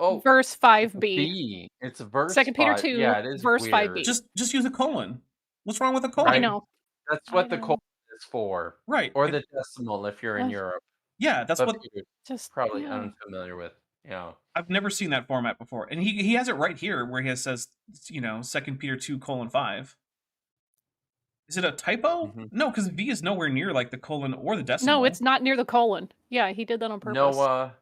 Oh, verse 5b. B. It's verse 2 Peter 5. 2, Yeah, it is verse weird. 5b. Just use a colon. What's wrong with a colon? I know. That's what the colon is for. Right. Or the decimal if you're in Europe. Yeah, that's what you're just probably unfamiliar with. Yeah. I've never seen that format before. And he has it right here where he says, 2 Peter 2:5. Is it a typo? Mm-hmm. No, because V is nowhere near like the colon or the decimal. No, it's not near the colon. Yeah, he did that on purpose. Noah,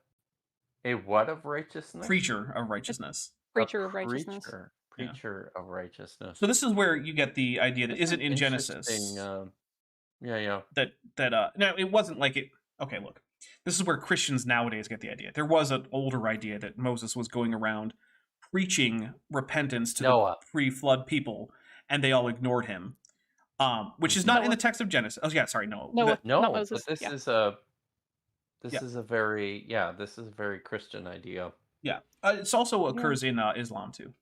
a what of righteousness? Preacher of righteousness. Preacher of righteousness. Preacher of righteousness. So this is where you get the idea that isn't in Genesis. Yeah. No, it wasn't like it. Okay, look. This is where Christians nowadays get the idea. There was an older idea that Moses was going around preaching repentance to the pre-flood people, and they all ignored him. Which is not in the text of Genesis. Oh yeah, sorry, no. Not But Moses. this is a very Christian idea. Yeah, it also occurs in Islam too.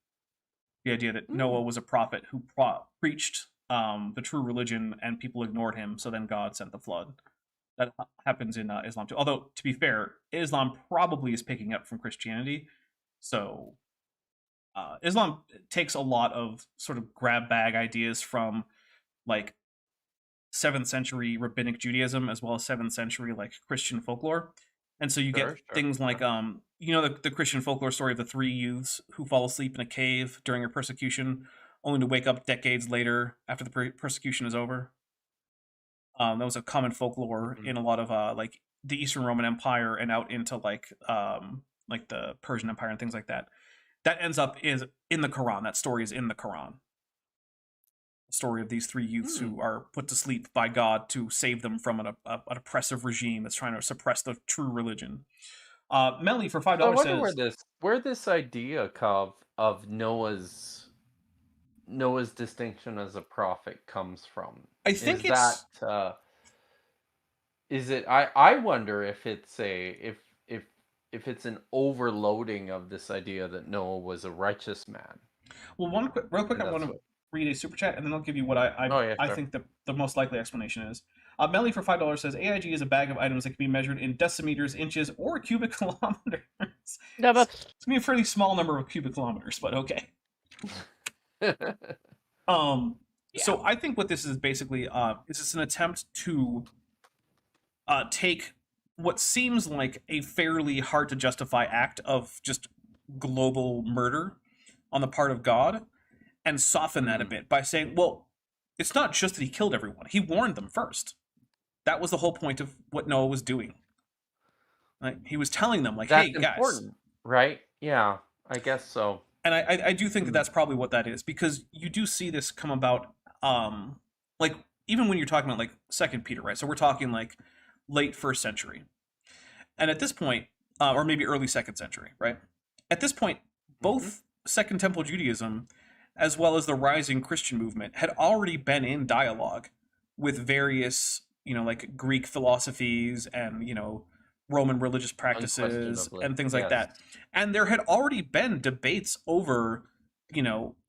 The idea that Noah was a prophet who preached the true religion, and people ignored him, so then God sent the flood. That happens in Islam too. Although, to be fair, Islam probably is picking up from Christianity. So Islam takes a lot of sort of grab bag ideas from like 7th century rabbinic Judaism as well as 7th century like Christian folklore. And so you get things like the Christian folklore story of the 3 youths who fall asleep in a cave during a persecution only to wake up decades later after the persecution is over. That was a common folklore in a lot of like the Eastern Roman Empire and out into like the Persian Empire and things like that. That ends up in the Quran. That story is in the Quran. Story of these 3 youths who are put to sleep by God to save them from an oppressive regime that's trying to suppress the true religion. Melly for $5 I wonder says where this idea of Noah's distinction as a prophet comes from. I think I wonder if it's if it's an overloading of this idea that Noah was a righteous man. Well, real quick, I want to read a super chat, and then I'll give you what I think the most likely explanation is. Melly for $5 says AIG is a bag of items that can be measured in decimeters, inches, or cubic kilometers. It's gonna be a pretty small number of cubic kilometers, but okay. So I think what this is basically is it's an attempt to take what seems like a fairly hard to justify act of just global murder on the part of God and soften that a bit by saying, well, it's not just that he killed everyone. He warned them first. That was the whole point of what Noah was doing. Like, he was telling them, like, that's hey, guys. Important, right? Yeah, I guess so. And I do think that that's probably what that is, because you do see this come about, like, even when you're talking about, like, 2 Peter, right? So we're talking, like, late 1st century. And at this point, or maybe early 2nd century, right? At this point, both Second Temple Judaism as well as the rising Christian movement had already been in dialogue with various, like Greek philosophies and, Roman religious practices and things like that. And there had already been debates over,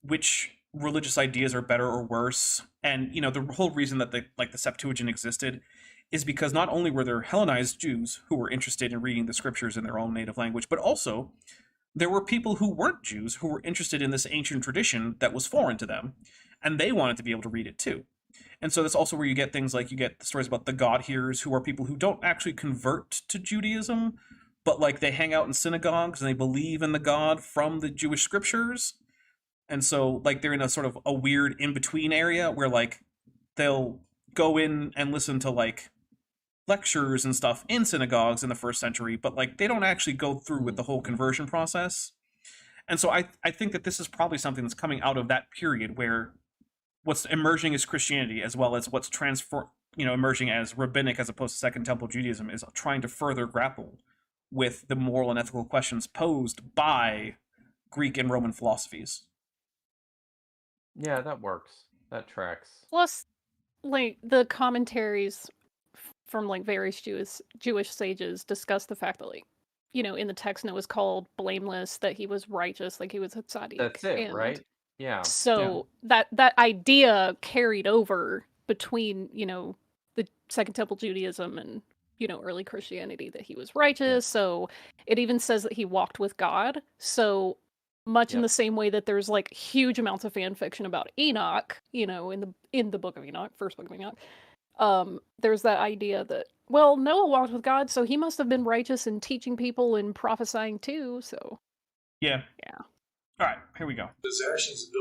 which religious ideas are better or worse. And, the whole reason that the Septuagint existed is because not only were there Hellenized Jews who were interested in reading the scriptures in their own native language, but also there were people who weren't Jews who were interested in this ancient tradition that was foreign to them, and they wanted to be able to read it too. And so that's also where you get things like, you get the stories about the God-hearers, who are people who don't actually convert to Judaism, but like they hang out in synagogues and they believe in the God from the Jewish scriptures. And so like they're in a sort of a weird in-between area where like they'll go in and listen to like lectures and stuff in synagogues in the first century, but like they don't actually go through with the whole conversion process. And so I think that this is probably something that's coming out of that period where what's emerging as Christianity, as well as what's emerging as rabbinic as opposed to Second Temple Judaism, is trying to further grapple with the moral and ethical questions posed by Greek and Roman philosophies. Yeah, that works. That tracks. Plus, like the commentaries from like various Jewish sages discuss the fact that like, you know, in the text Noah was called blameless, that he was righteous, like he was a tzaddik. That's it, right? Yeah. So that idea carried over between, you know, the Second Temple Judaism and, you know, early Christianity, that he was righteous. So it even says that he walked with God. So much in the same way that there's like huge amounts of fan fiction about Enoch, you know, in the book of Enoch, first book of Enoch. There's that idea that, well, Noah walked with God, so he must have been righteous in teaching people and prophesying too. So yeah. All right, here we go.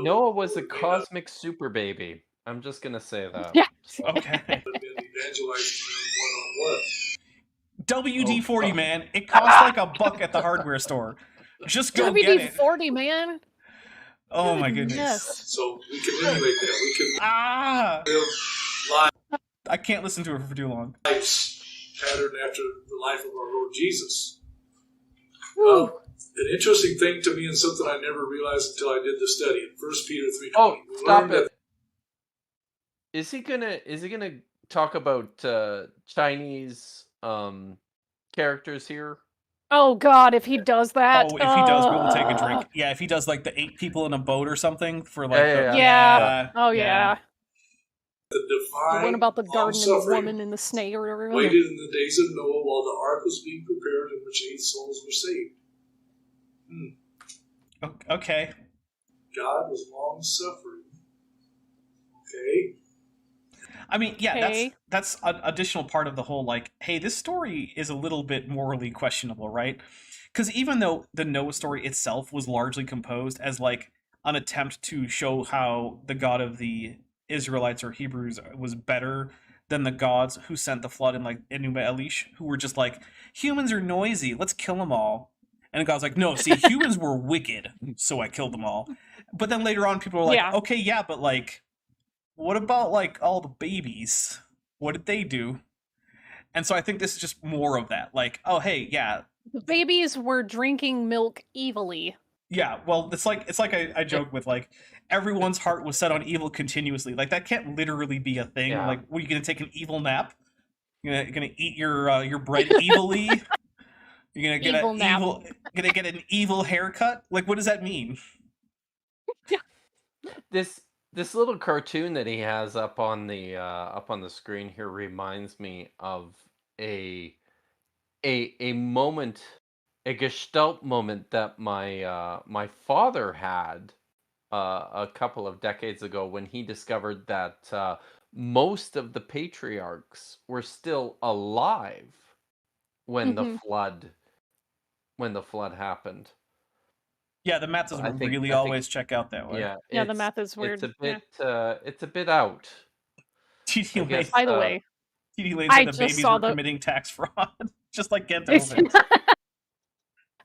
Noah was a cosmic super baby. I'm just gonna say that. Yeah. Okay. One-on-one. WD-40, man. It costs like $1 at the hardware store. Just go get it. WD-40, man. Oh my goodness. Yes. So we can emulate that. We can Ah! live I can't listen to it for too long. lives patterned after the life of our Lord Jesus. Woo. An interesting thing to me, and something I never realized until I did the study in 1 Peter 3:20. Oh, stop it! Is he gonna talk about Chinese characters here? Oh God, if he does that. Oh, if he does, we will take a drink. Yeah, if he does like the 8 people in a boat or something for like Yeah. Oh yeah. The divine The one about the garden and the long-suffering woman and the snake or whatever. waited in the days of Noah while the ark was being prepared, in which 8 souls were saved. Okay. God was long-suffering. Okay. I mean, yeah, Okay. that's an additional part of the whole, like, hey, this story is a little bit morally questionable, right? Because even though the Noah story itself was largely composed as, like, an attempt to show how the God of the Israelites or Hebrews was better than the gods who sent the flood in, like, Enuma Elish, who were just like, humans are noisy, let's kill them all. And God's like, no, see, humans were wicked, so I killed them all. But then later on, people are like, okay, yeah, but, like, what about, like, all the babies? What did they do? And so I think this is just more of that. Like, oh, hey, yeah. The babies were drinking milk evilly. Yeah, well, it's like I joke with, like, everyone's heart was set on evil continuously. Like, that can't literally be a thing. Yeah. Like, what, are you going to take an evil nap? You're gonna eat your bread evilly? You're gonna get an evil haircut? Like, what does that mean? This little cartoon that he has up on the screen here reminds me of a moment, a gestalt moment that my father had a couple of decades ago when he discovered that most of the patriarchs were still alive when the flood happened. Yeah, the math doesn't really always check out that way. Yeah, the math is weird. It's a bit out. TD Lane, by the way, TD Lane said the babies were committing tax fraud, just like Ghent Oven.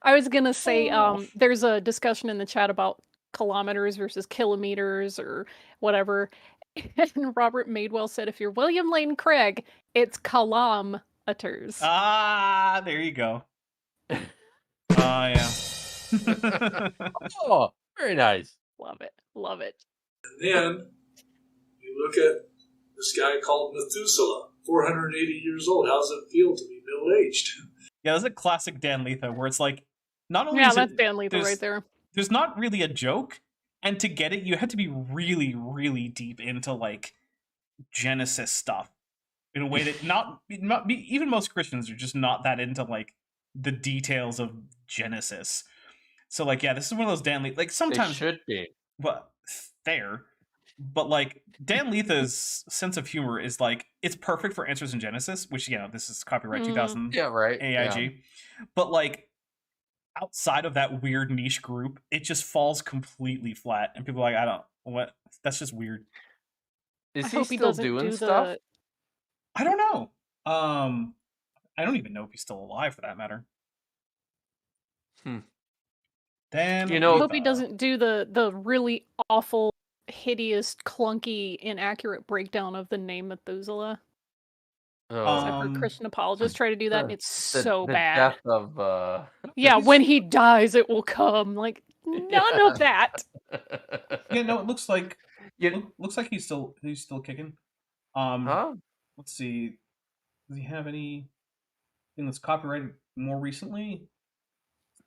I was gonna say, there's a discussion in the chat about kilometers versus kilometers or whatever, and Robert Madewell said, if you're William Lane Craig, it's kilometers. Ah, there you go. Yeah. Oh, very nice. Love it. Love it. And then you look at this guy called Methuselah, 480 years old. How does it feel to be middle-aged? Yeah, that's a classic Dan Letha, where it's like, not only that's Dan Letha right there. There's not really a joke, and to get it, you have to be really, really deep into, like, Genesis stuff in a way that not even most Christians are just not that into, like, the details of Genesis. So, like, yeah, this is one of those Dan Letha, like, sometimes they should be, but fair. but like Dan Letha's sense of humor is like it's perfect for Answers in Genesis, which this is copyright 2000 Yeah, right. AIG. But like outside of that weird niche group, it just falls completely flat, and people are like, I don't what. That's just weird. Is I he hope he still doesn't doing do stuff? I don't know. I don't even know if he's still alive, for that matter. Then You know, I hope he doesn't do the really awful, hideous, clunky, inaccurate breakdown of the name Methuselah. Except for Christian apologists try to do that, and it's so the bad. death of Yeah, when he dies, it will come. Like none of that. Yeah, no, it looks like looks like he's still kicking. Let's see. Does he have anything that's copyrighted more recently?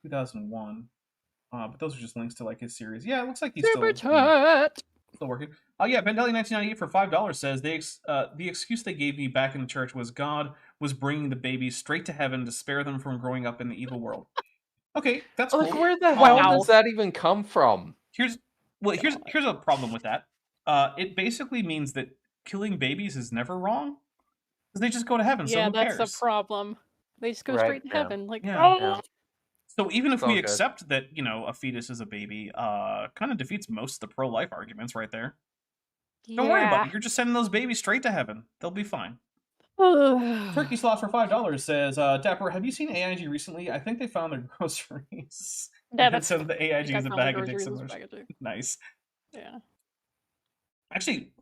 2001. But those are just links to like his series. Yeah, it looks like he's still working. Oh yeah, Bendelli 1998 for $5 says the excuse they gave me back in the church was God was bringing the babies straight to heaven to spare them from growing up in the evil world. Okay, that's cool. Like, where the hell does that even come from? Here's a problem with that. It basically means that killing babies is never wrong because they just go to heaven. So who cares? That's the problem. They just go straight to heaven. Like, So even if we accept that, a fetus is a baby, kind of defeats most of the pro-life arguments right there. Don't worry about it. You're just sending those babies straight to heaven. They'll be fine. Turkey Sloth for $5 says, Dapper, have you seen AIG recently? I think they found their groceries. Yeah, that's so the AIG is a bag of dicks. Nice. Yeah. Actually,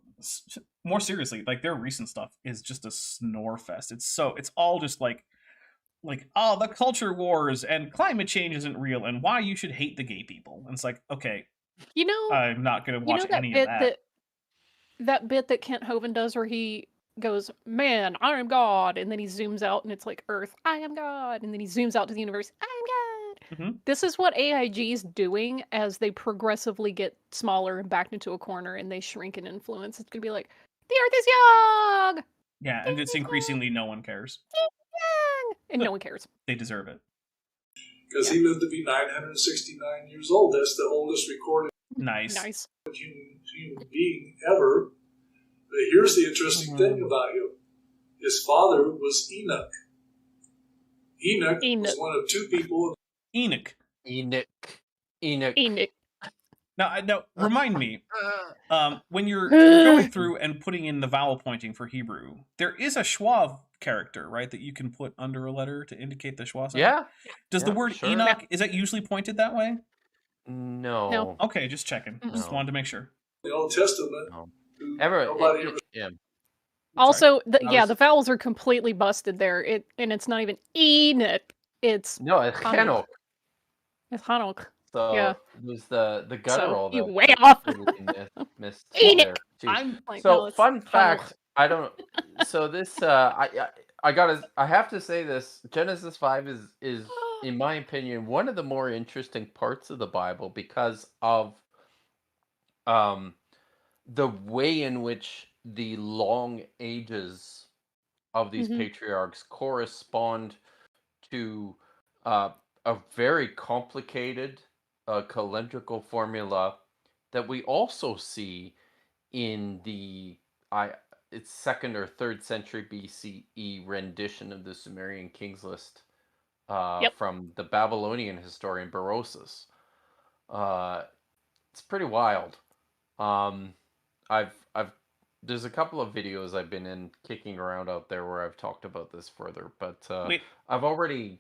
more seriously, like their recent stuff is just a snore fest. It's all just like the culture wars and climate change isn't real and why you should hate the gay people. And it's like, okay, I'm not going to watch any of that. That bit that Kent Hovind does where he goes, man, I am God, and then he zooms out and it's like Earth, I am God, and then he zooms out to the universe, I am God. Mm-hmm. This is what AIG is doing as they progressively get smaller and backed into a corner and they shrink in influence. It's going to be like, the Earth is young! Yeah, and it's increasingly no one cares. And no one cares. They deserve it. Because he lived to be 969 years old. That's the oldest recorded human being ever. But here's the interesting thing about him. His father was Enoch. Enoch was one of two people. Enoch. Now, remind me, when you're going through and putting in the vowel pointing for Hebrew, there is a schwa character, right, that you can put under a letter to indicate the schwa sound? Yeah. Does the word Enoch, is that usually pointed that way? No. Okay, just checking. Just wanted to make sure. The Old Testament. Nobody ever. Also, the vowels are completely busted there. And it's not even Enoch. It's Hanok. It's Hanok. So there's the guttural. So you way off. Missed Enoch. Fun fact. I don't. So this I have to say this. Genesis 5 is in my opinion one of the more interesting parts of the Bible because of the way in which the long ages of these patriarchs correspond to a very complicated calendrical formula that we also see in the it's 2nd or 3rd century BCE rendition of the Sumerian Kings List from the Babylonian historian Berosus. It's pretty wild. There's a couple of videos I've been in kicking around out there where I've talked about this further, but I've already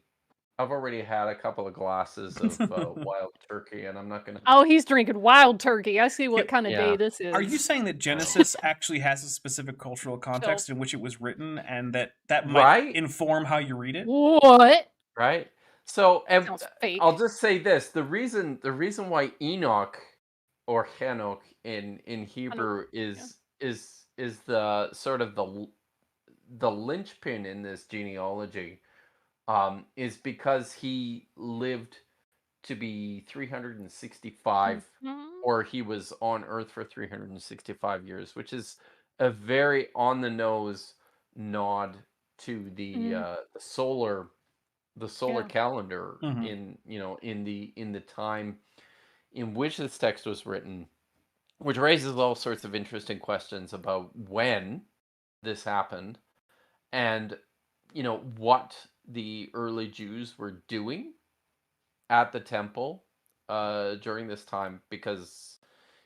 had a couple of glasses of wild turkey, and I'm not gonna. Oh, he's drinking wild turkey. I see what kind of day this is. Are you saying that Genesis actually has a specific cultural context in which it was written, and that might inform how you read it? What? Right. So, and I'll just say this: the reason why Enoch or Hanok in Hebrew is the sort of the linchpin in this genealogy. Is because he lived to be 365, or he was on Earth for 365 years, which is a very on the nose nod to the solar calendar in the time in which this text was written, which raises all sorts of interesting questions about when this happened and, what the early Jews were doing at the temple during this time, because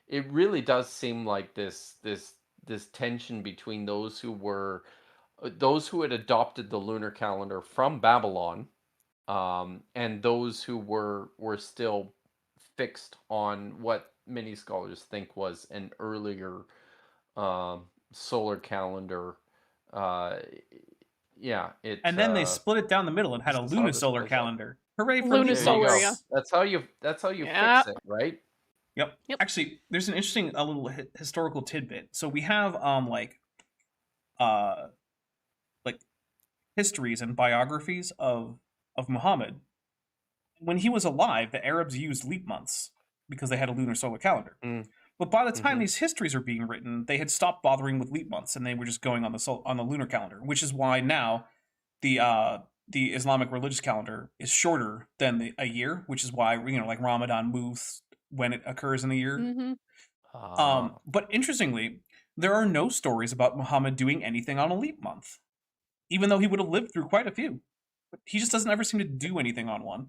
it really does seem like this tension between those who had adopted the lunar calendar from Babylon, and those who were still fixed on what many scholars think was an earlier solar calendar. And then they split it down the middle and had a lunisolar calendar. Hooray for Lunisolar, yeah. That's how you fix it, right? Yep. Actually, there's an interesting little historical tidbit. So we have like histories and biographies of Muhammad. When he was alive, the Arabs used leap months because they had a lunar solar calendar. But by the time these histories are being written, they had stopped bothering with leap months and they were just going on the lunar calendar, which is why now the Islamic religious calendar is shorter than a year, which is why like Ramadan moves when it occurs in the year. But interestingly, there are no stories about Muhammad doing anything on a leap month, even though he would have lived through quite a few. He just doesn't ever seem to do anything on one.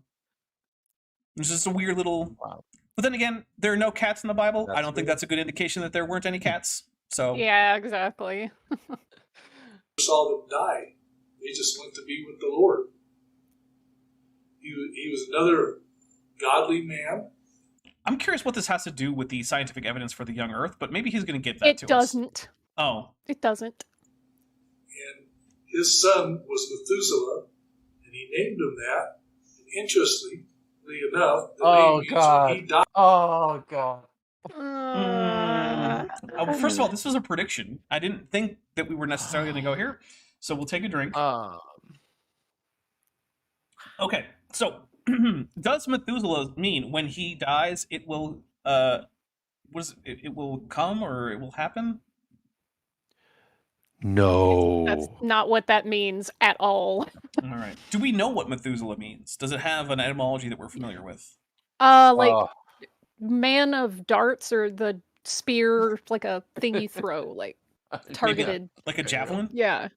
It's just a weird little... Wow. But then again, there are no cats in the Bible. That's I don't think weird. that's a good indication that there weren't any cats. So Yeah, exactly. Saw them die. They just went to be with the Lord. He was another godly man. I'm curious what this has to do with the scientific evidence for the young Earth, but maybe he's going to give that to us. It doesn't. Oh. It doesn't. And his son was Methuselah, and he named him that. And interestingly enough, the name means when he died. Oh, God. First of all, this was a prediction. I didn't think that we were necessarily going to go here, so we'll take a drink. Okay, so does Methuselah mean when he dies it will it will come or it will happen? No. That's not what that means at all. All right. Do we know what Methuselah means? Does it have an etymology that we're familiar with? Man of darts, or the spear, like a thing you throw, like targeted. Like a javelin? Yeah.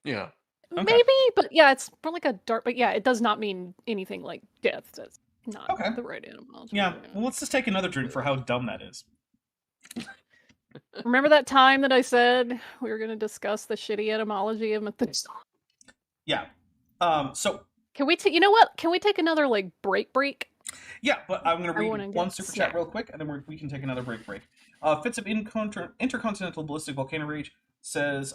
Yeah. Okay. Maybe, but yeah, it's more like a dart. But yeah, it does not mean anything like death. That's not the right etymology. Yeah. Well, let's just take another drink for how dumb that is. Remember that time that I said we were going to discuss the shitty etymology of Methuselah? Yeah. So can we you know what? Can we take another break? Yeah, but I'm going to read one super chat real quick, and then we can take another break. Fits of Intercontinental Ballistic Volcano Rage says,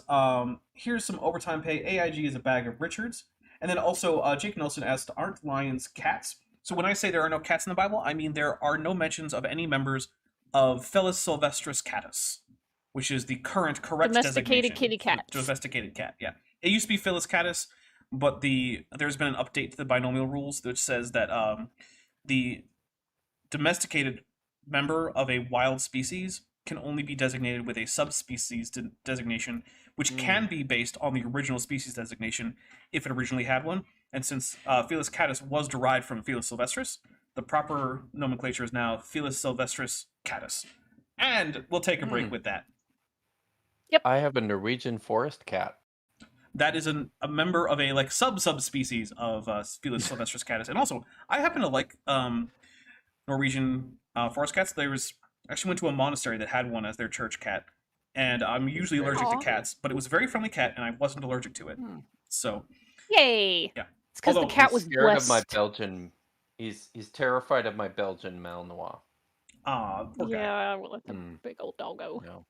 here's some overtime pay. AIG is a bag of Richards. And then also, Jake Nelson asked, aren't lions cats? So when I say there are no cats in the Bible, I mean there are no mentions of any members of Felis sylvestris catus, which is the correct domesticated designation. kitty cat. Domesticated cat, yeah. It used to be Felis catus, but there's been an update to the binomial rules which says that the domesticated member of a wild species can only be designated with a subspecies designation, which can be based on the original species designation if it originally had one. And since Felis catus was derived from Felis sylvestris, the proper nomenclature is now Felis sylvestris catus. And we'll take a break with that. Yep. I have a Norwegian forest cat. That is a member of a subspecies of Felis sylvestris catus. And also, I happen to like Norwegian forest cats. Actually went to a monastery that had one as their church cat, and I'm usually allergic to cats, but it was a very friendly cat, and I wasn't allergic to it. So, yay! Yeah, it's because the cat was scared blessed. of my Belgian. He's terrified of my Belgian Malinois. Poor guy. Yeah, we'll let the big old doggo. No.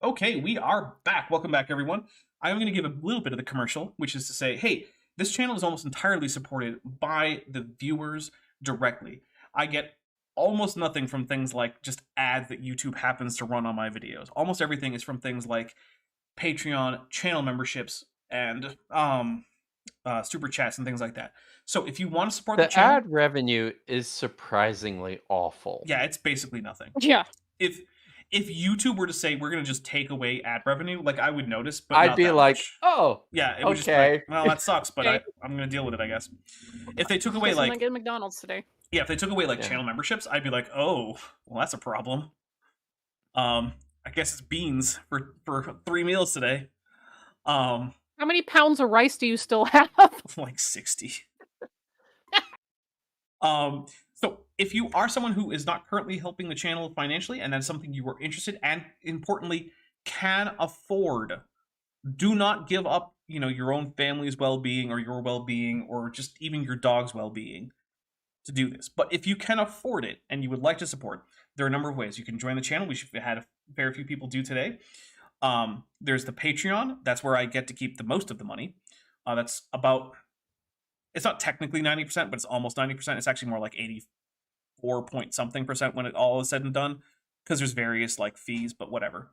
Okay, we are back. Welcome back, everyone. I'm going to give a little bit of the commercial, which is to say, hey, this channel is almost entirely supported by the viewers directly. I get almost nothing from things like just ads that YouTube happens to run on my videos. Almost everything is from things like Patreon, channel memberships, and super chats and things like that. So if you want to support the channel, ad revenue is surprisingly awful. yeah, it's basically nothing. Yeah. If YouTube were to say we're gonna just take away ad revenue, like I would notice, but I'd not be that like, much. oh, Yeah, it would just be okay. like, well, that sucks, but Okay. I'm gonna deal with it, I guess. If they took away Guess I'm like, not getting McDonald's today. yeah, if they took away like Yeah. channel memberships, I'd be like, oh, well, that's a problem. I guess it's beans for 3 meals today. How many pounds of rice do you still have? Like 60. So if you are someone who is not currently helping the channel financially, and that's something you are interested and importantly can afford, do not give up, your own family's well-being or your well-being or just even your dog's well-being to do this. But if you can afford it and you would like to support, there are a number of ways you can join the channel, which we've had a very few people do today. There's the Patreon. That's where I get to keep the most of the money. That's about, it's not technically 90%, but it's almost 90%. It's actually more like 84 point something percent when it all is said and done, because there's various like fees, but whatever.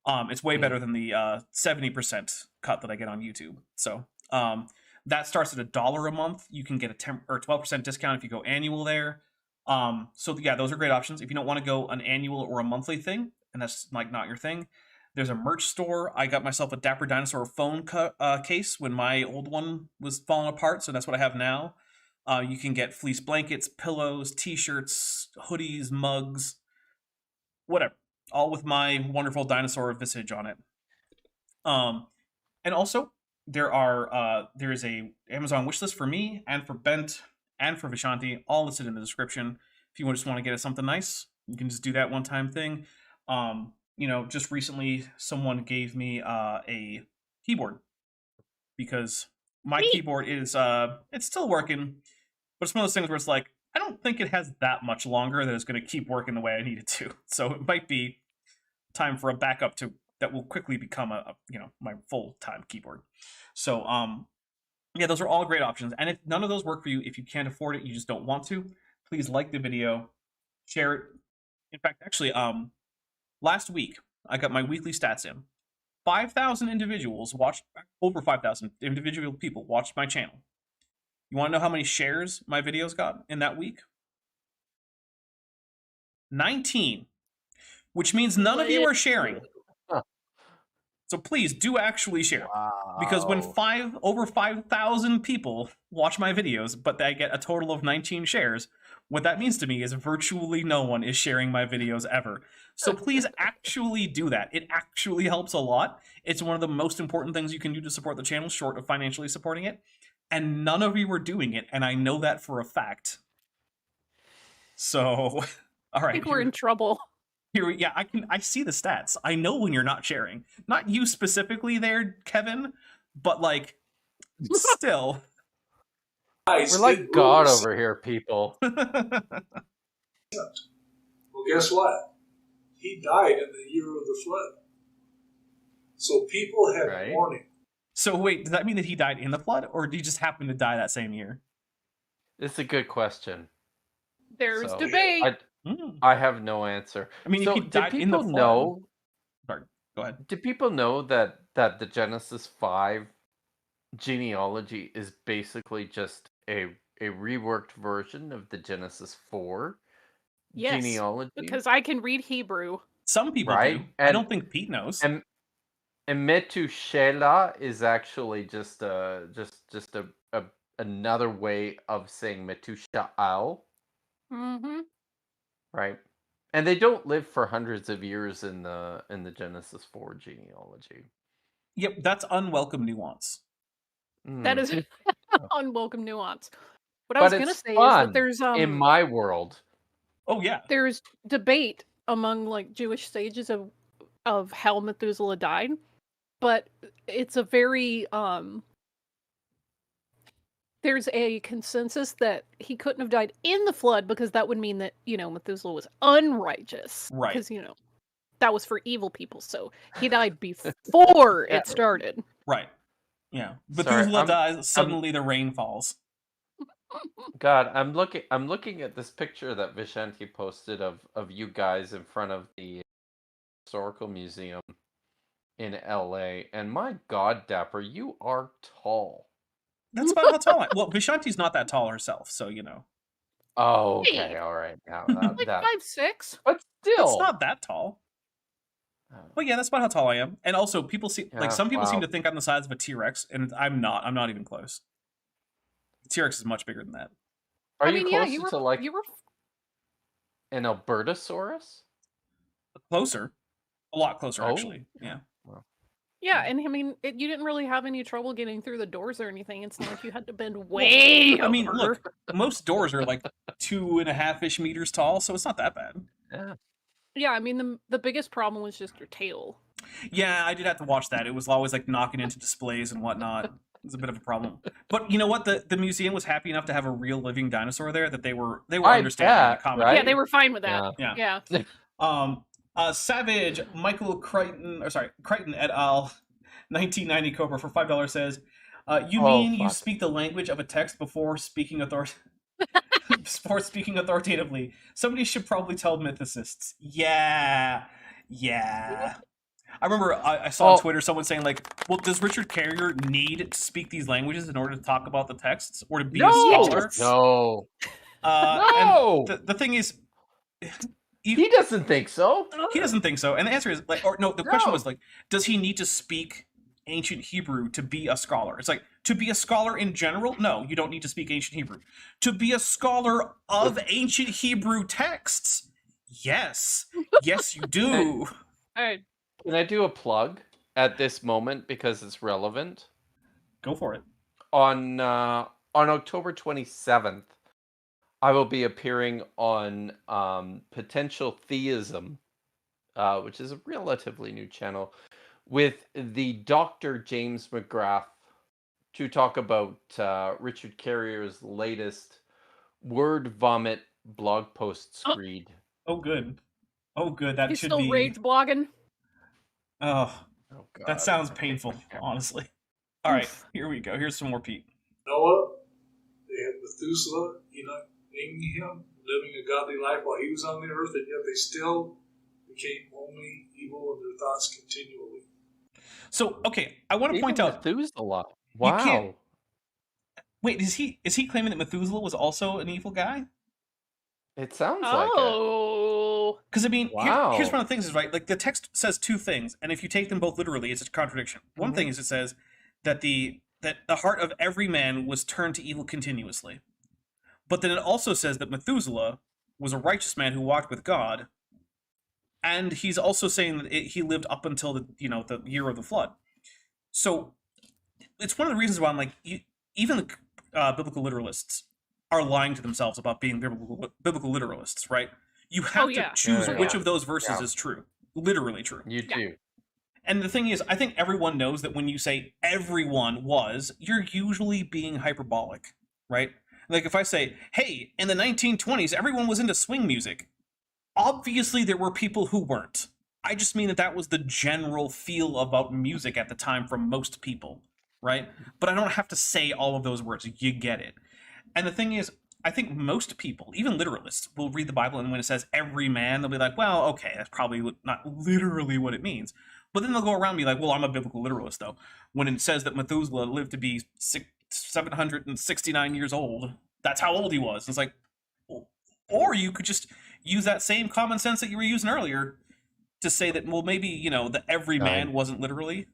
It's way better than the 70% cut that I get on YouTube. So that starts at $1 a month. You can get a 10 or 12% discount if you go annual there. So yeah, those are great options. If you don't want to go an annual or a monthly thing, and that's like not your thing, there's a merch store. I got myself a Dapper Dinosaur phone case when my old one was falling apart, so that's what I have now. You can get fleece blankets, pillows, t-shirts, hoodies, mugs, whatever, all with my wonderful dinosaur visage on it. And also there is a Amazon wishlist for me and for Bent and for Vishanti, all listed in the description. If you just want to get something nice, you can just do that one-time thing. Just recently someone gave me a keyboard because my keyboard is it's still working, but it's one of those things where it's like, I don't think it has that much longer that it's going to keep working the way I need it to. So it might be time for a backup that will quickly become my full-time keyboard. So yeah, those are all great options. And if none of those work for you, if you can't afford it, you just don't want to, please like the video, share it. In fact, actually, last week I got my weekly stats in. 5,000 individuals watched, over 5,000 individual people watched my channel. You want to know how many shares my videos got in that week? 19, which means none of you are sharing. So please do actually share. Wow. Because when over 5,000 people watch my videos, but I get a total of 19 shares, what that means to me is virtually no one is sharing my videos ever. So please actually do that. It actually helps a lot. It's one of the most important things you can do to support the channel, short of financially supporting it. And none of you are doing it, and I know that for a fact. So, all right. I think we're in trouble. Yeah, I see the stats. I know when you're not sharing. Not you specifically there, Kevin, but like still. We're like God over here, people. Well, guess what? He died in the year of the flood. So people had warning. So wait, does that mean that he died in the flood, or did he just happen to die that same year? It's a good question. There's debate. I have no answer. I mean, if he died in the flood... Sorry, go ahead. Do people know that the Genesis 5 genealogy is basically just a reworked version of the Genesis 4 genealogy? Because I can read Hebrew. Some people do. I don't think Pete knows. And Metushalah is actually just another way of saying Metusha'al. Mm-hmm. Right. And they don't live for hundreds of years in the Genesis 4 genealogy. Yep, that's unwelcome nuance. That is unwelcome nuance. What I was going to say is that there's in my world. Oh yeah. There's debate among like Jewish sages of how Methuselah died, but it's a very there's a consensus that he couldn't have died in the flood because that would mean that, Methuselah was unrighteous. Right. Because, that was for evil people. So he died before Yeah. it started. Right. Yeah. Sorry, Methuselah dies. Suddenly the rain falls. God, I'm looking at this picture that Vishanti posted of you guys in front of the Historical Museum in LA, and my God, Dapper, you are tall. That's about how tall I am. Well, Vishanti's not that tall herself, so you know. Oh, okay, Hey. all right. Now Like that, 5'6". but still, It's not that tall. But yeah, that's about how tall I am. And also, people see Yeah, like some people seem wow. to think I'm the size of a T-Rex, and I'm not. I'm not even close. T-Rex is much bigger than that. Are I you mean, yeah, closer to like you were an Albertosaurus? Closer, a lot closer Oh. actually. Yeah. Yeah, and I mean, you didn't really have any trouble getting through the doors or anything. It's not like you had to bend way I mean, over. look, most doors are like 2.5-ish meters tall, so it's not that bad. Yeah. Yeah, I mean, the biggest problem was just your tail. Yeah, I did have to watch that. It was always like knocking into displays and whatnot. It was a bit of a problem. But you know what? The museum was happy enough to have a real living dinosaur there that they were I understanding bet, the comment. right? Yeah, they were fine with that. Yeah. Yeah. Savage Michael Crichton et al. 1990 Cobra for $5 says, "You mean you speak the language of a text before speaking authoritatively? Somebody should probably tell mythicists." Yeah. I remember I saw on Twitter someone saying like, "Well, does Richard Carrier need to speak these languages in order to talk about the texts or to be a scholar?" No. And the thing is, he doesn't think so. He doesn't think so. And the answer is like, or no, the question was like, does he need to speak ancient Hebrew to be a scholar? It's like, to be a scholar in general, no, you don't need to speak ancient Hebrew. To be a scholar of ancient Hebrew texts, yes, you do. All right. Can I do a plug at this moment because it's relevant? Go for it. On October 27th, I will be appearing on Potential Theism, which is a relatively new channel, with the Dr. James McGrath to talk about Richard Carrier's latest word vomit blog post screed. Oh, good. That He's should still be rage blogging. Oh, God. That sounds painful, honestly. All right, here we go. Here's some more Pete. Noah, they had Methuselah, Enoch, him living a godly life while he was on the earth, and yet they still became only evil in their thoughts continually. So, okay, I want to point out Methuselah. Wow. Wait, is he claiming that Methuselah was also an evil guy? It sounds like it. Because I mean, wow. here's one of the things is right. Like the text says two things, and if you take them both literally, it's a contradiction. One thing is it says that the heart of every man was turned to evil continuously, but then it also says that Methuselah was a righteous man who walked with God, and he's also saying that he lived up until the year of the flood. So it's one of the reasons why I'm like, even the biblical literalists are lying to themselves about being biblical literalists, right? You have to choose which of those verses is true. Literally true. You do. And the thing is, I think everyone knows that when you say everyone was, you're usually being hyperbolic, right? Like if I say, hey, in the 1920s, everyone was into swing music. Obviously, there were people who weren't. I just mean that was the general feel about music at the time from most people, right? But I don't have to say all of those words. You get it. And the thing is, I think most people, even literalists, will read the Bible, and when it says every man, they'll be like, well, okay, that's probably not literally what it means. But then they'll go around and be like, well, I'm a biblical literalist, though. When it says that Methuselah lived to be 769 years old, that's how old he was. It's like, or you could just use that same common sense that you were using earlier to say that, well, maybe, the every man wasn't literally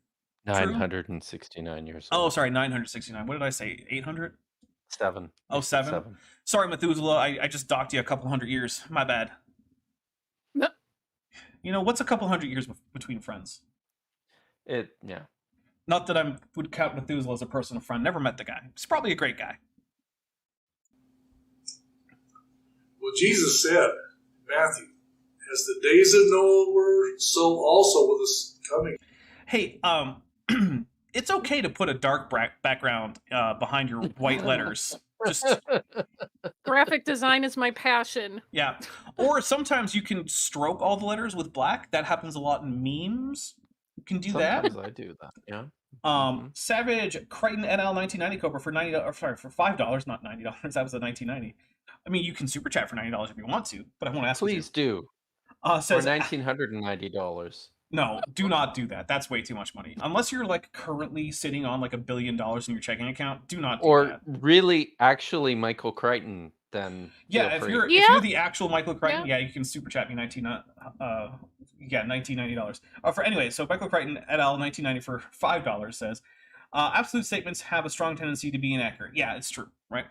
969 years old. Oh, sorry, 969. What did I say? 800? 7. Oh, 7? Sorry, Methuselah, I just docked you a couple hundred years. My bad. No. What's a couple hundred years between friends? Yeah. Not that I would count Methuselah as a personal friend. Never met the guy. He's probably a great guy. Well, Jesus said, Matthew, as the days of Noah were, so also will this coming. Hey, it's okay to put a dark background behind your white letters. Just Graphic design is my passion. yeah. Or sometimes you can stroke all the letters with black. That happens a lot in memes. You can do Sometimes that. I do that. Yeah. Savage Crichton et al. 1990 Cobra for $90. Sorry, for $5, not $90. That was a 1990. I mean, you can super chat for $90 if you want to, but I won't ask Please you. do. Says For $1,990. no, do not do that. That's way too much money. Unless you're like currently sitting on like $1 billion in your checking account, do not do Or that. really, actually, Michael Crichton. Then Yeah, feel if free. you're the actual Michael Crichton, yeah, you can super chat me $1990. Anyway, so Michael Crichton et al. 1990 for $5 says, absolute statements have a strong tendency to be inaccurate. Yeah, it's true, right?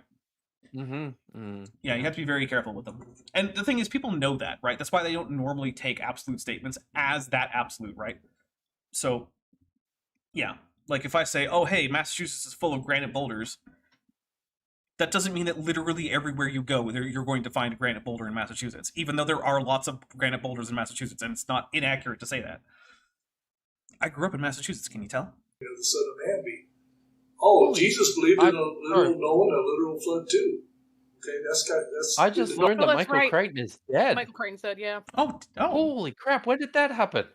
Yeah, you have to be very careful with them. And the thing is, people know that, right? That's why they don't normally take absolute statements as that absolute, right? So, yeah, like if I say, oh, hey, Massachusetts is full of granite boulders, that doesn't mean that literally everywhere you go, you're going to find a granite boulder in Massachusetts, even though there are lots of granite boulders in Massachusetts, and it's not inaccurate to say that. I grew up in Massachusetts, can you tell? The Son of Man be. Oh, Jesus believed in a literal Noah and a literal flood too. Okay, that's. I just learned that Michael Crichton is dead. Michael Crichton's dead, yeah. Oh. Holy crap! When did that happen?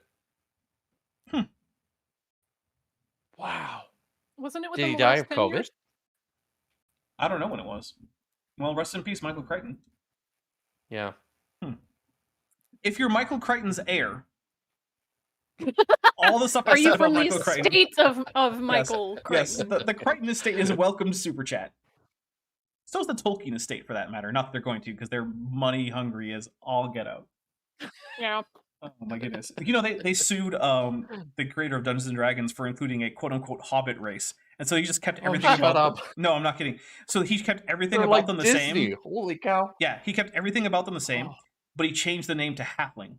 Wow. Wasn't it Did within he the die last of 10 COVID? years? I don't know when it was. Well, rest in peace, Michael Crichton. Yeah. If you're Michael Crichton's heir, all the stuff I said about Michael Crichton. Are you from the estate of Michael Crichton? Yes, the Crichton estate is a welcome super chat. So is the Tolkien estate, for that matter. Not that they're going to, because they're money hungry as all get out. Yeah. Oh my goodness! You know they sued the creator of Dungeons and Dragons for including a quote unquote Hobbit race, and so he just kept everything about them. No, I'm not kidding. So he kept everything about them the same. Holy cow! Yeah, he kept everything about them the same, but he changed the name to Halfling.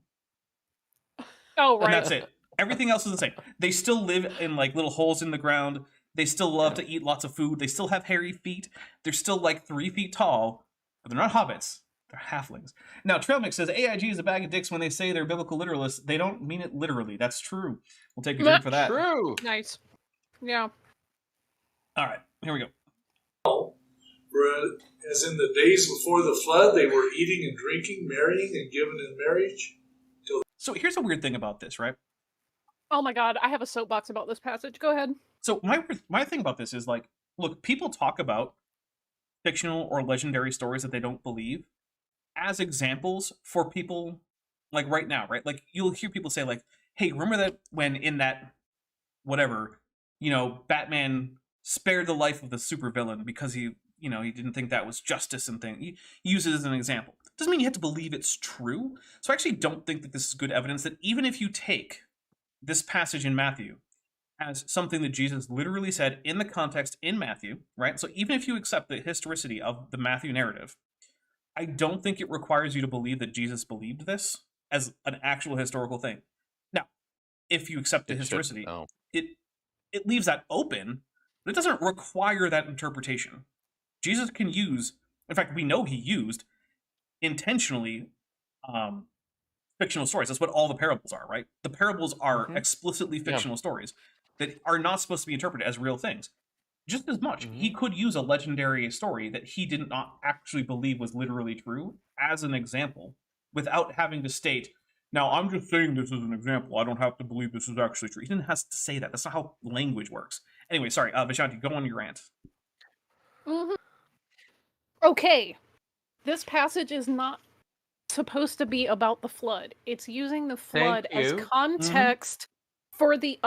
Oh right. And that's it. Everything else is the same. They still live in like little holes in the ground. They still love to eat lots of food. They still have hairy feet. They're still like 3 feet tall, but they're not hobbits. They're halflings. Now, Trailmix says, AIG is a bag of dicks when they say they're biblical literalists. They don't mean it literally. That's true. We'll take a drink for that. True. Nice. Yeah. All right, here we go. As in the days before the flood, they were eating and drinking, marrying and giving in marriage. So here's a weird thing about this, right? Oh my god, I have a soapbox about this passage. Go ahead. So my thing about this is like, look, people talk about fictional or legendary stories that they don't believe as examples for people like right now, right? Like you'll hear people say like, hey, remember that when in that whatever, you know, Batman spared the life of the supervillain because he didn't think that was justice and thing. He uses it as an example. Doesn't mean you have to believe it's true. So I actually don't think that this is good evidence that even if you take this passage in Matthew as something that Jesus literally said in the context in Matthew, right? So even if you accept the historicity of the Matthew narrative, I don't think it requires you to believe that Jesus believed this as an actual historical thing. Now, if you accept the historicity, it leaves that open, but it doesn't require that interpretation. Jesus can use, in fact, we know he used intentionally fictional stories. That's what all the parables are, right? The parables are explicitly fictional stories that are not supposed to be interpreted as real things. Just as much, he could use a legendary story that he did not actually believe was literally true as an example without having to state, now I'm just saying this as an example. I don't have to believe this is actually true. He didn't have to say that. That's not how language works. Anyway, sorry, Vishanti, go on your rant. Okay. This passage is not supposed to be about the flood. It's using the flood as context for the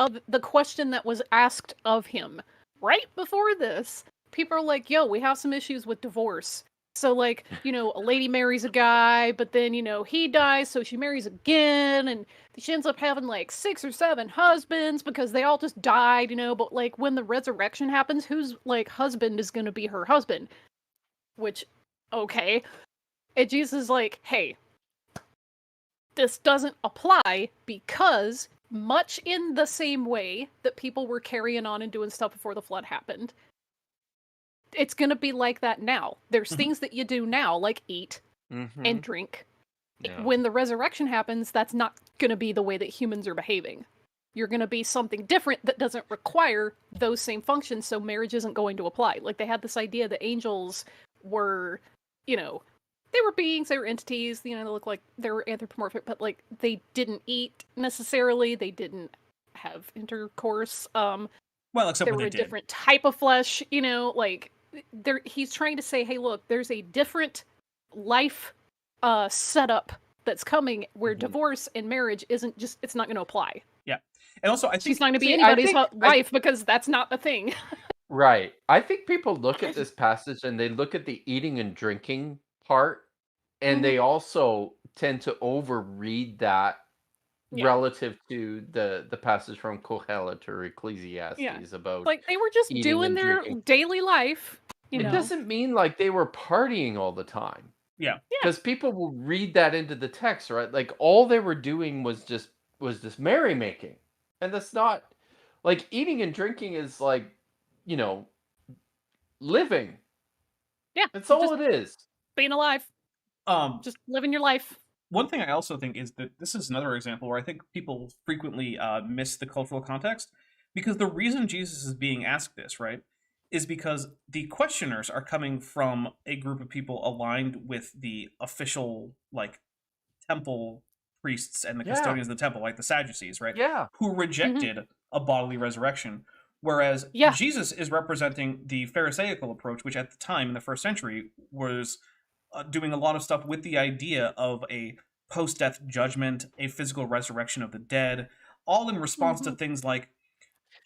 question that was asked of him. Right before this, people are like, yo, we have some issues with divorce. So, like, a lady marries a guy, but then, he dies, so she marries again, and she ends up having, like, 6 or 7 husbands because they all just died, but, like, when the resurrection happens, whose, like, husband is going to be her husband? Which, okay. And Jesus is like, hey, this doesn't apply because much in the same way that people were carrying on and doing stuff before the flood happened, it's going to be like that now. There's things that you do now, like eat and drink. Yeah. When the resurrection happens, that's not going to be the way that humans are behaving. you're going to be something different that doesn't require those same functions, so marriage isn't going to apply. Like, they had this idea that angels were, you know, they were beings, they were entities, you know, they look like they were anthropomorphic, but, like, they didn't eat necessarily, they didn't have intercourse. Well, except they when were they a did. different type of flesh, you know, like, he's trying to say, hey, look, there's a different life setup that's coming where divorce and marriage isn't just, it's not going to apply. Yeah. And also, I think she's not going to be anybody's wife because that's not the thing. Right. I think people look at this passage and they look at the eating and drinking part, and they also tend to overread that relative to the passage from Kohelet or Ecclesiastes about, like, they were just doing their daily life. You know? It doesn't mean like they were partying all the time. Yeah. Because people will read that into the text, right? Like, all they were doing was just merrymaking. And that's not, like, eating and drinking is like, you know, living. Yeah. That's all it is. Being alive. Just living your life. One thing I also think is that this is another example where I think people frequently miss the cultural context, because the reason Jesus is being asked this, right, is because the questioners are coming from a group of people aligned with the official, like, temple priests and the custodians of the temple, like the Sadducees, right? Yeah. Who rejected a bodily resurrection. Whereas Jesus is representing the Pharisaical approach, which at the time in the first century was doing a lot of stuff with the idea of a post-death judgment, a physical resurrection of the dead, all in response to things like,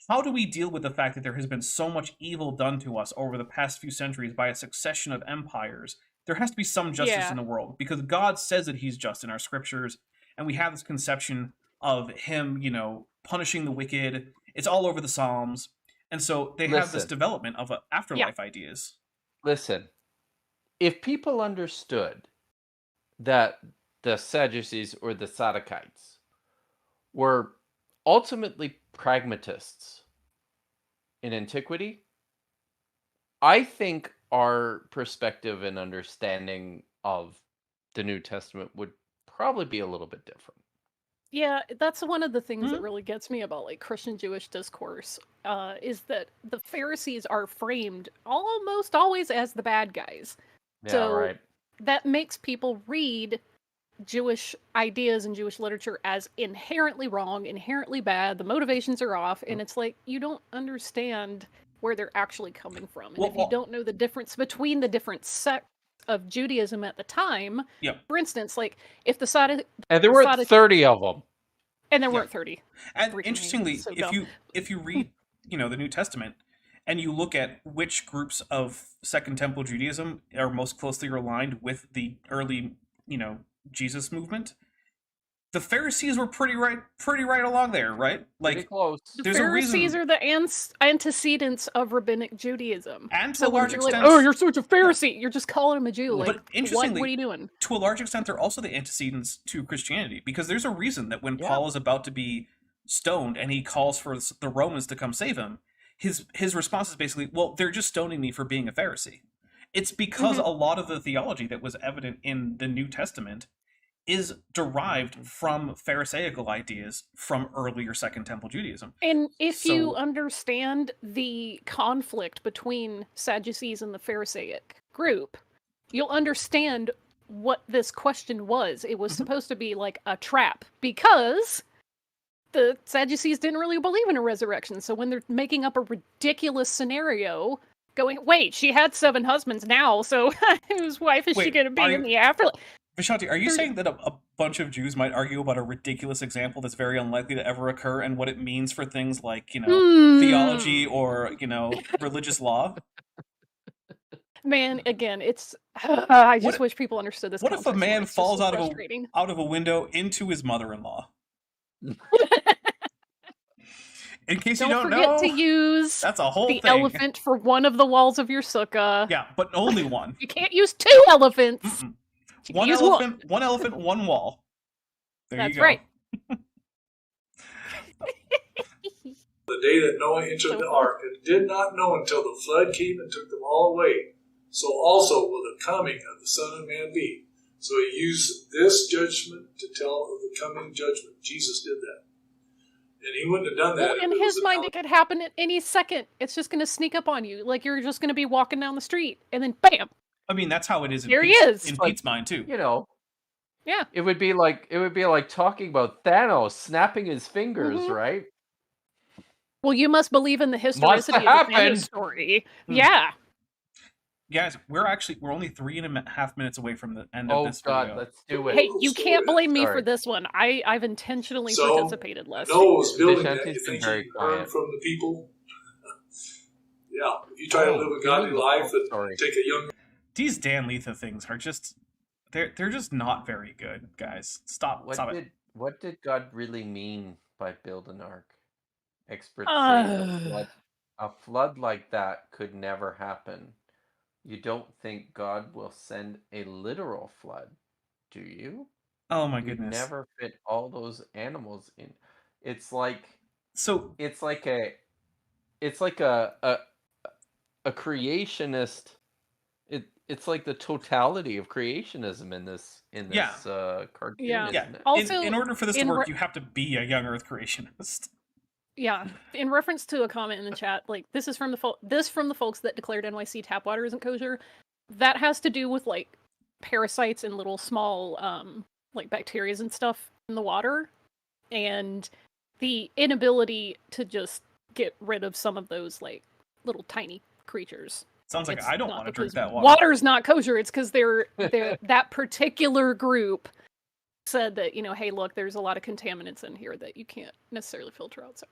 how do we deal with the fact that there has been so much evil done to us over the past few centuries by a succession of empires? There has to be some justice in the world, because God says that he's just in our scriptures, and we have this conception of him, you know, punishing the wicked. It's all over the Psalms. And so they have this development of afterlife ideas. Listen, if people understood that the Sadducees or the Sadducites were ultimately pragmatists in antiquity, I think our perspective and understanding of the New Testament would probably be a little bit different. Yeah, that's one of the things that really gets me about, like, Christian-Jewish discourse, is that the Pharisees are framed almost always as the bad guys. Yeah, so that makes people read Jewish ideas and Jewish literature as inherently wrong, inherently bad, the motivations are off, and it's like, you don't understand where they're actually coming from. And if you don't know the difference between the different sects of Judaism at the time, for instance, like, if the Sadducees... And there were 30 of them. And there weren't 30. And interestingly, so if you read, you know, the New Testament, and you look at which groups of Second Temple Judaism are most closely aligned with the early, you know, Jesus movement, the Pharisees were pretty right along there, right? Like, pretty close. The Pharisees are the antecedents of rabbinic Judaism. And to a large extent, like, oh, you're such a Pharisee. You're just calling him a Jew. Like, but interestingly, what are you doing? To a large extent, they're also the antecedents to Christianity, because there's a reason that when Paul is about to be stoned and he calls for the Romans to come save him, his response is basically, well, they're just stoning me for being a Pharisee. It's because a lot of the theology that was evident in the New Testament is derived from Pharisaical ideas from earlier Second Temple Judaism. And if you understand the conflict between Sadducees and the Pharisaic group, you'll understand what this question was. It was supposed to be like a trap, because the Sadducees didn't really believe in a resurrection. So when they're making up a ridiculous scenario, going, wait, she had 7 husbands now, so whose wife is she going to be in the afterlife? Vishanti, are you saying that a bunch of Jews might argue about a ridiculous example that's very unlikely to ever occur, and what it means for things like, you know, theology or, you know, religious law? Man, again, it's... I just wish people understood this. What if a man falls out of a window into his mother-in-law? In case you don't know, don't forget to use that's a whole the thing. Elephant for one of the walls of your sukkah. Yeah, but only one. You can't use 2 elephants. One elephant, one wall. That's right. The day that Noah entered the ark, and did not know until the flood came and took them all away. So also will the coming of the Son of Man be. So he used this judgment to tell of the coming judgment. Jesus did that. And he wouldn't have done that. Well, in his mind, it could happen at any second. It's just going to sneak up on you. Like, you're just going to be walking down the street, and then bam! I mean, that's how it is in Here he Pete's, is. in Like, Pete's mind too. You know, Yeah. it would be like talking about Thanos snapping his fingers, Mhm. right? Well, you must believe in the Must historicity of the happen. Thanos story. Hmm. Yeah. Guys, we're only 3.5 minutes away from the end Oh of this God, video. let's do it. Hey, you can't blame me Sorry. for this one. I've intentionally So, participated less. No, it was building that. Vicenti's You been think very you learn quiet. from the people? Yeah. If you try to live a godly life and take a young... These Dan Letha things are just they're just not very good, guys. Stop it. What did God really mean by build an ark? Experts say a flood like that could never happen. You don't think God will send a literal flood, do you? Oh my You'd goodness. never fit all those animals in. It's like a creationist. It's like the totality of creationism in this cartoon. Yeah. Isn't it? Also, in order for this to in work, you have to be a young Earth creationist. Yeah, in reference to a comment in the chat, like this is from the folks that declared NYC tap water isn't kosher. That has to do with like parasites and little small like bacteria and stuff in the water, and the inability to just get rid of some of those like little tiny creatures. Sounds like It's I don't not want to drink because that water. Water's not kosher. It's because they're that particular group said that, hey, look, there's a lot of contaminants in here that you can't necessarily filter out. So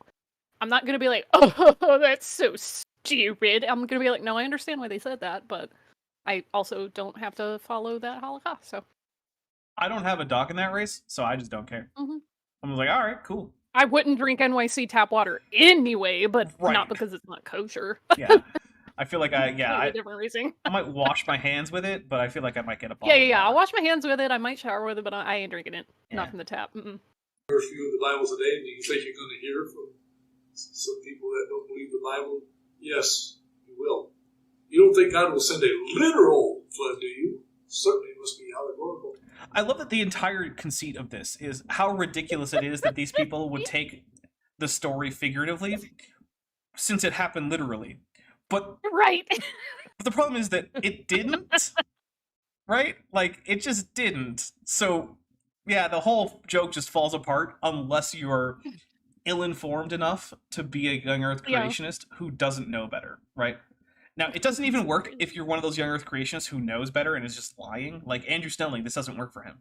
I'm not going to be like, oh, that's so stupid. I'm going to be like, no, I understand why they said that, but I also don't have to follow that holocaust. So I don't have a dock in that race, so I just don't care. Mhm. I'm like, all right, cool. I wouldn't drink NYC tap water anyway, but Right. not because it's not kosher. Yeah. I feel like Different reason. I might wash my hands with it, but I feel like I might get a bottle. Yeah. I'll wash my hands with it. I might shower with it, but I ain't drinking it. Yeah. Not from the tap. Mm-mm. First few of the Bible today, do you think you're going to hear from some people that don't believe the Bible? Yes, you will. You don't think God will send a literal flood, do you? Certainly it must be allegorical. I love that the entire conceit of this is how ridiculous it is that these people would take the story figuratively, since it happened literally. But Right. the problem is that it didn't, right? Like, it just didn't. So, yeah, the whole joke just falls apart unless you're ill-informed enough to be a young Earth creationist who doesn't know better, right? Now, it doesn't even work if you're one of those young Earth creationists who knows better and is just lying. Like Andrew Stanley, this doesn't work for him.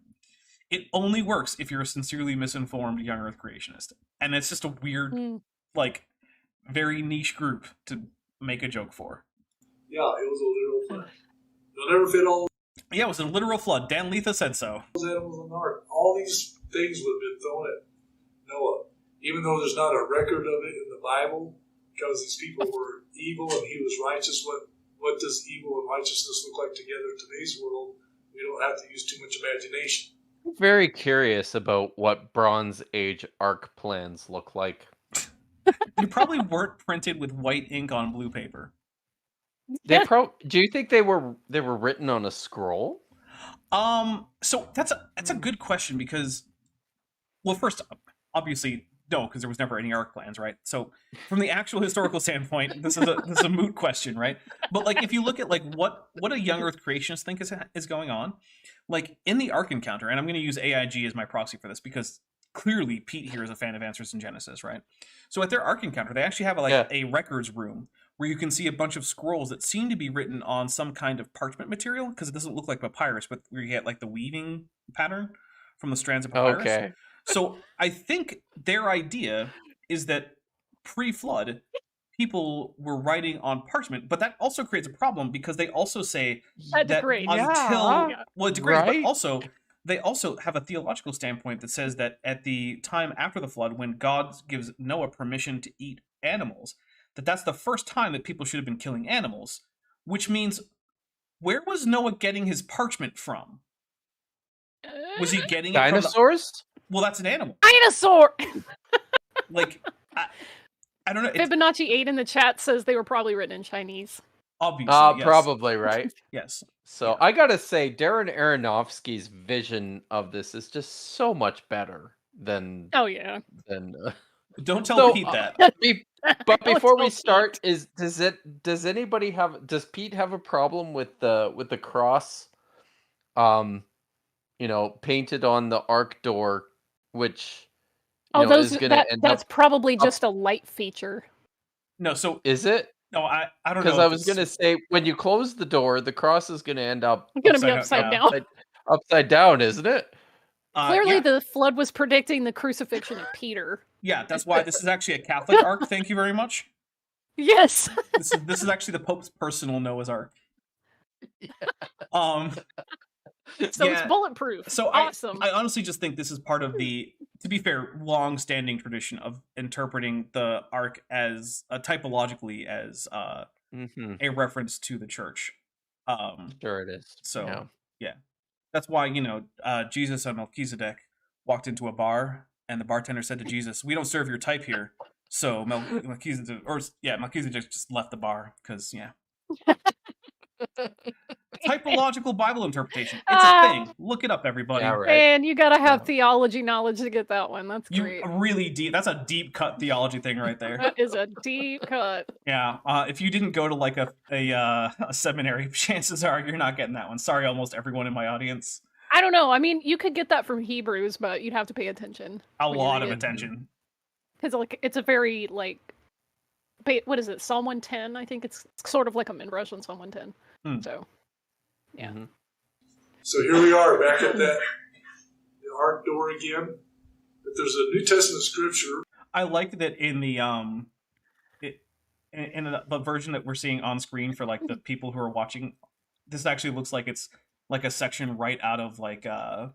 It only works if you're a sincerely misinformed young Earth creationist. And it's just a weird, like, very niche group to make a joke for. Yeah, it was a literal flood. They'll never fit all Yeah, it was a literal flood. Dan Letha said so. those animals on the ark. All these things would have been thrown at Noah. Even though there's not a record of it in the Bible, because these people were evil and he was righteous. What does evil and righteousness look like together in today's world? We don't have to use too much imagination. I'm very curious about what Bronze Age arc plans look like. They probably weren't printed with white ink on blue paper. Do you think they were written on a scroll? So that's a good question because, well, first, obviously, no, because there was never any arc plans, right? So from the actual historical standpoint, this is a moot question, right? But like, if you look at like what a young Earth creationists think is going on, like in the Ark encounter, and I'm going to use AIG as my proxy for this because clearly Pete here is a fan of Answers in Genesis, right? So at their Ark encounter, they actually have a records room where you can see a bunch of scrolls that seem to be written on some kind of parchment material because it doesn't look like papyrus, but where you get like the weaving pattern from the strands of papyrus. Okay. So I think their idea is that pre-flood, people were writing on parchment, but that also creates a problem because they also say That that degrades. well, it degrades, Right? but also they also have a theological standpoint that says that at the time after the flood, when God gives Noah permission to eat animals, that's the first time that people should have been killing animals, which means where was Noah getting his parchment from? Was he getting it from Dinosaurs? well, that's an animal. Dinosaur! Like, I don't know. It's Fibonacci 8 in the chat says they were probably written in Chinese. obviously, yes. Probably, right? Yes. So I gotta say, Darren Aronofsky's vision of this is just so much better than Oh, yeah. Don't tell So, Pete that. But Don't before we tell start, does anybody does Pete have a problem with the cross, painted on the ark door, which is going to end that's up probably just a light feature. No, so is it? no, I don't know. Because I was going to say when you close the door, the cross is going to end up It's gonna be upside down. upside down, isn't it? Clearly, yeah. the flood was predicting the crucifixion of Peter. Yeah, that's why this is actually a Catholic ark. Thank you very much. Yes. This is actually the Pope's personal Noah's Ark. So it's bulletproof. So awesome. I honestly just think this is part of the, to be fair, long-standing tradition of interpreting the ark as typologically as a reference to the church. Sure it is. So yeah. That's why Jesus and Melchizedek walked into a bar, and the bartender said to Jesus, "We don't serve your type here." So Melchizedek just left the bar because Typological Bible interpretation. It's a thing. Look it up, everybody. Yeah, right. And you gotta have theology knowledge to get that one. That's great. Really deep. That's a deep cut theology thing right there. That is a deep cut. Yeah. If you didn't go to like a seminary, chances are you're not getting that one. Sorry, almost everyone in my audience. I don't know. I mean, you could get that from Hebrews, but you'd have to pay attention. A lot of attention. Because it's a very what is it? Psalm 110. I think it's sort of like a midrash on Psalm 110. So. Yeah. Mm-hmm. So here we are back at the ark door again. But there's a New Testament scripture. I liked that in the in the version that we're seeing on screen for like the people who are watching. This actually looks like it's like a section right out of like the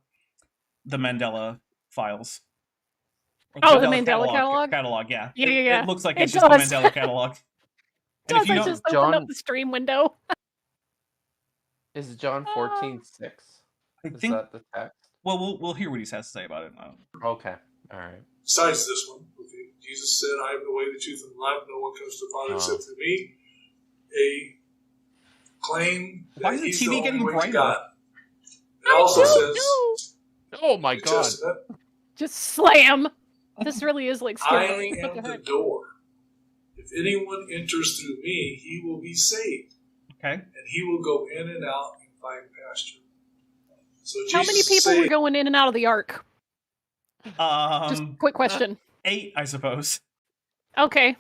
Mandela files. Oh, the Mandela catalog? Catalog, yeah. Yeah. It looks like it's just the Mandela catalog. And if you just open up the stream window. Is John 14:6? Is that the text? Well, we'll hear what he has to say about it. Okay. All right. Besides this one, okay. Jesus said, "I am the way, the truth, and the life. No one comes to the Father except through me." A claim that why is the he's TV the only getting way to brighter? God. It also says, "Oh my God!" Testament, just slam. This really is like I scary. am the door. If anyone enters through me, he will be saved. Okay. And he will go in and out and find pasture. So how many people were going in and out of the ark? Just quick question. 8, I suppose. Okay.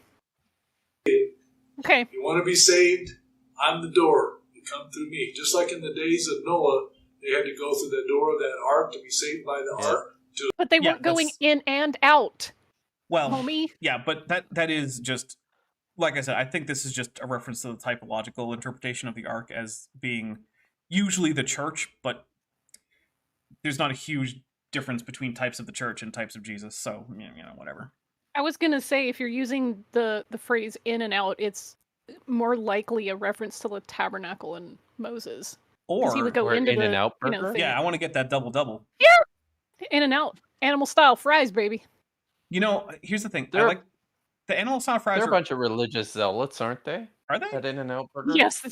Okay. You want to be saved? I'm the door. You come through me. Just like in the days of Noah, they had to go through the door of that ark to be saved by the ark. But they weren't going in and out. Well, homie. Yeah, but that is just, like I said, I think this is just a reference to the typological interpretation of the ark as being usually the church, but there's not a huge difference between types of the church and types of Jesus, so, whatever. I was going to say, if you're using the phrase in and out, it's more likely a reference to the tabernacle and Moses. Or he would go into in and out burger? Yeah, I want to get that double. Yeah! In and out. Animal style fries, baby. Here's the thing. I like the animal style fries. They're a bunch of religious zealots, aren't they? Are they? That In-N-Out burger? Yes.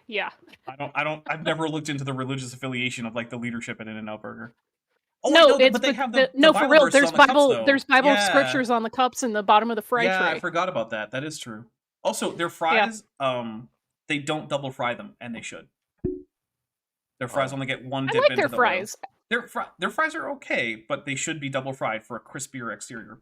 Yeah. I've never looked into the religious affiliation of like the leadership at In-N-Out Burger. Oh, no, but they have the for real. There's Bible. There's Bible scriptures on the cups in the bottom of the fry tray. Yeah, I forgot about that. That is true. Also, their fries, they don't double fry them, and they should. Their fries only get one dip into their the fries. Oil. Their fries are okay, but they should be double fried for a crispier exterior.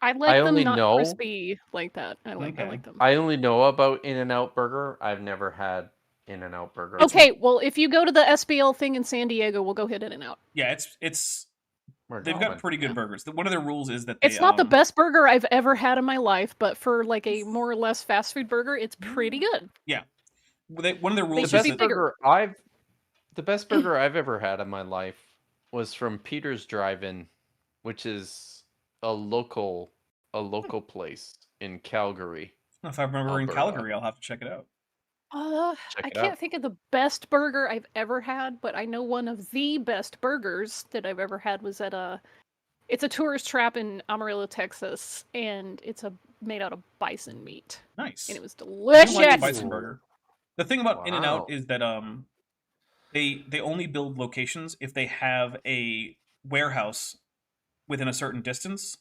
I like them not crispy like that. I like them. I only know about In-N-Out Burger. I've never had In-N-Out Burger. Okay, well, if you go to the SBL thing in San Diego, we'll go hit In-N-Out. Yeah, they've got pretty good burgers. One of their rules is that it's not the best burger I've ever had in my life, but for like a more or less fast food burger, it's pretty good. Yeah, one of their rules is that the best burger I've ever had in my life was from Peter's Drive-In, which is a local place in Calgary. If I remember in Calgary, I'll have to check it out. I can't think of the best burger I've ever had, but I know one of the best burgers that I've ever had was at it's a tourist trap in Amarillo, Texas, and it's made out of bison meat. Nice. And it was delicious. I like the bison burger. The thing about In-N-Out is that they only build locations if they have a warehouse within a certain distance.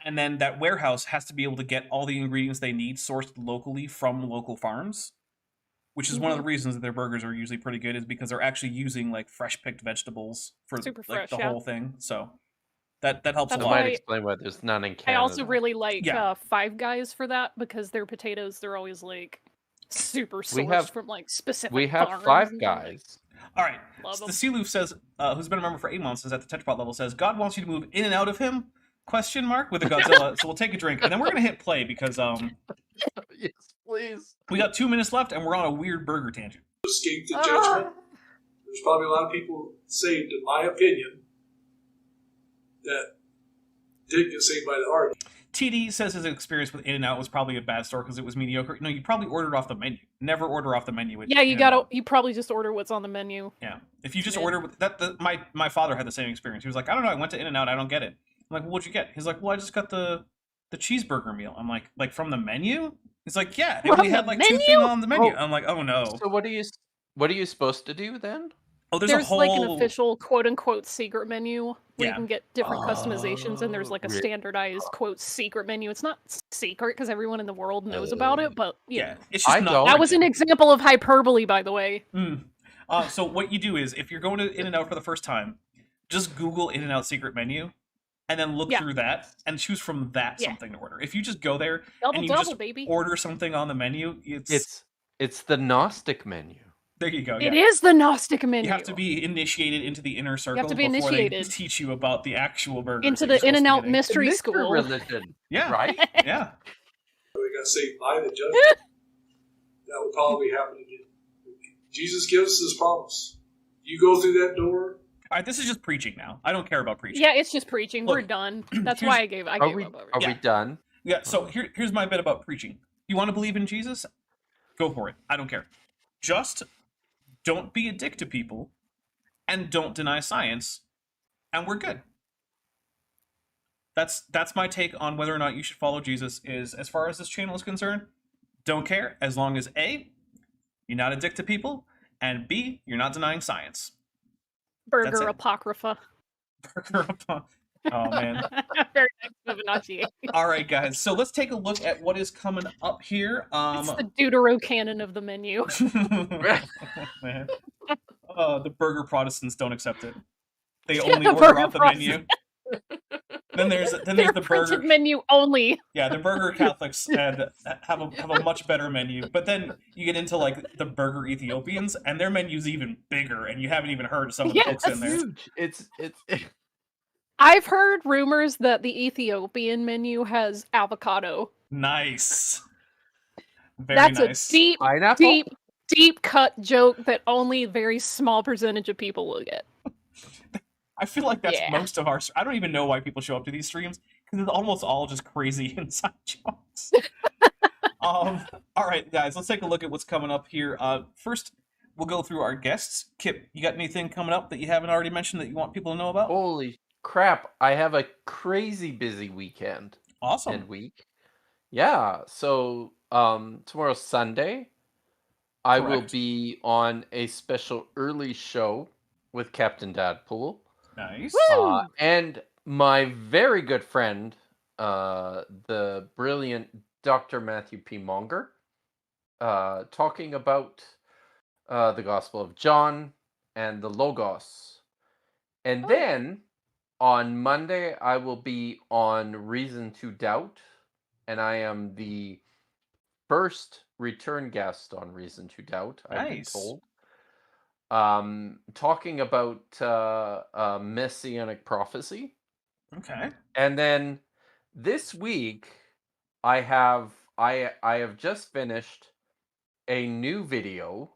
And then that warehouse has to be able to get all the ingredients they need sourced locally from local farms, which is one of the reasons that their burgers are usually pretty good, is because they're actually using like fresh picked vegetables for Super like fresh, the yeah. whole thing. So that helps That's a That lot. might explain why there's none in Canada. I also really like Yeah. Five Guys for that, because their potatoes, they're always like super sourced have- from like specific We have farms 5 and Guys. All right. Love The 'em. Sealoof says, who's been a member for 8 months, is at the Tetrapod level, says, God wants you to move in and out of him? Question mark with a Godzilla. So we'll take a drink, and then we're gonna hit play because Yes, please. we got 2 minutes left, and we're on a weird burger tangent. Escape the judgment. There's probably a lot of people saved, in my opinion, that did get saved by the art. TD says his experience with In-N-Out was probably a bad store because it was mediocre. No, you probably ordered off the menu. Never order off the menu. At Yeah, you In-N-Out. you probably just order what's on the menu. Yeah, if you just Yeah. order with that, my father had the same experience. He was like, I don't know, I went to In-N-Out, I don't get it. I'm like, well, what'd you get? He's like, well, I just got the cheeseburger meal. I'm like from the menu? He's like, yeah, it From only had the like menu? 2 things on the menu. Oh. I'm like, oh no. So what are you supposed to do then? Oh, there's There's a whole like an official quote-unquote secret menu where Yeah. you can get different customizations, and there's like a Really? standardized quote secret menu. It's not secret because everyone in the world knows about it, but yeah, know. it's just I not. don't. That was an example of hyperbole, by the way. So what you do is, if you're going to In-N-Out for the first time, just Google In-N-Out secret menu, and then look Yeah. through that and choose from that Yeah. something to order. If you just go there Double, and you double, just baby. order something on the menu, It's the Gnostic menu. there you go. It Yeah. is the Gnostic menu. You have to be initiated into the inner circle to be before initiated. they teach you about the actual burgers Into that the you're supposed to be In-N-Out getting. mystery Mystery school. religion. Yeah. Right? Yeah. We got saved by the judgment. That would probably happen again. Jesus gives us his promise. You go through that door. All right, this is just preaching now. I don't care about preaching. Yeah, it's just preaching. We're Look, done. That's here's- why I gave Are up we over it. are we Yeah. done? Yeah, so here's my bit about preaching. You want to believe in Jesus? Go for it. I don't care. Just don't be a dick to people and don't deny science, and we're good. That's my take on whether or not you should follow Jesus. Is, as far as this channel is concerned, don't care as long as A, you're not a dick to people, and B, you're not denying science. That's Burger it. Apocrypha. Burger upon. Oh man. Very nice Fibonacci. All right, guys. So let's take a look at what is coming up here. It's the Deuterocanon of the menu. Man. The burger Protestants don't accept it. They only The order burger off the menu. Then there's Their the printed burger. menu only. Yeah, the burger Catholics and have a much better menu. But then you get into like the burger Ethiopians, and their menu's even bigger, and you haven't even heard of some of the books in there. Huge. It's I've heard rumors that the Ethiopian menu has avocado. Nice. Very That's nice. a deep, pineapple. deep cut joke that only a very small percentage of people will get. I feel like that's Yeah. most of our. I don't even know why people show up to these streams because it's almost all just crazy inside jokes. All right, guys, let's take a look at what's coming up here. First, we'll go through our guests. Kipp, you got anything coming up that you haven't already mentioned that you want people to know about? Holy crap! I have a crazy busy weekend Awesome. and week. Yeah. So tomorrow's Sunday. I will Correct. be on a special early show with Captain Dadpool. Nice. And my very good friend, the brilliant Dr. Matthew P. Monger, talking about the Gospel of John and the Logos. And then on Monday, I will be on Reason to Doubt, and I am the first return guest on Reason to Doubt, I've been Nice. told. Talking about messianic prophecy. Okay. And then this week I have just finished a new video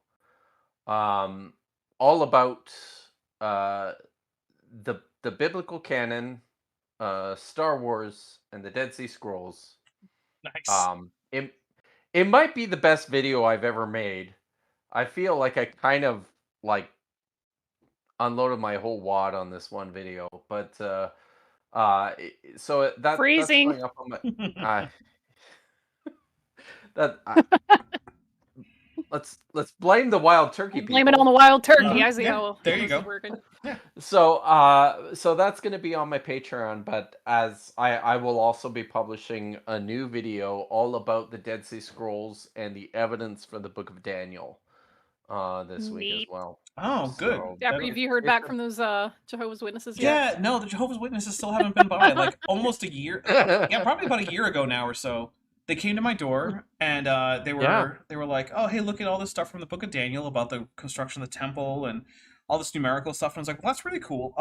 all about the biblical canon, Star Wars and the Dead Sea Scrolls. Nice. It might be the best video I've ever made. I feel like I kind of like unloaded my whole wad on this one video, but so that's Freezing. going up on my let's blame the wild turkey people. Blame it on the wild turkey. Mhm. I see Yeah, how there you this go. is working. So that's going to be on my Patreon, but as I will also be publishing a new video all about the Dead Sea Scrolls and the evidence for the Book of Daniel this week as Neat. well. Oh, good. So, Dapper, That'll- have you heard back from those Jehovah's Witnesses Yeah, yet? no, the Jehovah's Witnesses still haven't been by. Like almost a year. Yeah, probably about a year ago now or so. They came to my door and they were like, "Oh, hey, look at all this stuff from the Book of Daniel about the construction of the temple and all this numerical stuff." And I was like, "Well, that's really cool.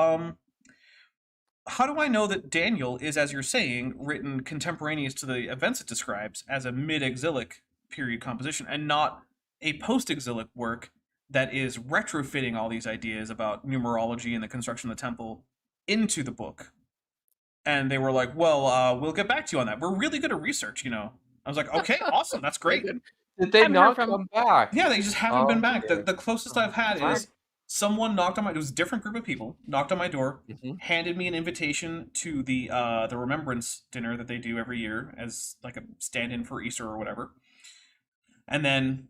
How do I know that Daniel is, as you're saying, written contemporaneous to the events it describes as a mid-exilic period composition and not a post-exilic work that is retrofitting all these ideas about numerology and the construction of the temple into the book?" And they were like, "Well, we'll get back to you on that. We're really good at research, you know." I was like, "Okay, awesome, that's great." Did they Haven't heard not from- come back? Yeah, they just haven't been back. Okay. The closest I've had is someone knocked on my. It was a different group of people knocked on my door, handed me an invitation to the remembrance dinner that they do every year as like a stand-in for Easter or whatever. And then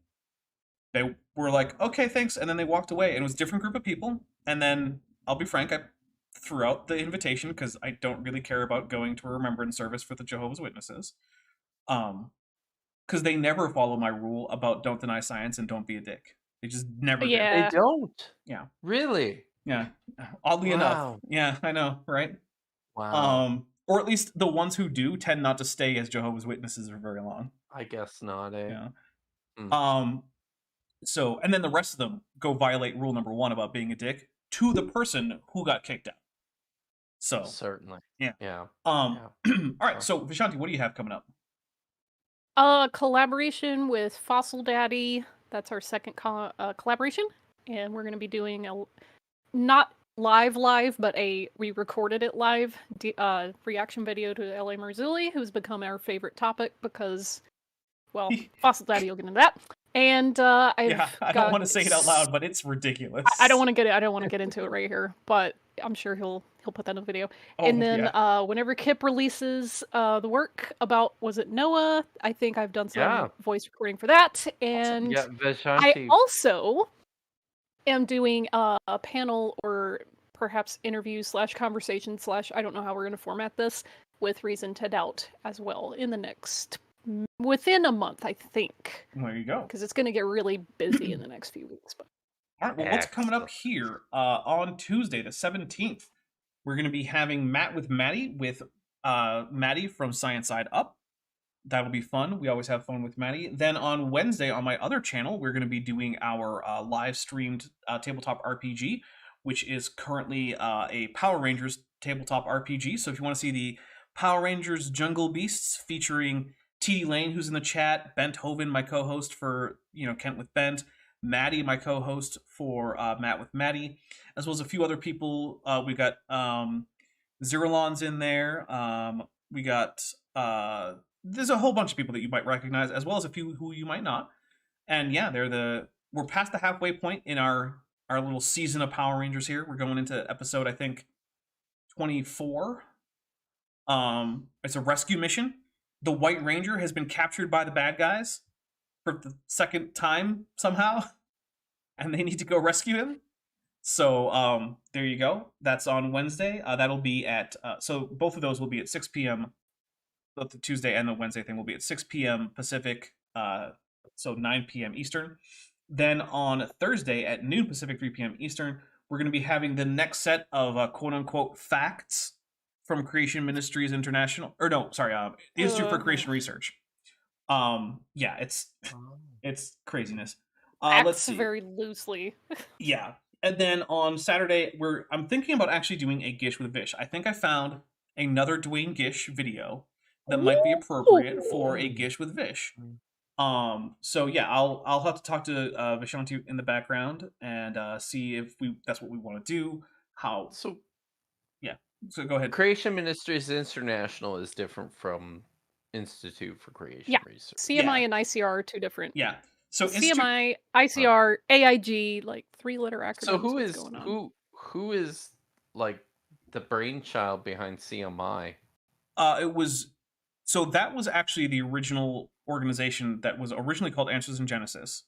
they were like, "Okay, thanks," and then they walked away. And it was a different group of people. And then I'll be frank, I threw out the invitation because I don't really care about going to a remembrance service for the Jehovah's Witnesses. Because they never follow my rule about don't deny science and don't be a dick. They just never do. Yeah. They don't. Yeah. Really? Yeah. Oddly enough. Wow. Yeah, I know, right? Wow. Or at least the ones who do tend not to stay as Jehovah's Witnesses for very long. I guess not, eh? Yeah. Hmm. So, and then the rest of them go violate rule number 1 about being a dick to the person who got kicked out. So, Certainly. yeah. Yeah. all right. So, Vishanti, what do you have coming up? Collaboration with Fossil Daddy. That's our second collaboration, and we're going to be doing a not live, but we recorded it live reaction video to L.A. Marzulli, who's become our favorite topic because, well, Fossil Daddy will get into that. And I don't want to say it out loud, but it's ridiculous. I don't want to get into it right here, but I'm sure he'll put that in the video. And then whenever Kipp releases the work about, was it Noah? I think I've done some voice recording for that. And I also am doing a panel or perhaps interview / conversation / I don't know how we're going to format this with Reason to Doubt as well in the within a month, I think. There you go. Because it's going to get really busy in the next few weeks. But all right, well, what's coming up here on Tuesday, the 17th? We're going to be having Matt with Maddie with Maddie from Science Side Up. That'll be fun. We always have fun with Maddie. Then on Wednesday on my other channel, we're going to be doing our live streamed tabletop RPG, which is currently a Power Rangers tabletop RPG. So if you want to see the Power Rangers Jungle Beasts featuring T.D. Lane, who's in the chat, Bent Hoven, my co-host for Kent with Bent, Maddie, my co-host for Matt with Maddie, as well as a few other people. We got Zerolon's in there. We got there's a whole bunch of people that you might recognize, as well as a few who you might not. And yeah, we're past the halfway point in our little season of Power Rangers here. We're going into episode, I think, 24. It's a rescue mission. The White Ranger has been captured by the bad guys for the second time somehow, and they need to go rescue him. So there you go. That's on Wednesday. That'll be at so both of those will be at 6 p.m. Both the Tuesday and the Wednesday thing will be at 6 p.m. Pacific, so 9 p.m. Eastern. Then on Thursday at noon Pacific, 3 p.m. Eastern, we're going to be having the next set of quote-unquote facts from Creation Ministries International. Or no, sorry, Institute for Creation Research. Yeah, it's craziness. Let's see. very loosely. Yeah. And then on Saturday, I'm thinking about actually doing a Gish with Vish. I think I found another Dwayne Gish video that might be appropriate for a Gish with Vish. So yeah, I'll have to talk to Vishanti in the background and see if that's what we want to do. So go ahead. Creation Ministries International is different from Institute for Creation Research. CMI and ICR are two different. Yeah. So CMI, ICR, AIG, like 3-letter acronyms. So who is like the brainchild behind CMI? That was actually the original organization that was originally called Answers in Genesis.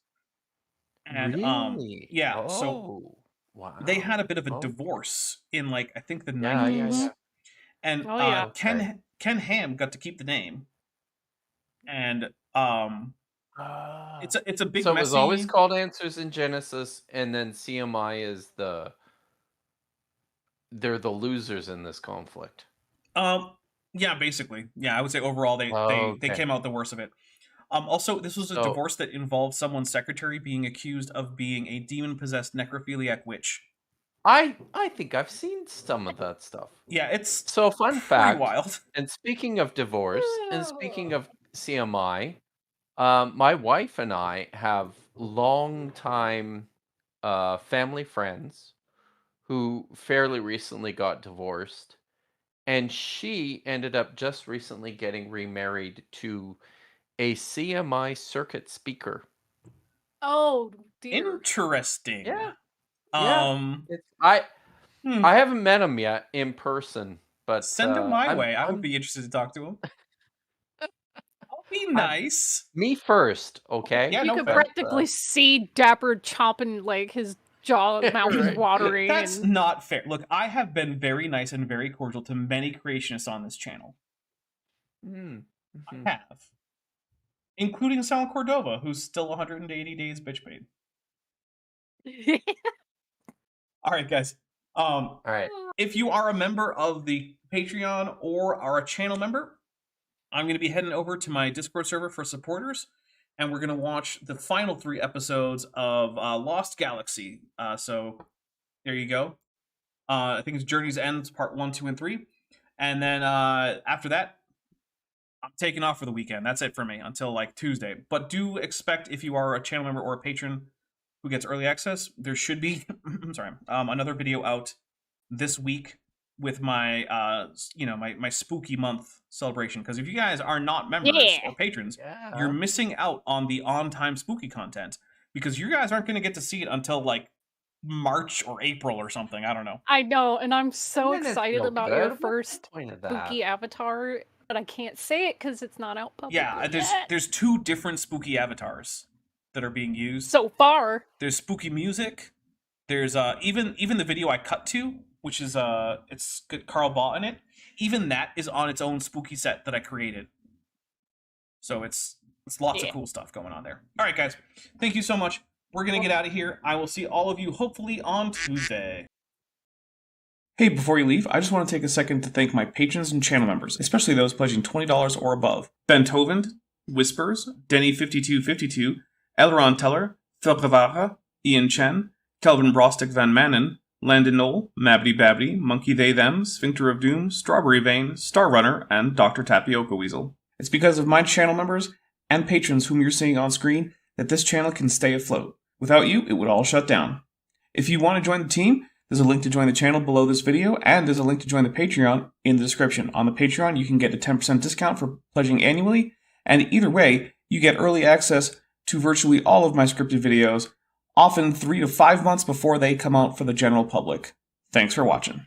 And Really? yeah, so Oh, wow. they had a bit of a Oh, divorce in like I think the yeah, 90s. yeah. And Oh, yeah. Okay. Ken Ham got to keep the name. And it's a big So it was always messy. called Answers in Genesis, and then CMI is they're the losers in this conflict. Yeah, basically. Yeah, I would say overall they Okay. came out the worst of it. Also, this was a So divorce that involved someone's secretary being accused of being a demon-possessed necrophiliac witch. I think I've seen some of that stuff. Yeah, it's So fun pretty fact, wild. and speaking of divorce, and speaking of CMI, my wife and I have long time family friends who fairly recently got divorced, and she ended up just recently getting remarried to a CMI circuit speaker. Oh dear. Interesting. Yeah. Yeah. Um, I haven't met him yet in person, but send him my way. I would I'm be interested to talk to him. I'll be nice. me first, okay? Yeah, You no, could fair. practically see Dapper chomping like his jaw mouth is Right. watering. That's and... not fair. Look, I have been very nice and very cordial to many creationists on this channel. Mm. Mhm. I have. Including Sal Cordova, who's still 180 days bitch paid. Alright, guys. All right. If you are a member of the Patreon or are a channel member, I'm going to be heading over to my Discord server for supporters, and we're going to watch the final 3 episodes of Lost Galaxy. So, there you go. I think it's Journey's End, part 1, 2, and 3. And then after that, I'm taking off for the weekend. That's it for me until like Tuesday. But do expect, if you are a channel member or a patron who gets early access, there should be another video out this week with my my spooky month celebration. Because if you guys are not members or patrons, you're missing out on the on-time spooky content, because you guys aren't going to get to see it until like March or April or something. I don't know. I know, and I'm so Then it's excited no about good. your What's first the point of that? spooky avatar, but I can't say it because it's not out publicly. Yeah, yet. there's 2 different spooky avatars that are being used so far. There's spooky music. There's even the video I cut to, which is it's got Carl Baugh in it. Even that is on its own spooky set that I created. So it's lots of cool stuff going on there. All right, guys, thank you so much. We're gonna get out of here. I will see all of you hopefully on Tuesday. Hey, before you leave, I just want to take a second to thank my patrons and channel members, especially those pledging $20 or above. Ben Tovand, Whispers, Denny5252, Elron Teller, Felbrevara, Ian Chen, Kelvin Brostick Van Manen, Landon Knoll, Mabbity Babbity, Monkey They Them, Sphincter of Doom, Strawberry Vein, Star Runner, and Dr. Tapioca Weasel. It's because of my channel members and patrons whom you're seeing on screen that this channel can stay afloat. Without you, it would all shut down. If you want to join the team, there's a link to join the channel below this video, and there's a link to join the Patreon in the description. On the Patreon, you can get a 10% discount for pledging annually, and either way, you get early access to virtually all of my scripted videos, often 3 to 5 months before they come out for the general public. Thanks for watching.